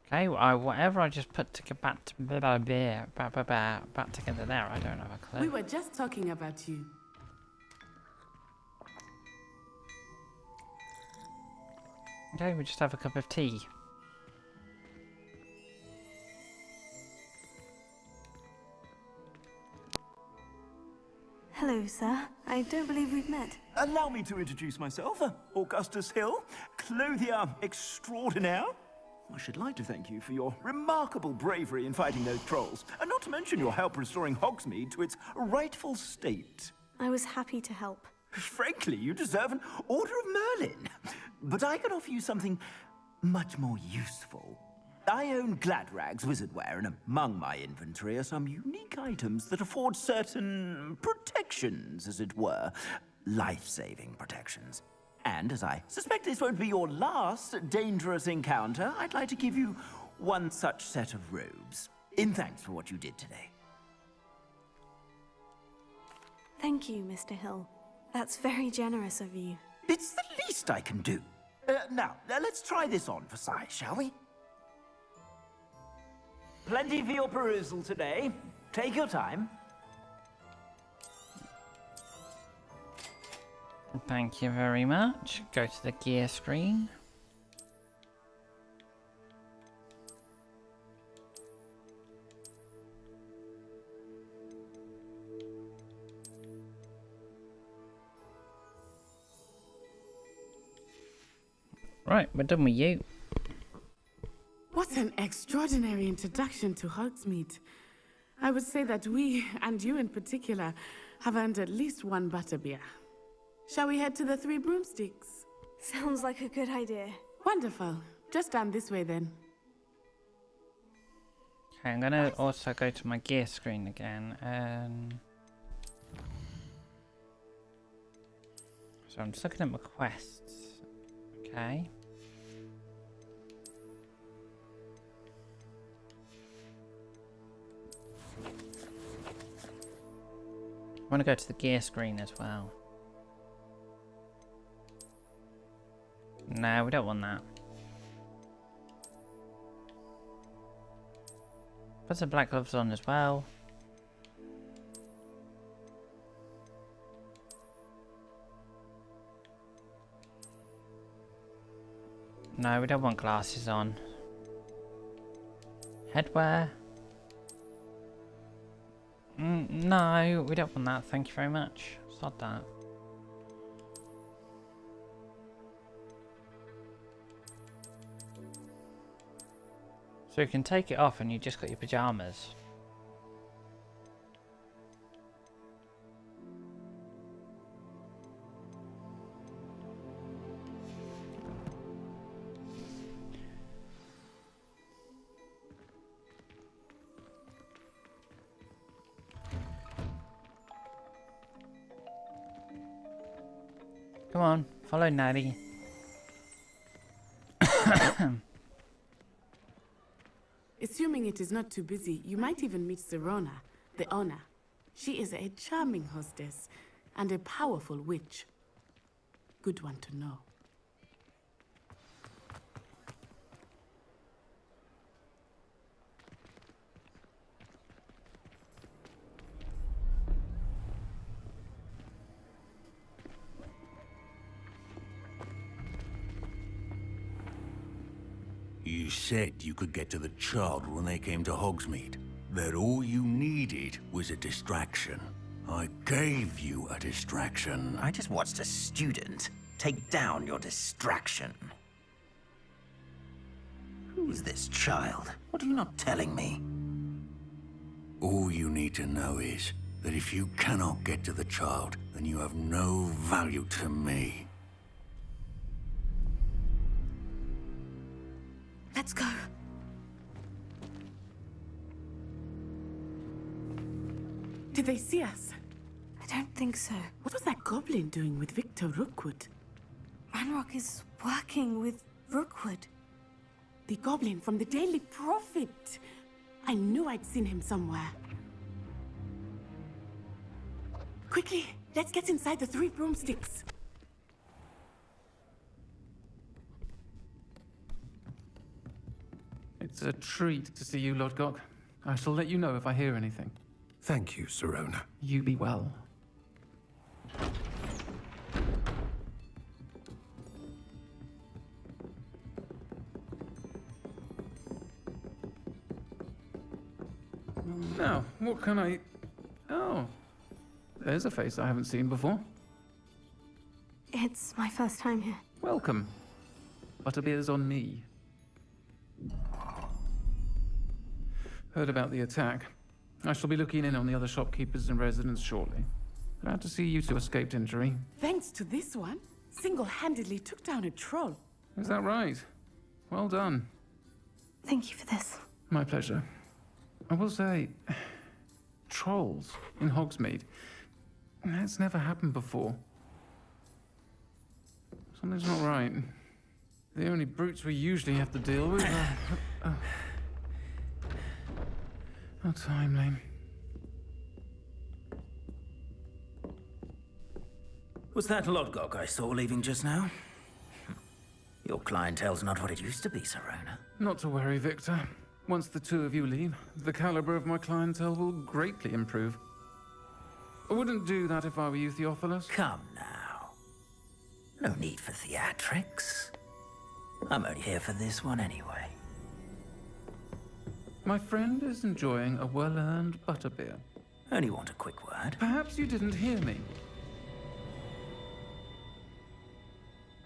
Okay, whatever I just put to get back together there, I don't have a clue. We were just talking about you. Okay, we just have a cup of tea. Hello, sir. I don't believe we've met. Allow me to introduce myself, Augustus Hill, clothier extraordinaire. I should like to thank you for your remarkable bravery in fighting those trolls, and not to mention your help restoring Hogsmeade to its rightful state. I was happy to help. Frankly, you deserve an Order of Merlin. But I can offer you something much more useful. I own Gladrag's wizardware, and among my inventory are some unique items that afford certain protections, as it were. Life-saving protections. And as I suspect this won't be your last dangerous encounter, I'd like to give you one such set of robes, in thanks for what you did today. Thank you, Mr. Hill. That's very generous of you. It's the least I can do. Now, let's try this on for size, shall we? Plenty for your perusal today. Take your time. Thank you very much. Go to the gear screen. Right, we're done with you. What an extraordinary introduction to Hogsmeade. I would say that we, and you in particular, have earned at least one butterbeer. Shall we head to the Three Broomsticks? Sounds like a good idea. Wonderful. Just down this way then. Okay, I'm gonna also go to my gear screen again. So I'm just looking at my quests. Okay. I want to go to the gear screen as well. No, we don't want that. Put some black gloves on as well. No, we don't want glasses on. Headwear. No, we don't want that. Thank you very much. Sod that. So you can take it off and you just got your pajamas. Come on, follow Natty. Assuming it is not too busy, you might even meet Sirona, the owner. She is a charming hostess and a powerful witch. Good one to know. You said you could get to the child when they came to Hogsmeade. That all you needed was a distraction. I gave you a distraction. I just watched a student take down your distraction. Who is this child? What are you not telling me? All you need to know is that if you cannot get to the child, then you have no value to me. Let's go. Did they see us? I don't think so. What was that goblin doing with Victor Rookwood? Ranrock is working with Rookwood. The goblin from the Daily Prophet. I knew I'd seen him somewhere. Quickly, let's get inside the 3 broomsticks. It's a treat to see you, Lodgok. I shall let you know if I hear anything. Thank you, Sirona. You be well. Now, what can I... Oh, there's a face I haven't seen before. It's my first time here. Welcome. Butterbeer's on me. Heard about the attack. I shall be looking in on the other shopkeepers and residents shortly. Glad to see you two escaped injury. Thanks to this one, single-handedly took down a troll. Is that right? Well done. Thank you for this. My pleasure. I will say, trolls in Hogsmeade. That's never happened before. Something's not right. The only brutes we usually have to deal with are... How timely. Was that Lodgok I saw leaving just now? Your clientele's not what it used to be, Sirona. Not to worry, Victor. Once the two of you leave, the caliber of my clientele will greatly improve. I wouldn't do that if I were you, Theophilus. Come now. No need for theatrics. I'm only here for this one anyway. My friend is enjoying a well-earned butterbeer. Only want a quick word. Perhaps you didn't hear me.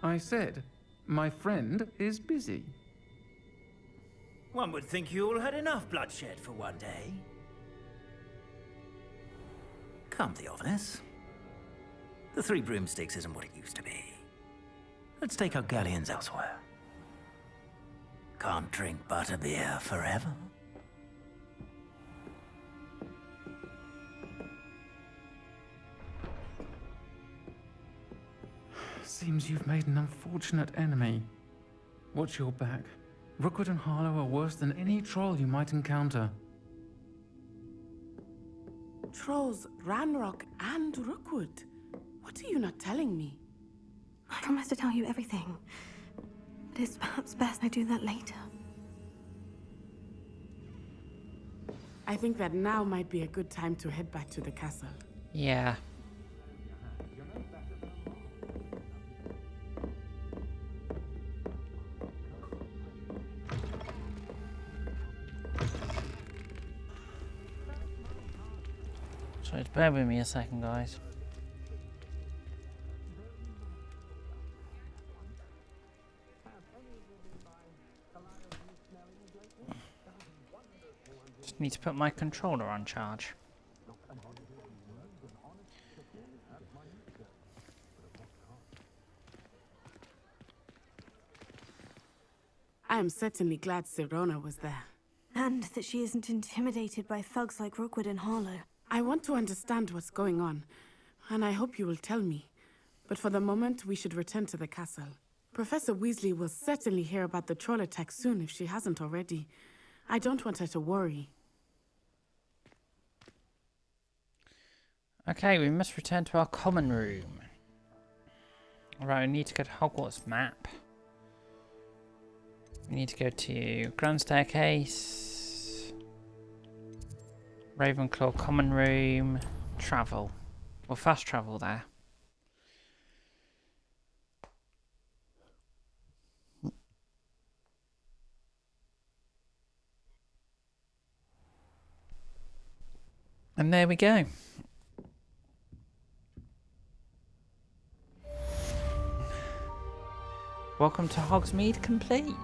I said, my friend is busy. One would think you all had enough bloodshed for one day. Come, Theophilus. The 3 broomsticks isn't what it used to be. Let's take our galleons elsewhere. Can't drink butterbeer forever. Seems you've made an unfortunate enemy. Watch your back. Rookwood and Harlow are worse than any troll you might encounter. Trolls, Ranrock, and Rookwood. What are you not telling me? I promised to tell you everything. But it's perhaps best I do that later. I think that now might be a good time to head back to the castle. Yeah. So bear with me a second, guys. Just need to put my controller on charge. I am certainly glad Sirona was there. And that she isn't intimidated by thugs like Rookwood and Harlow. I want to understand what's going on, and I hope you will tell me. But for the moment, we should return to the castle. Professor Weasley will certainly hear about the troll attack soon if she hasn't already. I don't want her to worry. Okay, we must return to our common room. Alright, we need to go to Hogwarts map. We need to go to Grand Staircase, Ravenclaw common room, travel. We'll fast travel there. And there we go. Welcome to Hogsmeade complete.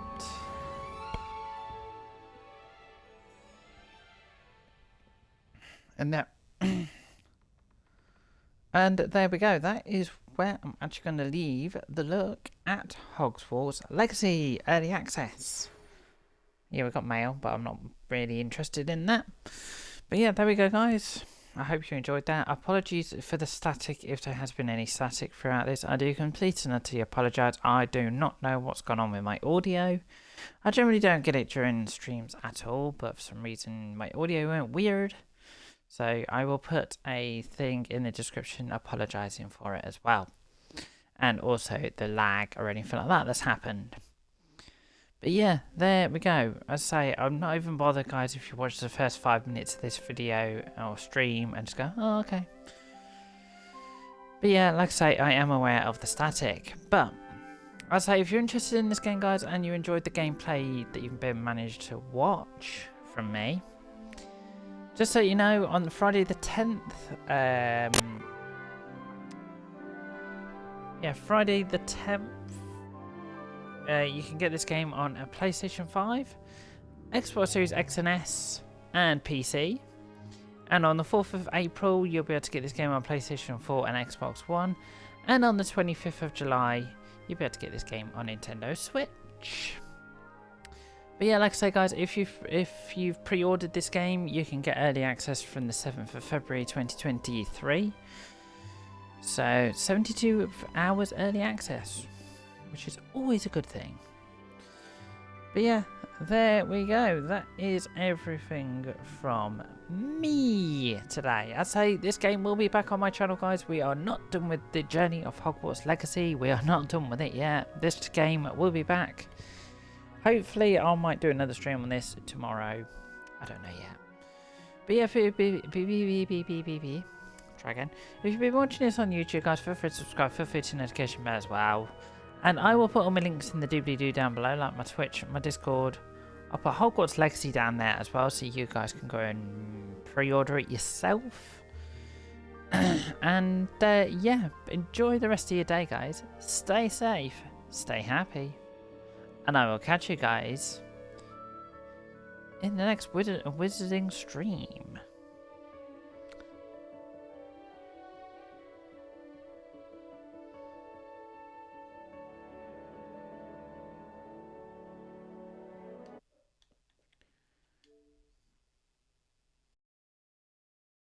And that and there we go. That is where I'm actually going to leave the look at Hogwarts Legacy Early Access. Yeah, we got mail, but I'm not really interested in that. But yeah, there we go, guys. I hope you enjoyed that. Apologies for the static if there has been any static throughout this. I do completely and utterly apologise. I do not know what's gone on with my audio. I generally don't get it during streams at all, but for some reason my audio went weird. So I will put a thing in the description apologising for it as well. And also the lag or anything like that that's happened. But yeah, there we go. As I say, I'm not even bothered, guys, if you watch the first 5 minutes of this video or stream and just go, oh, okay. But yeah, like I say, I am aware of the static. But, as I say, if you're interested in this game, guys, and you enjoyed the gameplay that you've been managed to watch from me, just so you know, on Friday the 10th, Friday the 10th, you can get this game on a PlayStation 5, Xbox Series X and S, and PC. And on the 4th of April, you'll be able to get this game on PlayStation 4 and Xbox One. And on the 25th of July, you'll be able to get this game on Nintendo Switch. But yeah, like I say, guys, if you've pre-ordered this game, you can get early access from the 7th of February 2023. So 72 hours early access, which is always a good thing. But yeah, there we go. That is everything from me today. I'd say this game will be back on my channel, guys. We are not done with the journey of Hogwarts Legacy. We are not done with it yet. This game will be back. Hopefully, I might do another stream on this tomorrow. I don't know yet. But yeah, try again. If you've been watching this on YouTube, guys, feel free to subscribe. Feel free to notification bell as well. And I will put all my links in the doobly-doo down below, like my Twitch, my Discord. I'll put Hogwarts Legacy down there as well, so you guys can go and pre-order it yourself. And yeah, enjoy the rest of your day, guys. Stay safe, stay happy, and I will catch you guys in the next wizarding stream.